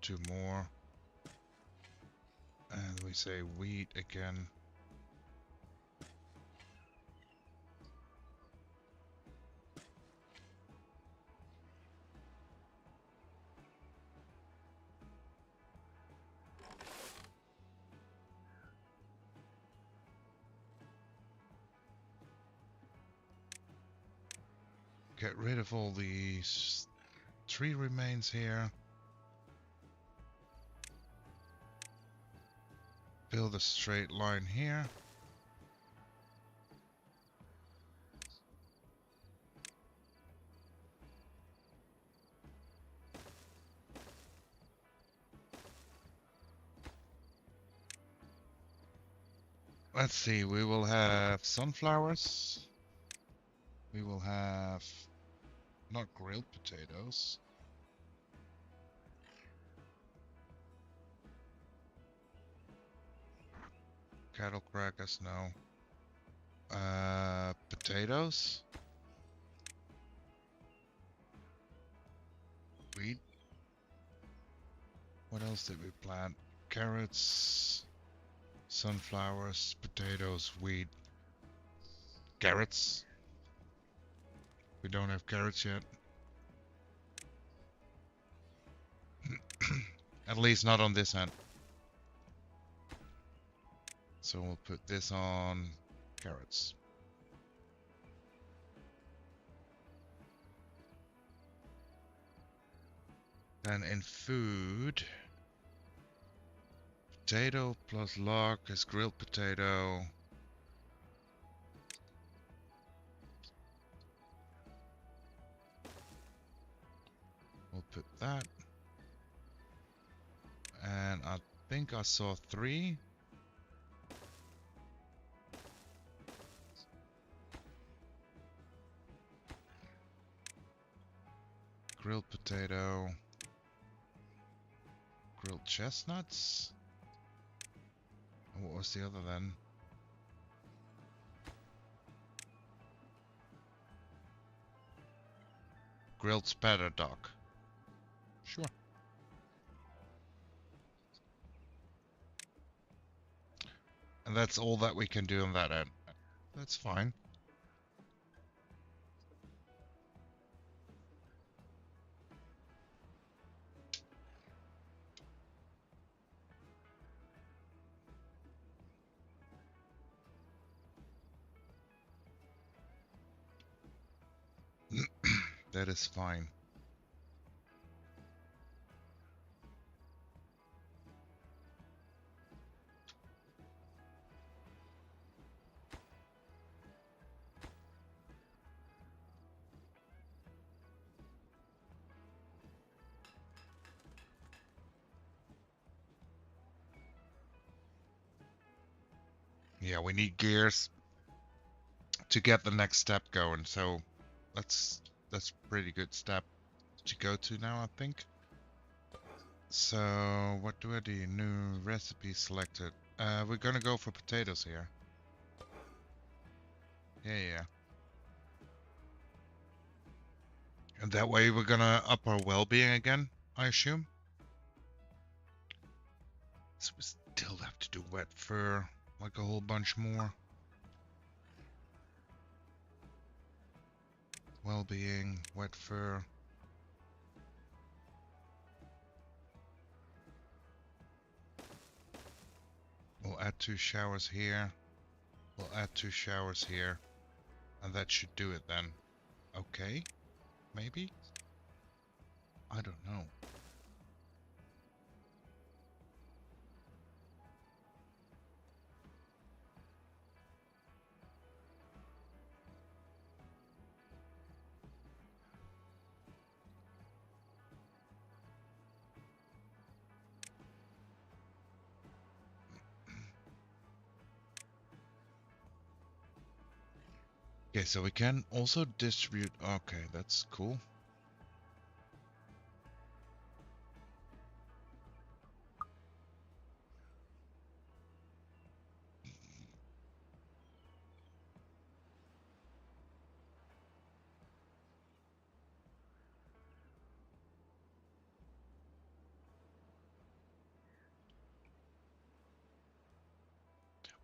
2 more. And we say wheat again. Get rid of all these tree remains here. Build a straight line here. Let's see, we will have sunflowers. We will have not grilled potatoes. Cattle crackers, no. Potatoes. Wheat. What else did we plant? Carrots, sunflowers, potatoes, wheat. Carrots. We don't have carrots yet. At least not on this end. So we'll put this on carrots. Then in food, potato plus log is grilled potato. We'll put that. And I think I saw 3. Grilled potato. Grilled chestnuts. And what was the other then? Grilled spatter duck. Sure. And that's all that we can do on that end. That's fine. That is fine. Yeah, we need gears to get the next step going, so that's a pretty good step to go to now, I think. So what do I do? New recipe selected. We're gonna go for potatoes here. Yeah. And that way we're gonna up our well-being again, I assume. So we still have to do wet fur, like a whole bunch more. Well-being, wet fur. We'll add 2 showers here. We'll add 2 showers here. And that should do it then. Okay? Maybe? I don't know. Okay, so we can also distribute. Okay, that's cool.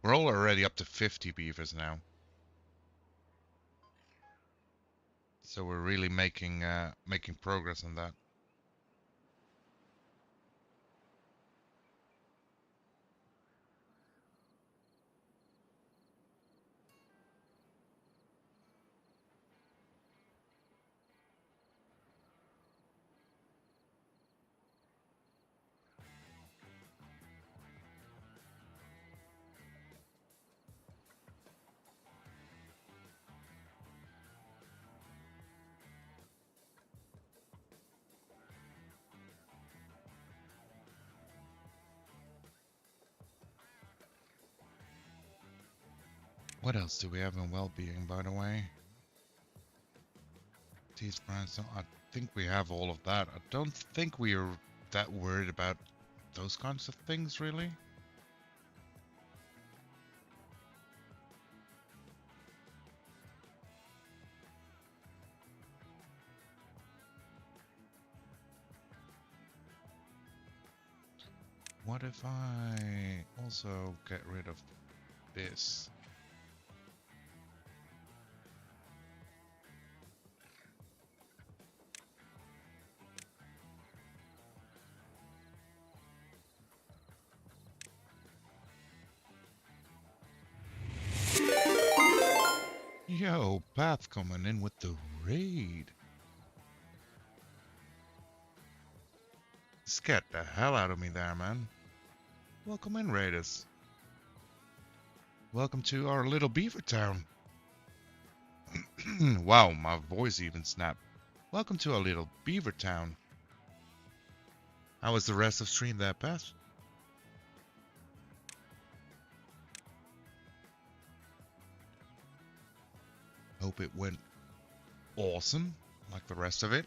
We're all already up to 50 beavers now. So we're really making progress on that. What else do we have in well-being, by the way? Teeth brands. I think we have all of that. I don't think we are that worried about those kinds of things, really. What if I also get rid of this? Yo, Path coming in with the raid. Scared the hell out of me there, man. Welcome in, Raiders. Welcome to our little beaver town. Wow, my voice even snapped. Welcome to our little beaver town. How was the rest of stream there, Beth? Hope it went awesome, like the rest of it.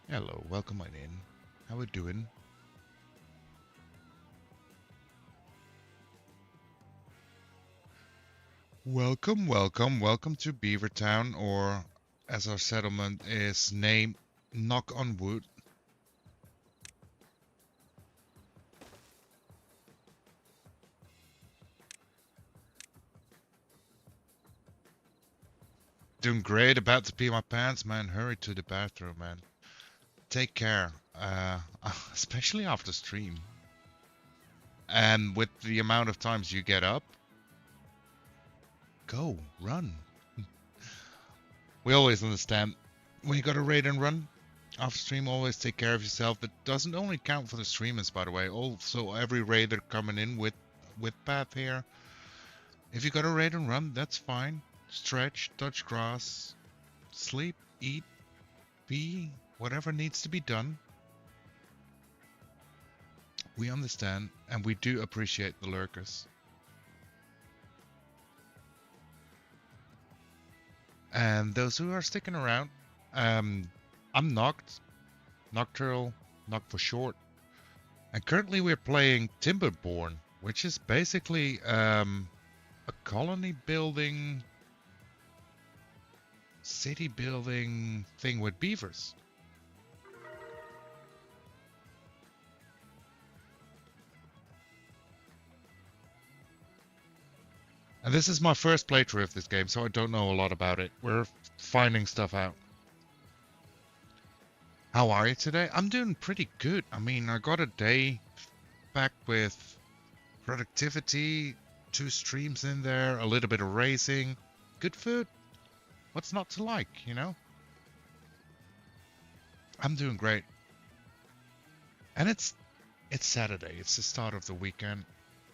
Hello, welcome on in. How we doing? Welcome, welcome, welcome to Beavertown, or as our settlement is named, Knock on Wood. Doing great, about to pee my pants, man. Hurry to the bathroom, man. Take care, especially after stream. And with the amount of times you get up, go, run. We always understand when you got to raid and run after stream, always take care of yourself. It doesn't only count for the streamers, by the way. Also, every raider coming in with path here. If you got to raid and run, that's fine. Stretch, touch grass, sleep, eat, pee, whatever needs to be done. We understand, and we do appreciate the lurkers. And those who are sticking around, I'm Knocked, Nocturnal, Knock for short. And currently we're playing Timberborn, which is basically a colony building, city building thing with beavers. And this is my first playthrough of this game, so I don't know a lot about it. We're finding stuff out. How are you today? I'm doing pretty good. I mean, I got a day back with productivity, 2 streams in there, a little bit of racing, good food. What's not to like, you know? I'm doing great. And it's Saturday. It's the start of the weekend,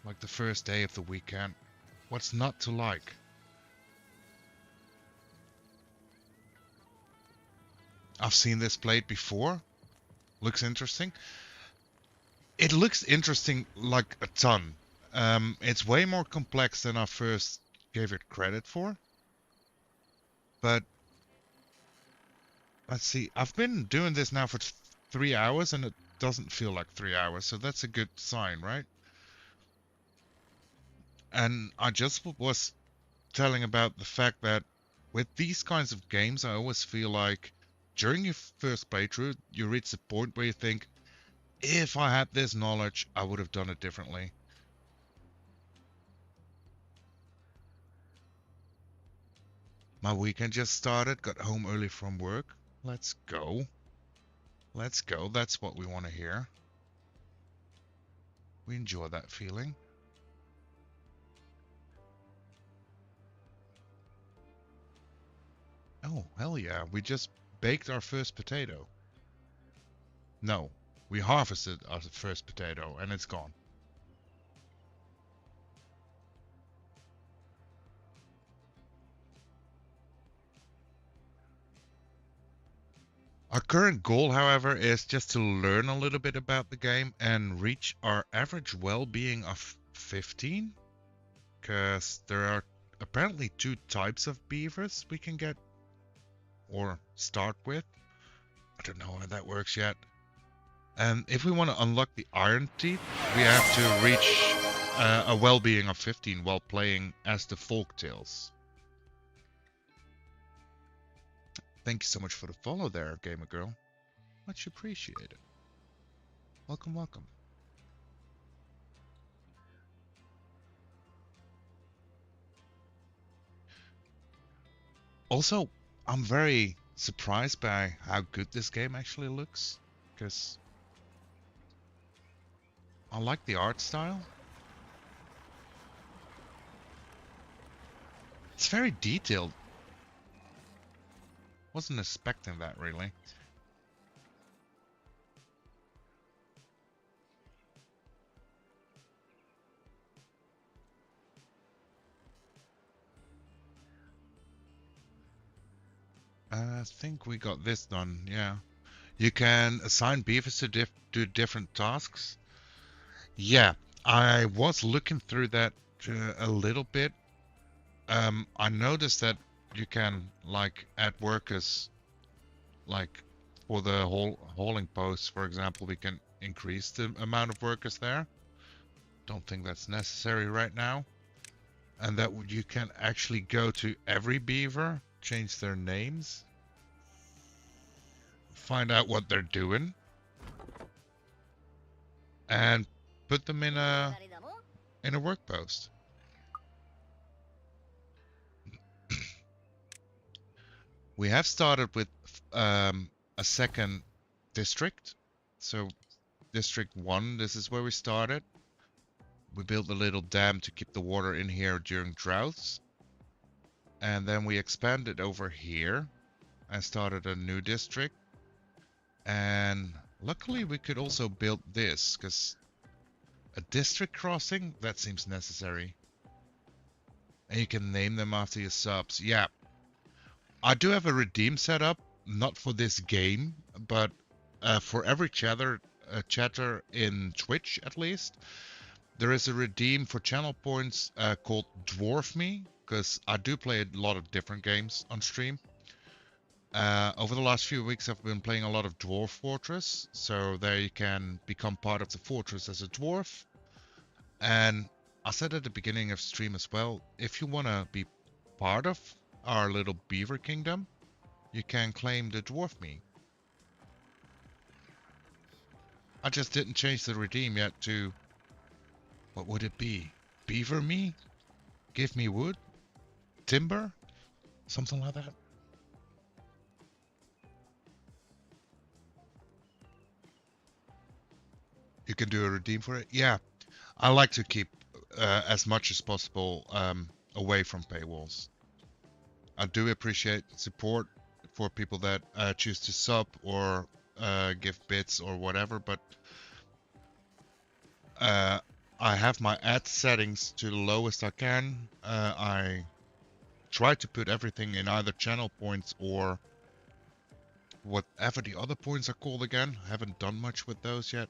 like the first day of the weekend. What's not to like? I've seen this played before. Looks interesting. It looks interesting like a ton. It's way more complex than I first gave it credit for. But let's see. I've been doing this now for 3 hours and it doesn't feel like 3 hours. So that's a good sign, right? And I just was telling about the fact that with these kinds of games, I always feel like during your first playthrough, you reach the point where you think, if I had this knowledge, I would have done it differently. My weekend just started, got home early from work. Let's go. Let's go. That's what we want to hear. We enjoy that feeling. Oh, hell yeah. We just baked our first potato. No, we harvested our first potato and it's gone. Our current goal, however, is just to learn a little bit about the game and reach our average well-being of 15. Because there are apparently 2 types of beavers we can get or start with. I don't know how that works yet. And if we want to unlock the Iron Teeth, we have to reach a well-being of 15 while playing as the Folktales. Thank you so much for the follow there, Gamer Girl. Much appreciated. Welcome, welcome. Also, I'm very surprised by how good this game actually looks, because I like the art style. It's very detailed. Wasn't expecting that, really. I think we got this done, yeah. You can assign beavers to do different tasks. Yeah, I was looking through that a little bit. I noticed that you can like add workers, like for the hauling posts, for example, we can increase the amount of workers there. Don't think that's necessary right now. And that you can actually go to every beaver, change their names, find out what they're doing, and put them in a work post. We have started with a second district. So District 1, this is where we started. We built a little dam to keep the water in here during droughts. And then we expanded over here and started a new district. And luckily we could also build this, because a district crossing, that seems necessary. And you can name them after your subs. Yeah. I do have a redeem set up, not for this game, but for every chatter in Twitch at least. There is a redeem for channel points called Dwarf Me, because I do play a lot of different games on stream. Over the last few weeks I've been playing a lot of Dwarf Fortress, so there you can become part of the fortress as a dwarf. And I said at the beginning of stream as well, if you want to be part of our little beaver kingdom, you can claim the Dwarf Me. I just didn't change the redeem yet to, what would it be? Beaver Me? Give me wood? Timber? Something like that. You can do a redeem for it? Yeah. I like to keep as much as possible away from paywalls. I do appreciate support for people that choose to sub or give bits or whatever, but I have my ad settings to the lowest I can. I try to put everything in either channel points or whatever the other points are called again. I haven't done much with those yet.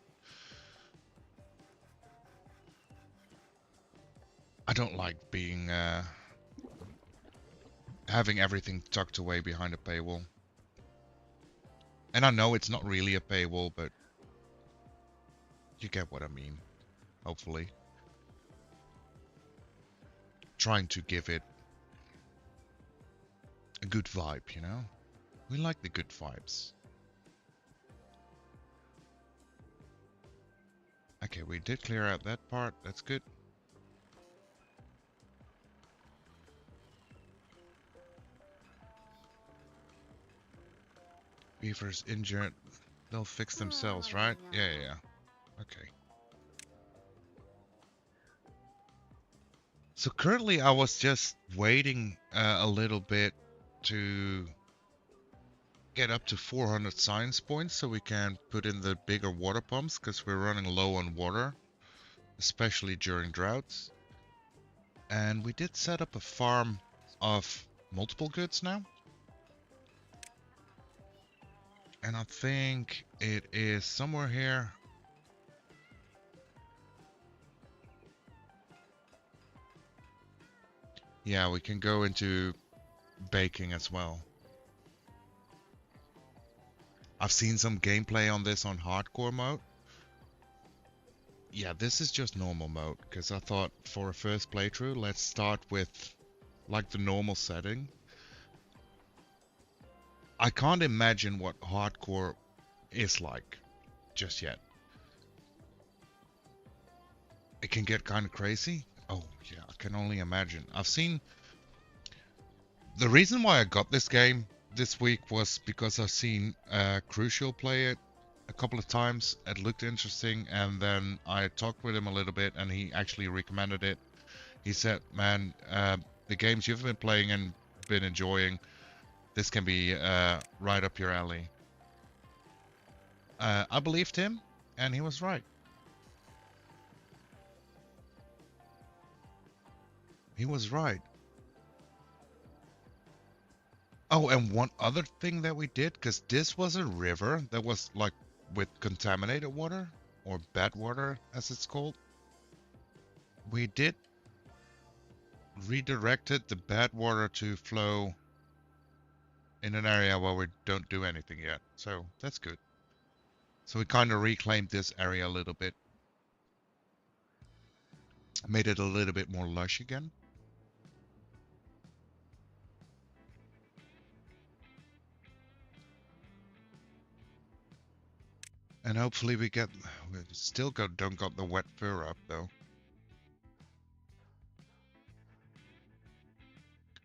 I don't like being having everything tucked away behind a paywall. And I know it's not really a paywall, but you get what I mean, hopefully. Trying to give it a good vibe, you know? We like the good vibes. Okay, we did clear out that part, that's good. Beavers injured, they'll fix themselves, right? Yeah. Okay. So currently I was just waiting a little bit to get up to 400 science points so we can put in the bigger water pumps, because we're running low on water, especially during droughts. And we did set up a farm of multiple goods now. And I think it is somewhere here. Yeah, we can go into baking as well. I've seen some gameplay on this on hardcore mode. Yeah, this is just normal mode, because I thought for a first playthrough, let's start with like the normal setting. I can't imagine what hardcore is like just yet. It can get kind of crazy. Oh yeah, I can only imagine. I've seen... The reason why I got this game this week was because I've seen Crucial play it a couple of times. It looked interesting, and then I talked with him a little bit, and he actually recommended it. He said, man, the games you've been playing and been enjoying, this can be right up your alley. I believed him, and he was right. He was right. Oh, and one other thing that we did, because this was a river that was like with contaminated water, or bad water as it's called. We did redirected the bad water to flow in an area where we don't do anything yet. So that's good. So we kind of reclaimed this area a little bit. Made it a little bit more lush again. And hopefully we still don't got the wet fur up though.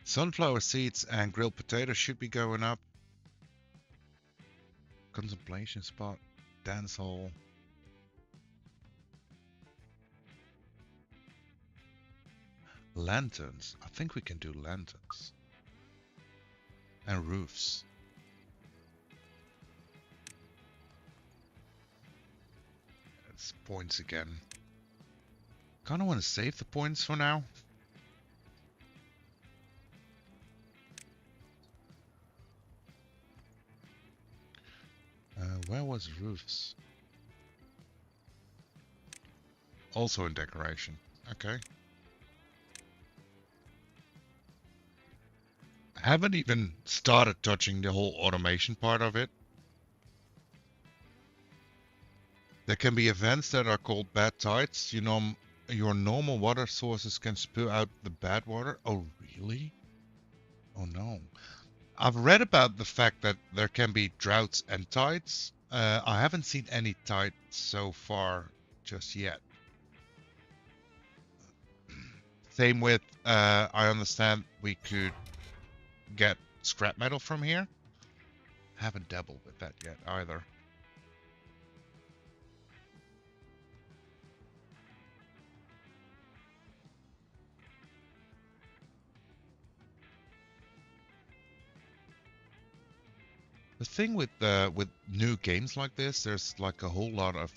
Sunflower seeds and grilled potatoes should be going up. Contemplation spot, dance hall. Lanterns. I think we can do lanterns. And roofs. It's points again. Kinda want to save the points for now. Where was roofs? Also in decoration. Okay. I haven't even started touching the whole automation part of it. There can be events that are called bad tides. You know, your normal water sources can spew out the bad water. Oh, really? Oh no. I've read about the fact that there can be droughts and tides. I haven't seen any tides so far just yet. Same with, I understand we could get scrap metal from here. Haven't dabbled with that yet either. The thing with new games like this, there's like a whole lot of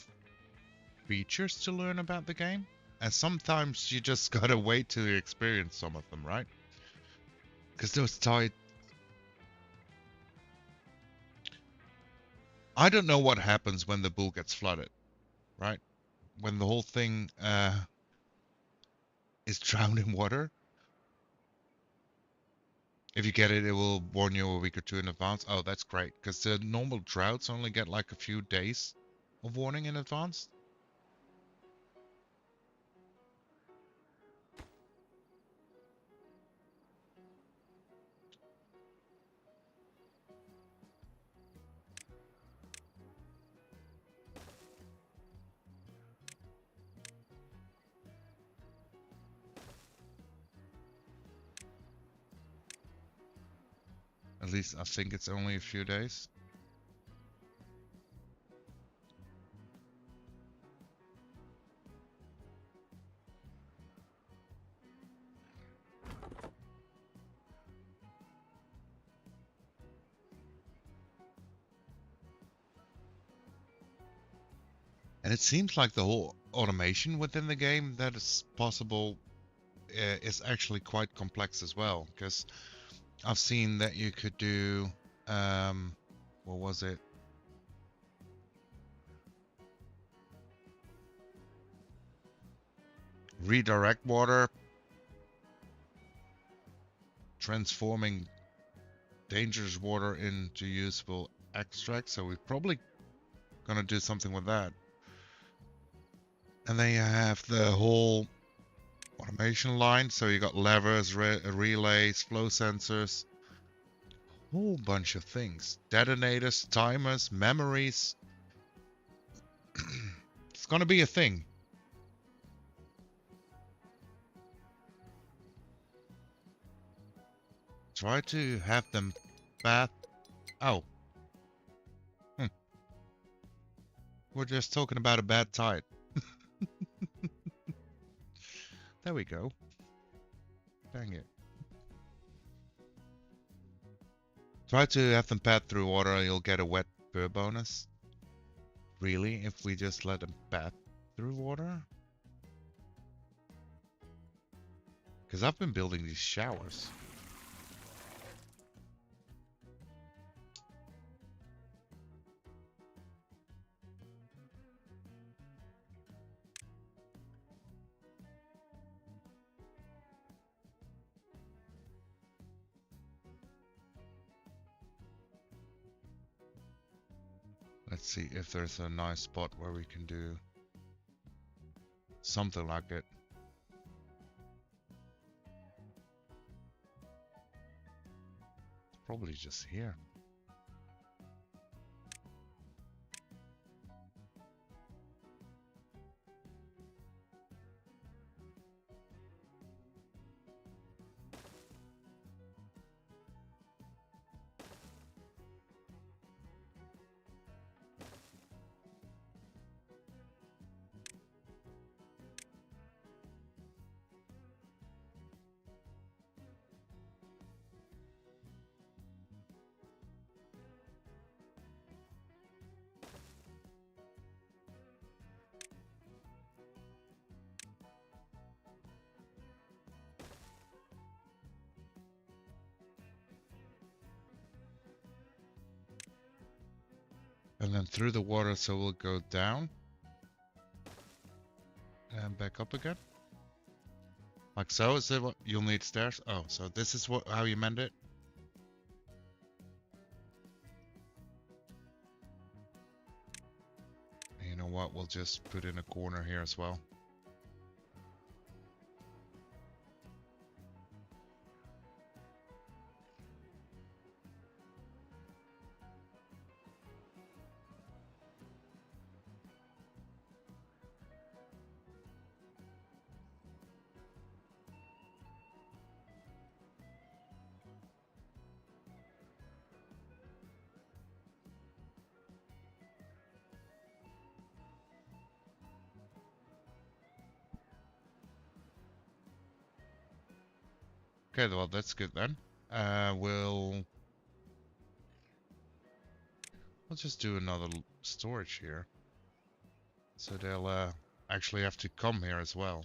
features to learn about the game, and sometimes you just gotta wait till you experience some of them, right? Because those tied, I don't know what happens when the bull gets flooded, right? When the whole thing is drowned in water. If you get it, it will warn you a week or two in advance. Oh, that's great, because the normal droughts only get like a few days of warning in advance. At least I think it's only a few days. And it seems like the whole automation within the game that is possible is actually quite complex as well. Because I've seen that you could do, what was it? Redirect water, transforming dangerous water into usable extract. So we're probably gonna do something with that. And then you have the whole automation line. So you got levers, relays, flow sensors, whole bunch of things. Detonators, timers, memories. It's gonna be a thing. Try to have them path. Oh. We're just talking about a bad tide. There we go. Dang it. Try to have them path through water and you'll get a wet fur bonus. Really? If we just let them path through water? Because I've been building these showers. Let's see if there's a nice spot where we can do something like it. Probably just here. And then through the water, so we'll go down and back up again. Like so. Is that what you'll need stairs? Oh, so this is what how you mend it? And you know what? We'll just put in a corner here as well. Okay, well that's good then. We'll just do another storage here, so they'll actually have to come here as well.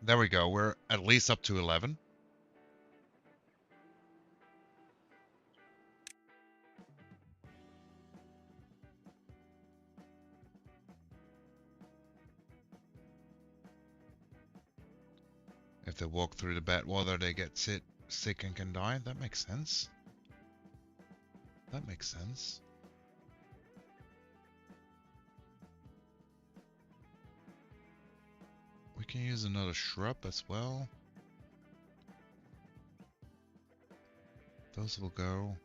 There we go. We're at least up to 11. If they walk through the bad water, they get sick and can die. That makes sense. That makes sense. We can use another shrub as well. Those will go.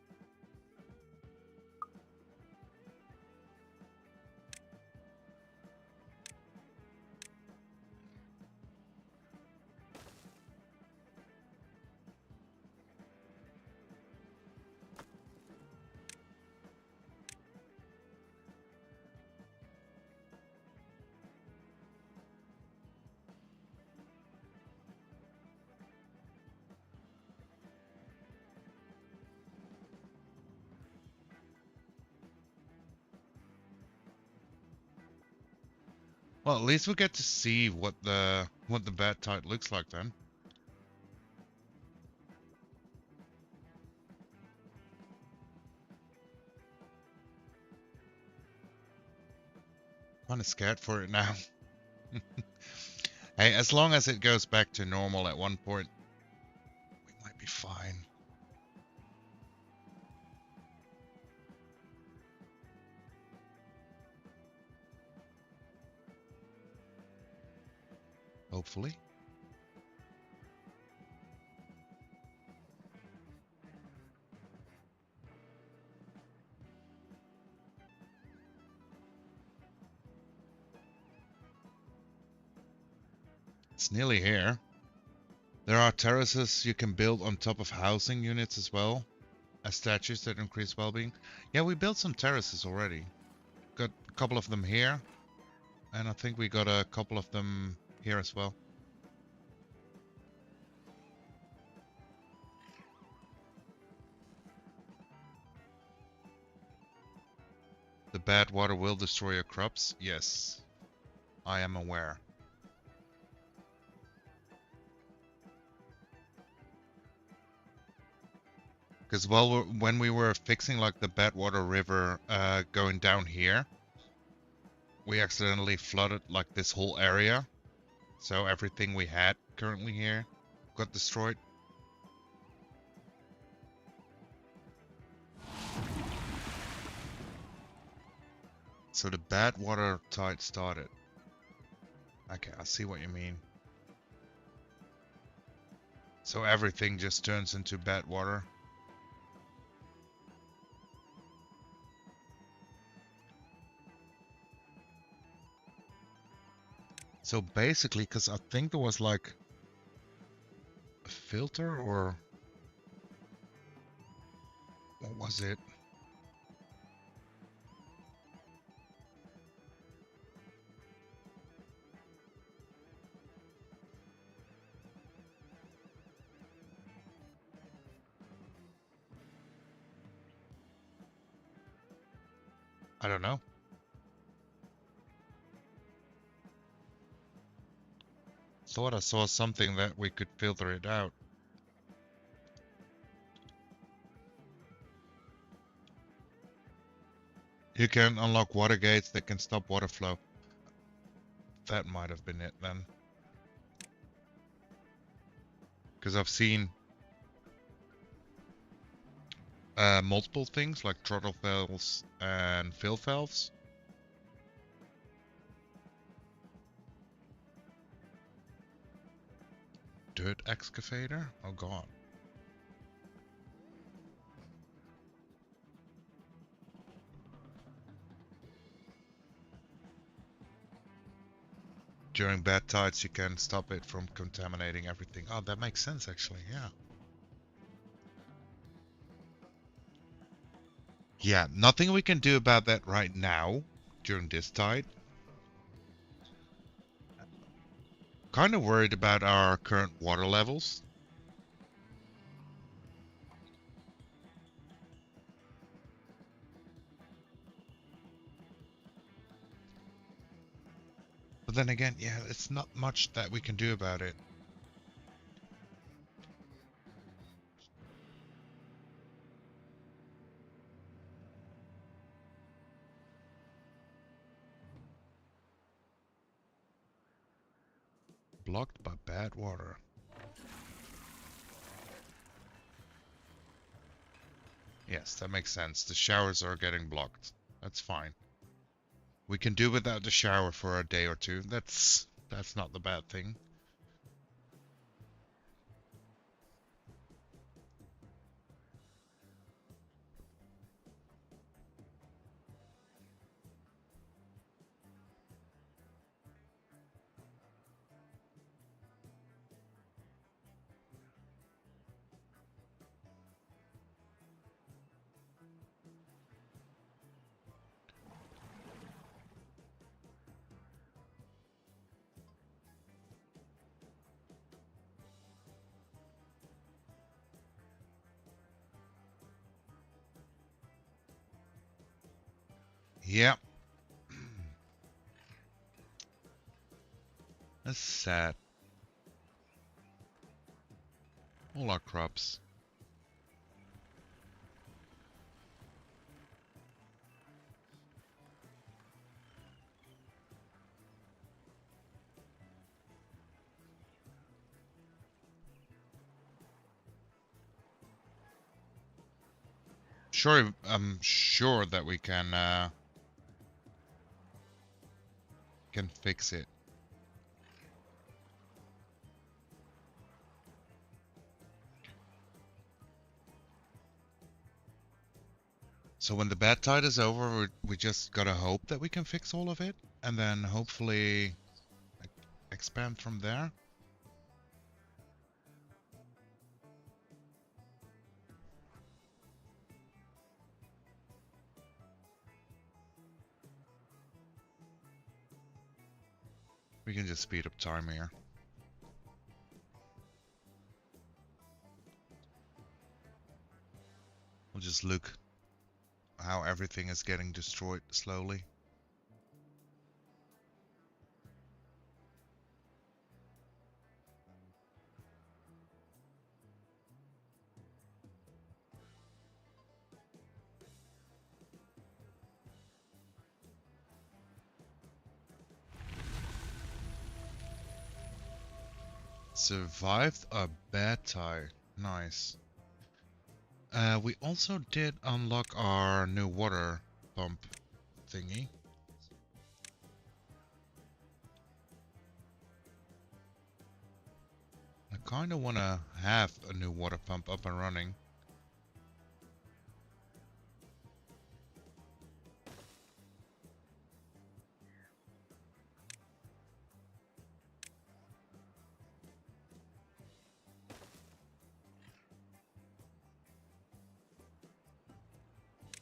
Well, at least we get to see what the bad tide looks like then. Kinda scared for it now. Hey, as long as it goes back to normal at one point, we might be fine. Hopefully. It's nearly here. There are terraces you can build on top of housing units as well as statues that increase well-being. Yeah, we built some terraces already. Got a couple of them here, and I think we got a couple of them here as well. The bad water will destroy your crops. Yes, I am aware. Because well, when we were fixing like the Badwater River going down here, we accidentally flooded like this whole area. So everything we had currently here got destroyed. So the Badwater tide started. Okay, I see what you mean. So everything just turns into bad water. So basically, because I think there was like a filter or what was it? I don't know. Thought I saw something that we could filter it out. You can unlock water gates that can stop water flow. That might have been it then. Because I've seen multiple things like throttle valves and fill valves. Dirt excavator? Oh god. During bad tides, you can stop it from contaminating everything. Oh, that makes sense actually, yeah. Yeah, nothing we can do about that right now during this tide. Kind of worried about our current water levels. But then again, yeah, it's not much that we can do about it. Blocked by bad water. Yes, that makes sense. The showers are getting blocked. That's fine. We can do without the shower for a day or two. That's not the bad thing. Yeah. That's sad. All our crops. Sure, I'm sure that we can fix it. So when the bad tide is over, we just gotta hope that we can fix all of it, and then hopefully expand from there. We can just speed up time here. We'll just look how everything is getting destroyed slowly. survived a bad tide. Nice. We also did unlock our new water pump thingy. I kind of want to have a new water pump up and running.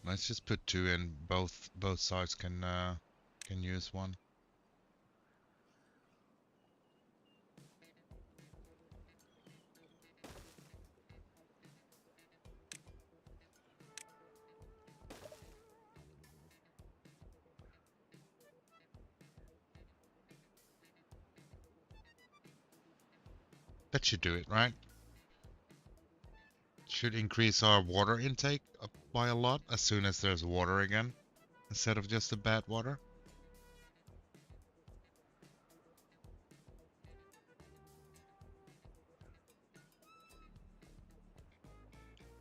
Let's just put two in. Both sides can use one. That should do it, right? Should increase our water intake up by a lot as soon as there's water again, instead of just the bad water.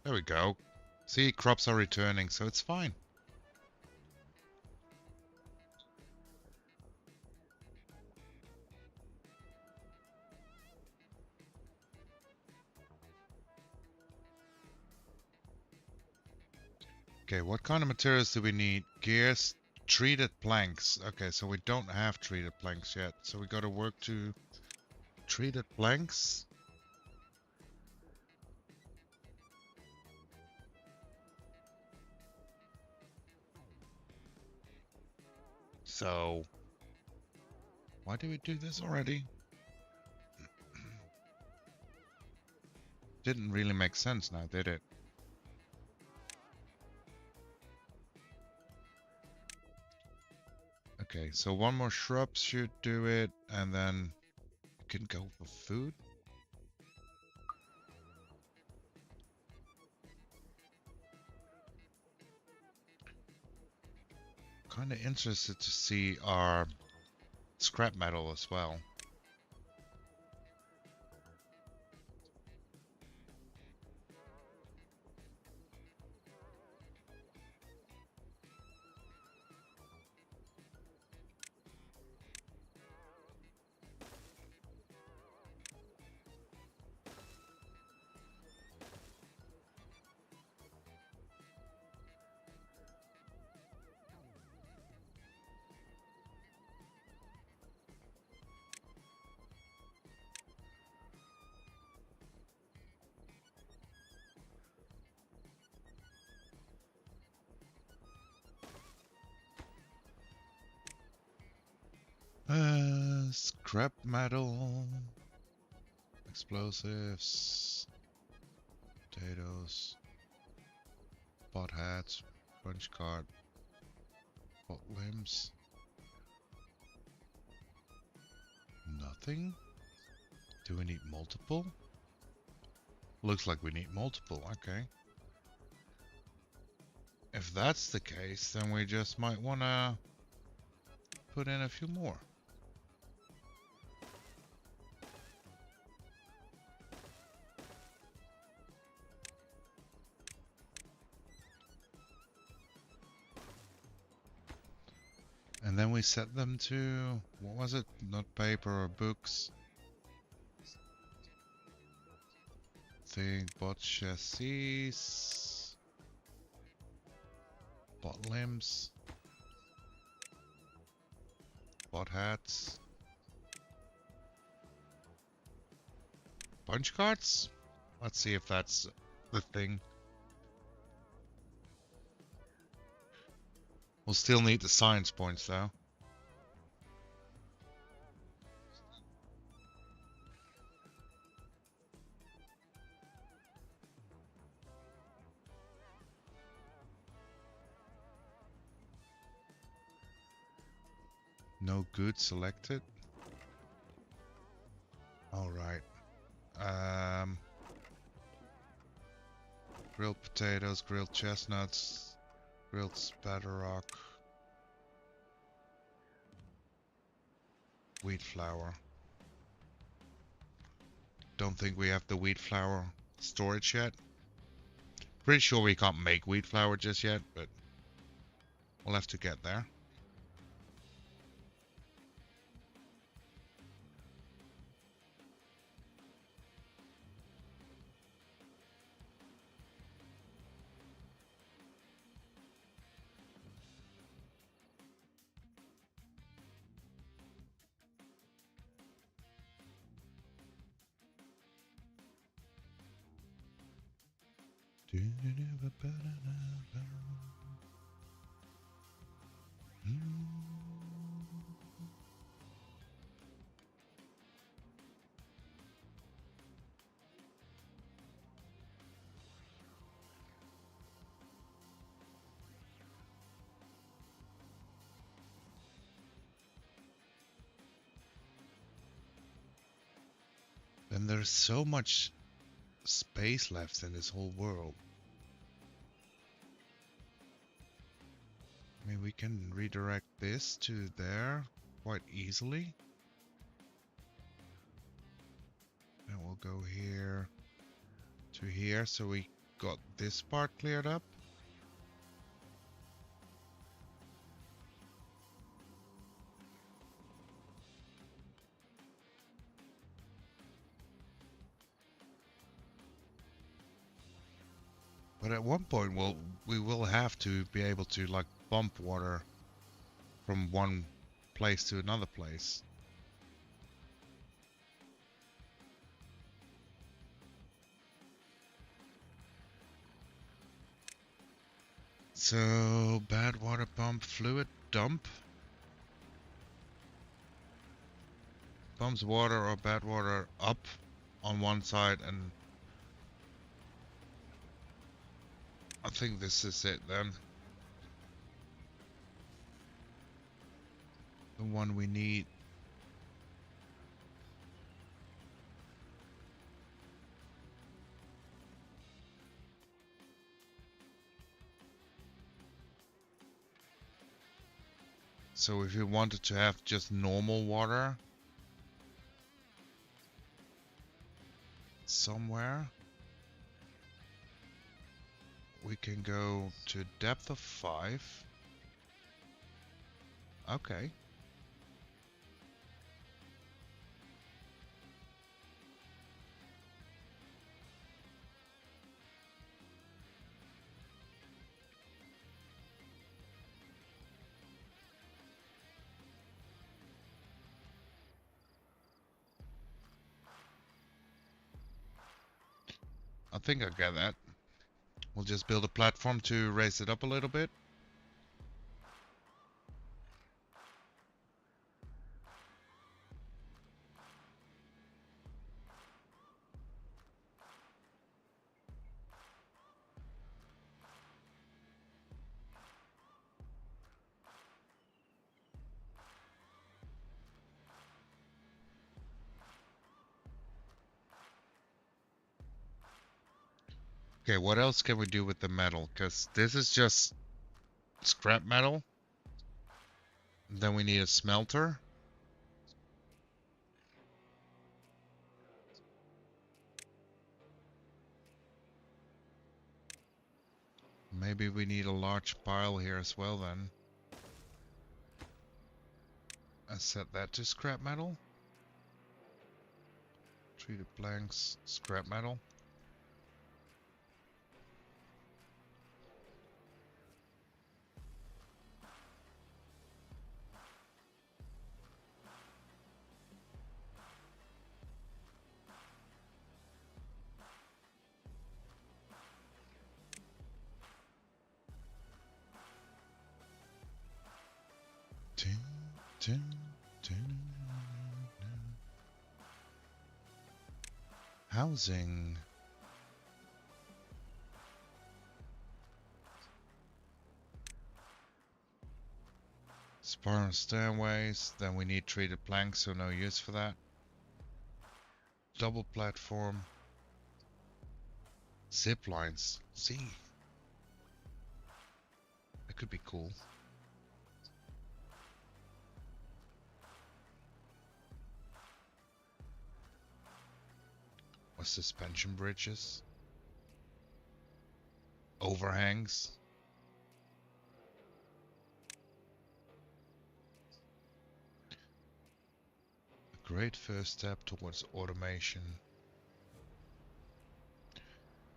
There we go. See, crops are returning, so it's fine. Okay, what kind of materials do we need? Gears, treated planks. Okay, so we don't have treated planks yet. So we gotta work to treated planks. So, why did we do this already? Didn't really make sense now, did it? Okay, so one more shrub should do it, and then you can go for food. Kind of interested to see our scrap metal as well. Scrap metal, explosives, potatoes, pot hats, punch card, pot limbs. Nothing? Do we need multiple? Looks like we need multiple, okay. If that's the case, then we just might wanna put in a few more. And then we set them to, what was it? Not paper or books. Think bot chassis, bot limbs, bot hats, punch cards? Let's see if that's the thing. We'll still need the science points though. No good selected. Alright. Grilled potatoes, grilled chestnuts, grilled spatterrock, wheat flour. don't think we have the wheat flour storage yet. Pretty sure we can't make wheat flour just yet, but we'll have to get there. And there's so much space left in this whole world. I mean, we can redirect this to there quite easily. And we'll go here to here, so we got this part cleared up. But at one point, we will have to be able to like pump water from one place to another place. So, bad water pump, fluid dump. Pumps water or bad water up on one side, and I think this is it then. The one we need. So if you wanted to have just normal water somewhere, we can go to depth of 5. Okay. I think I get that. We'll just build a platform to raise it up a little bit. Okay, what else can we do with the metal? Because this is just scrap metal. Then we need a smelter. Maybe we need a large pile here as well then. I set that to scrap metal. Treated planks, scrap metal. Tin, tin, tin. Housing. Spiral stairways, then we need treated planks, so no use for that. Double platform. Zip lines. See. That could be cool. suspension bridges, overhangs. A great first step towards automation.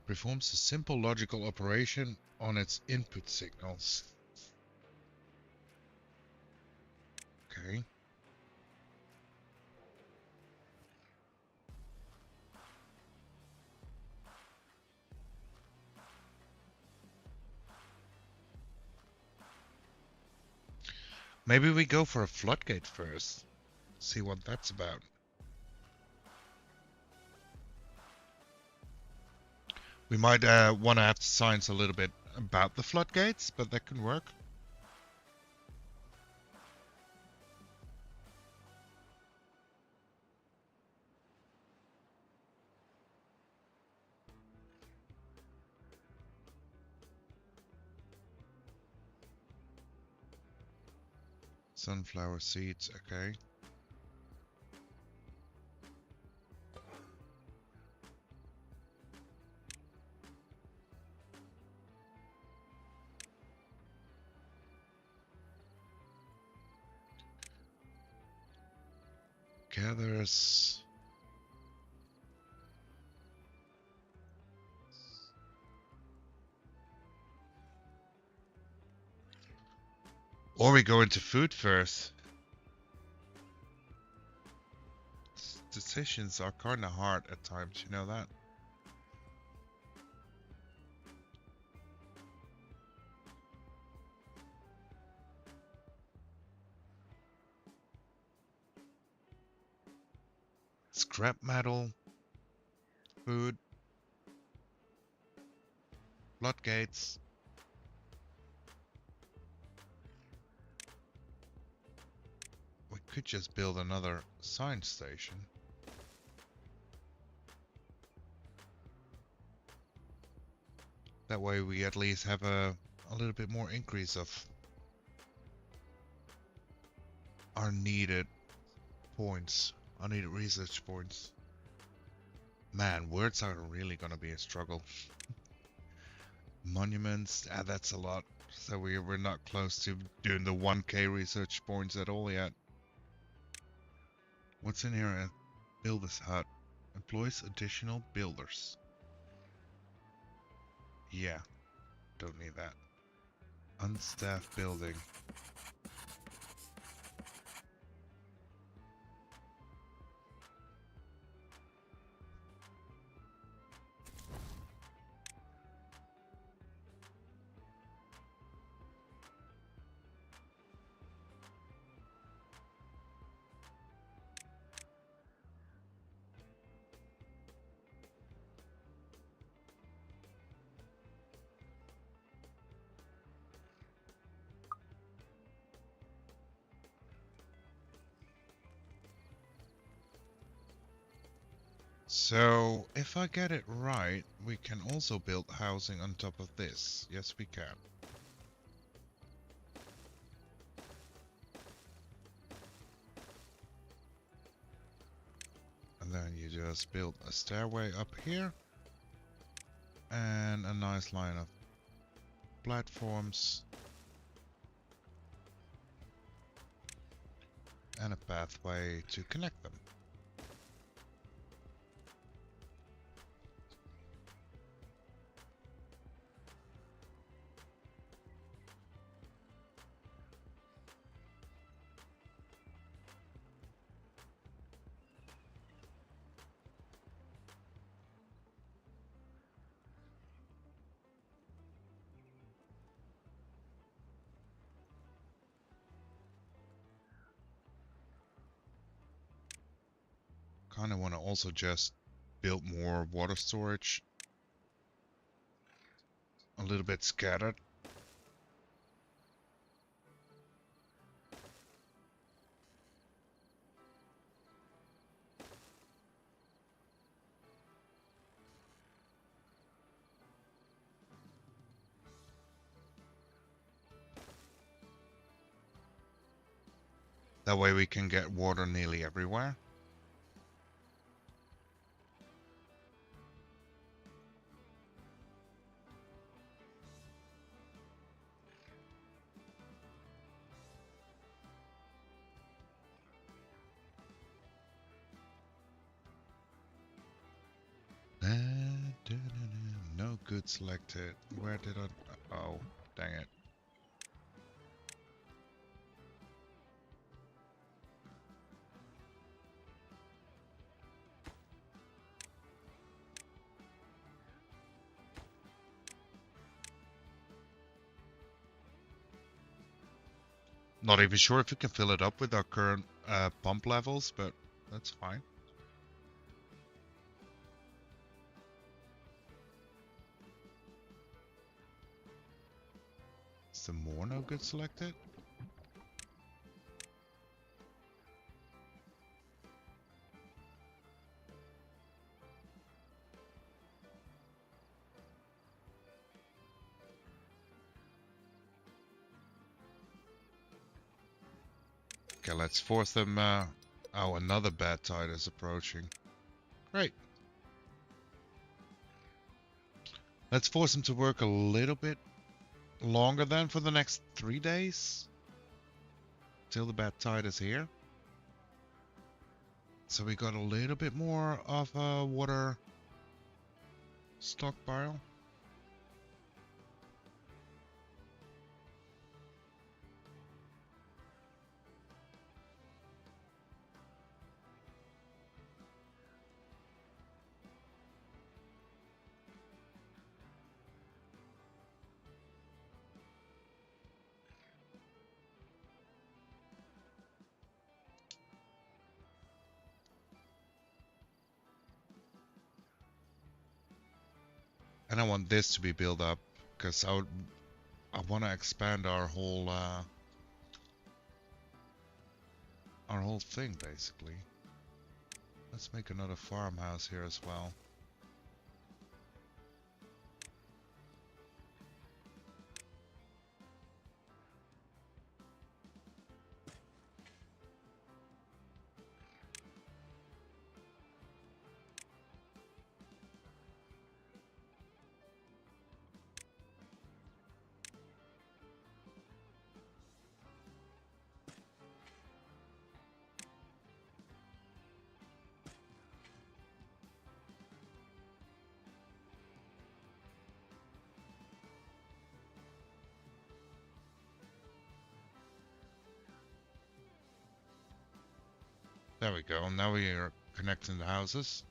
Performs a simple logical operation on its input signals. Okay. Maybe we go for a floodgate first. See what that's about. We might want to have science a little bit about the floodgates, but that can work. Sunflower seeds, okay. Gathers. Or we go into food first. Decisions are kind of hard at times, you know that? Scrap metal, food, floodgates. We could just build another science station. That way we at least have a little bit more increase of our needed points. I need research points. Man, words are really gonna be a struggle. Monuments, that's a lot. So we're not close to doing the 1k research points at all yet. What's in here? Build this hut. Employs additional builders. Yeah, don't need that. Unstaffed building. So, if I get it right, we can also build housing on top of this. Yes, we can. And then you just build a stairway up here. And a nice line of platforms. And a pathway to connect them. Kind of want to also just build more water storage. A little bit scattered. That way we can get water nearly everywhere. selected. Where did I... Oh, dang it. Not even sure if we can fill it up with our current pump levels, but that's fine. Is the more no good selected? Okay, let's force them. Oh, another bad tide is approaching. Great. Let's force them to work a little bit longer then for the next 3 days. Till the bad tide is here. So we got a little bit more of a water stockpile. And I want this to be built up because I want to expand our whole thing basically. Let's make another farmhouse here as well. There we go. Now we are connecting the houses.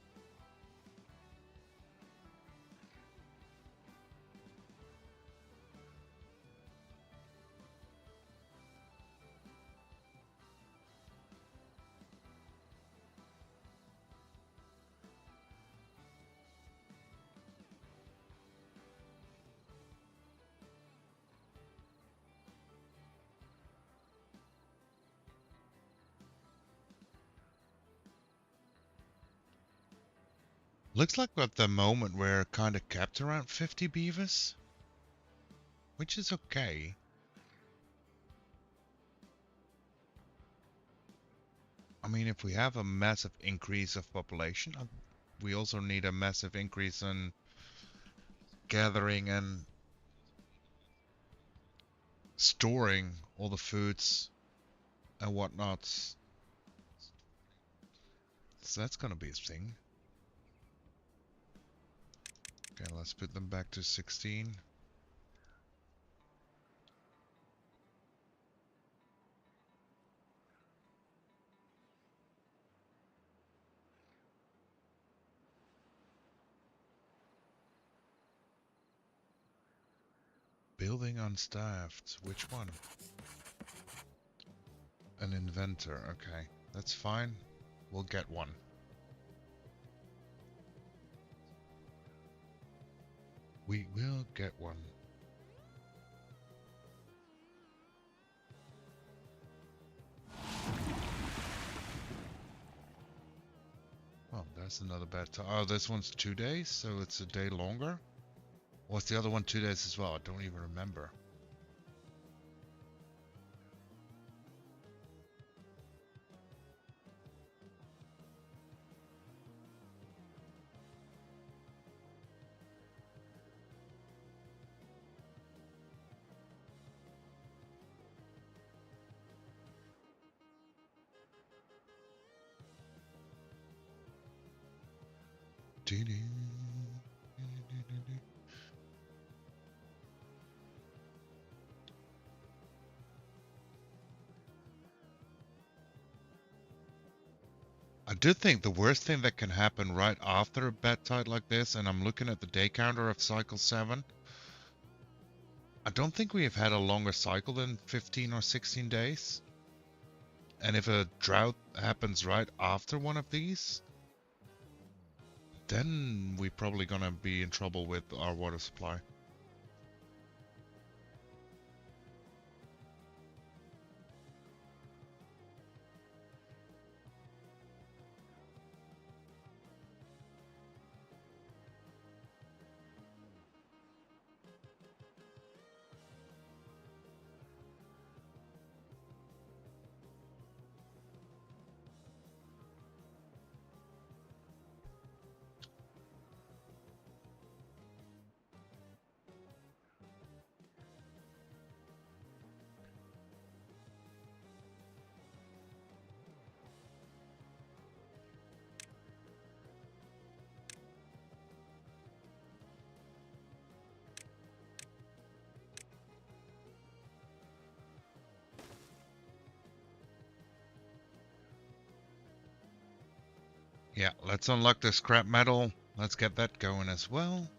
Looks like at the moment we're kind of capped around 50 beavers, which is okay. I mean, if we have a massive increase of population, we also need a massive increase in gathering and storing all the foods and whatnots. So that's gonna be a thing. Okay, let's put them back to 16. Building unstaffed. Which one? An inventor. Okay, that's fine. We'll get one. We will get one. Oh, that's another bad time. Oh, this one's 2 days, so it's a day longer? Or was the other one 2 days as well? I don't even remember. I do think the worst thing that can happen right after a bad tide like this, and I'm looking at the day counter of cycle 7, I don't think we have had a longer cycle than 15 or 16 days. And if a drought happens right after one of these, then we're probably gonna be in trouble with our water supply. Yeah, let's unlock the scrap metal. Let's get that going as well.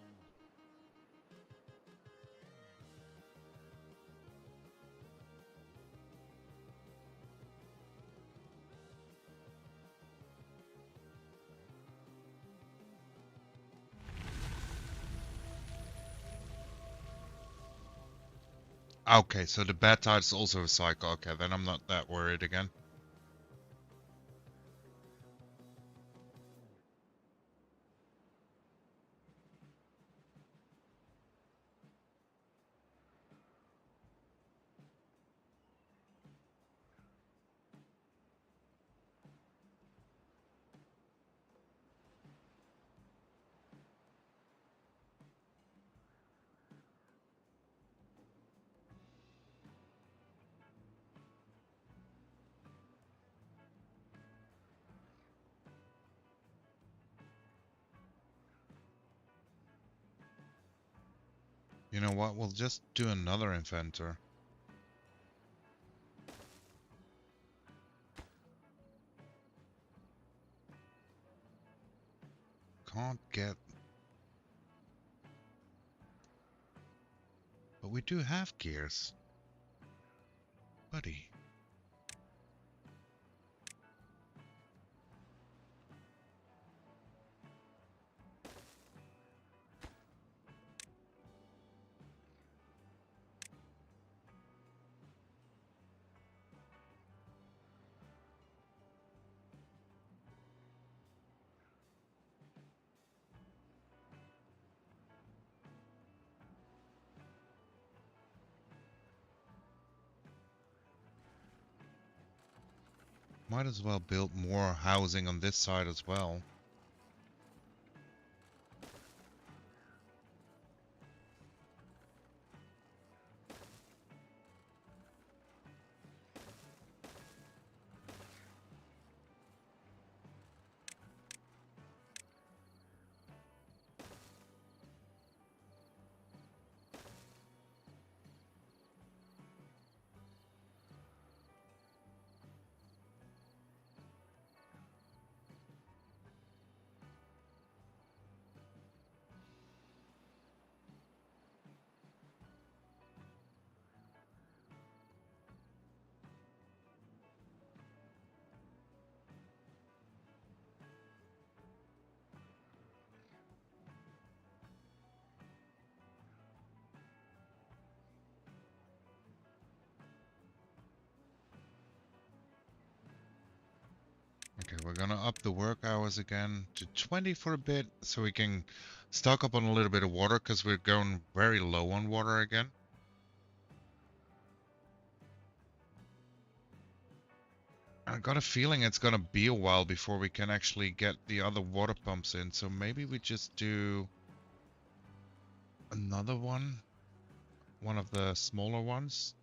Okay, so the bad tide is also a cycle. Okay, then I'm not that worried again. You know what? We'll just do another inventor. Can't get... But we do have gears. Buddy. Might as well build more housing on this side as well. Okay, we're gonna up the work hours again to 20 for a bit, so we can stock up on a little bit of water, because we're going very low on water again. I got a feeling it's gonna be a while before we can actually get the other water pumps in, so maybe we just do another one of the smaller ones.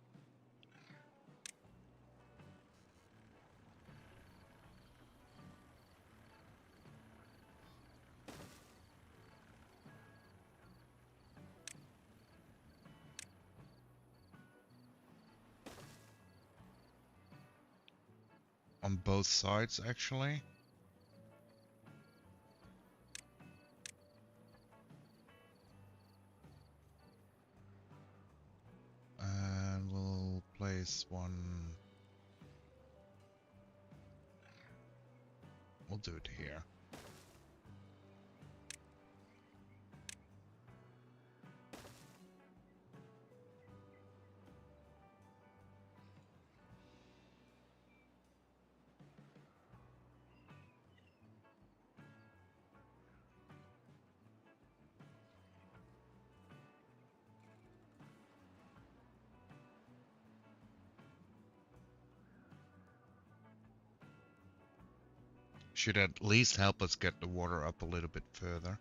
On both sides, actually. place one. We'll do it here. Should at least help us get the water up a little bit further.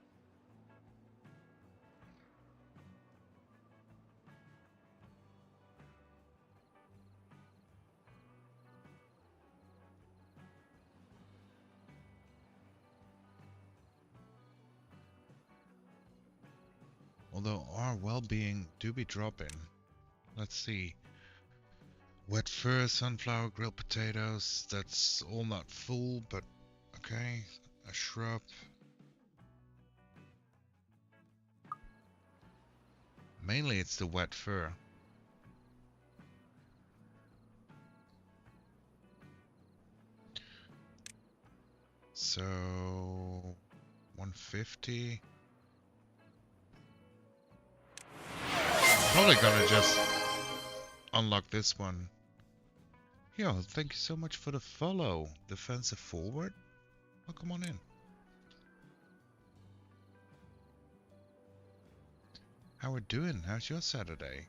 Although our well-being do be dropping. Let's see. Wet fur, sunflower, grilled potatoes. That's all not full, but okay. A shrub. Mainly it's the wet fur. So 150. Probably gonna just unlock this one. Yo, thank you so much for the follow. Defensive forward? Oh, come on in. How we doing? How's your Saturday?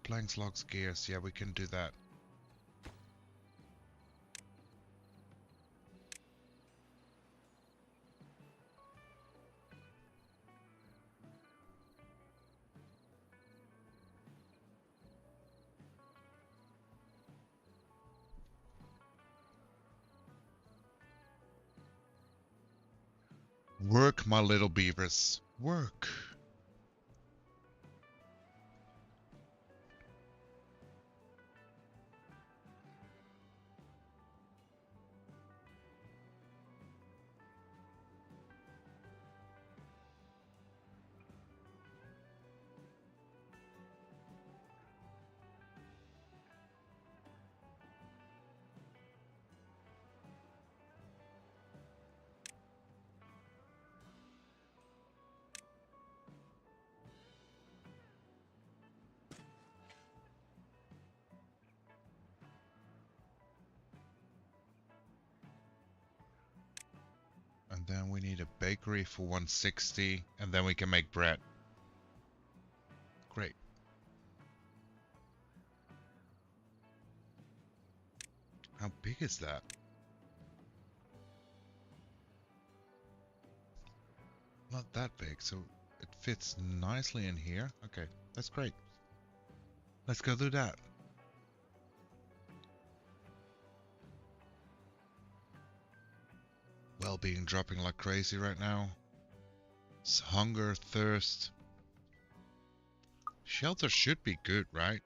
Planks, logs, gears. Yeah, we can do that. Work, my little beavers. Work. And then we need a bakery for 160, and then we can make bread. Great. How big is that? Not that big, so it fits nicely in here. Okay, that's great. Let's go do that. Well-being dropping like crazy right now. It's hunger, thirst. Shelter should be good, right?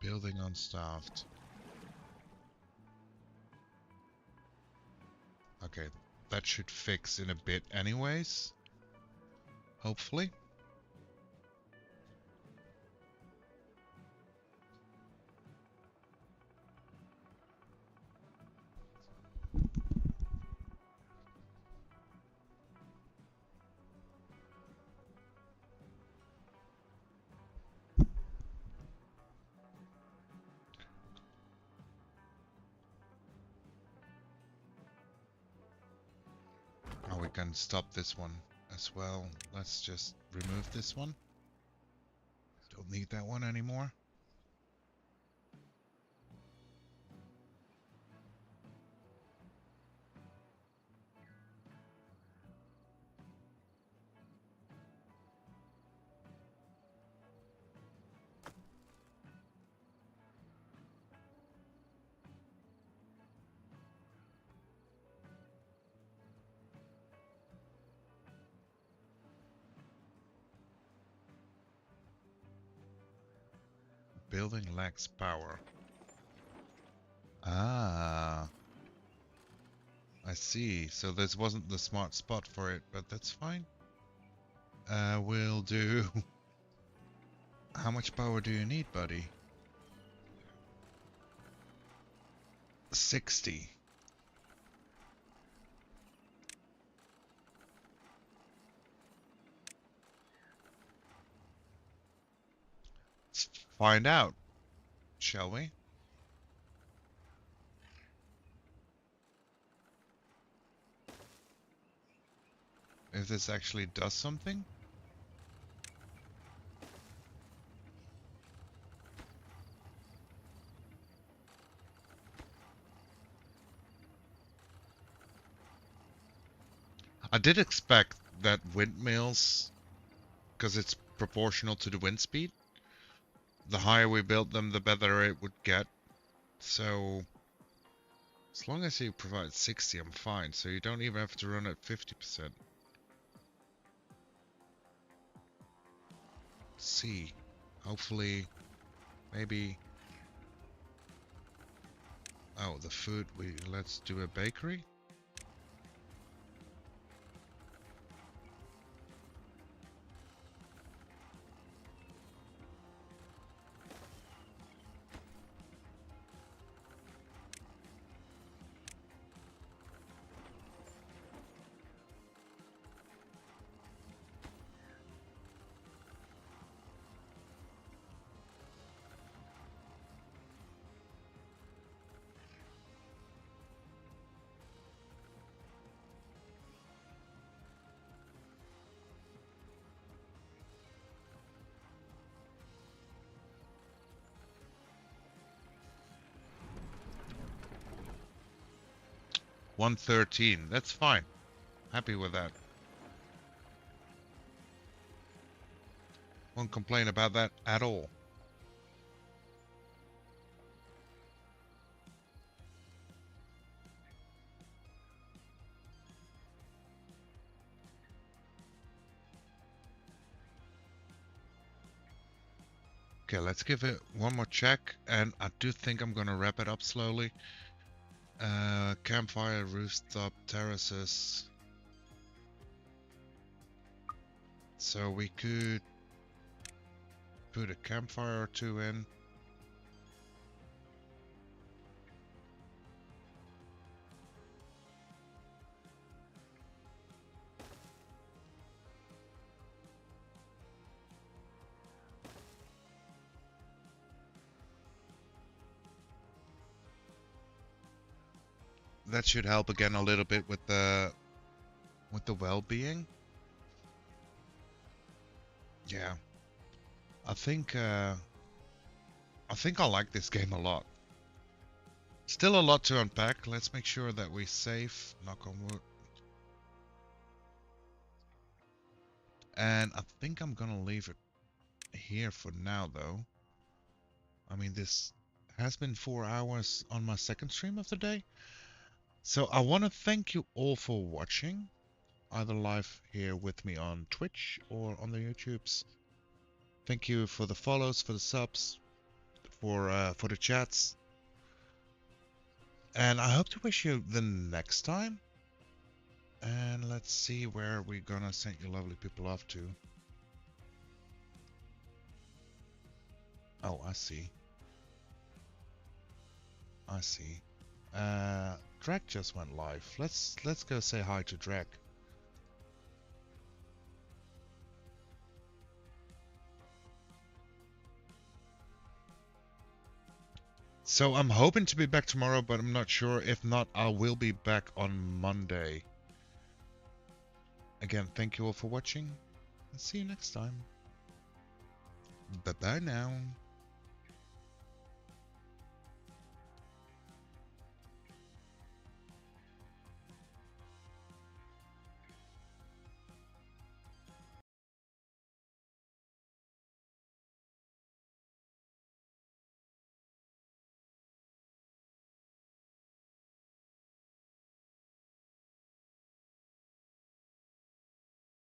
Building unstaffed. Okay, that should fix in a bit anyways. Hopefully. Oh, we can stop this one as well. Let's just remove this one. Don't need that one anymore. Building lacks power. Ah. I see. So this wasn't the smart spot for it, but that's fine. We'll do... How much power do you need, buddy? 60. Let's find out, shall we? If this actually does something? I did expect that windmills, because it's proportional to the wind speed, the higher we build them, the better it would get. So, as long as you provide 60, I'm fine. So you don't even have to run at 50%. Let's see. Hopefully, maybe... Oh, the food, let's do a bakery. $113. That's fine. Happy with that. Won't complain about that at all. Okay, let's give it one more check, and I do think I'm gonna wrap it up slowly. Campfire, rooftop, terraces. So we could put a campfire or two in. That should help again a little bit with the well-being. Yeah. I think I like this game a lot. Still a lot to unpack. Let's make sure that we save, knock on wood. And I think I'm gonna leave it here for now though. I mean, this has been 4 hours on my second stream of the day. So I want to thank you all for watching, either live here with me on Twitch or on the YouTubes. Thank you for the follows, for the subs, for the chats. And I hope to wish you the next time. And let's see where we're gonna send you lovely people off to. Oh, I see. I see. Drag just went live. Let's go say hi to Drag. So I'm hoping to be back tomorrow, but I'm not sure. If not, I will be back on Monday. Again, thank you all for watching, and see you next time. Bye-bye now.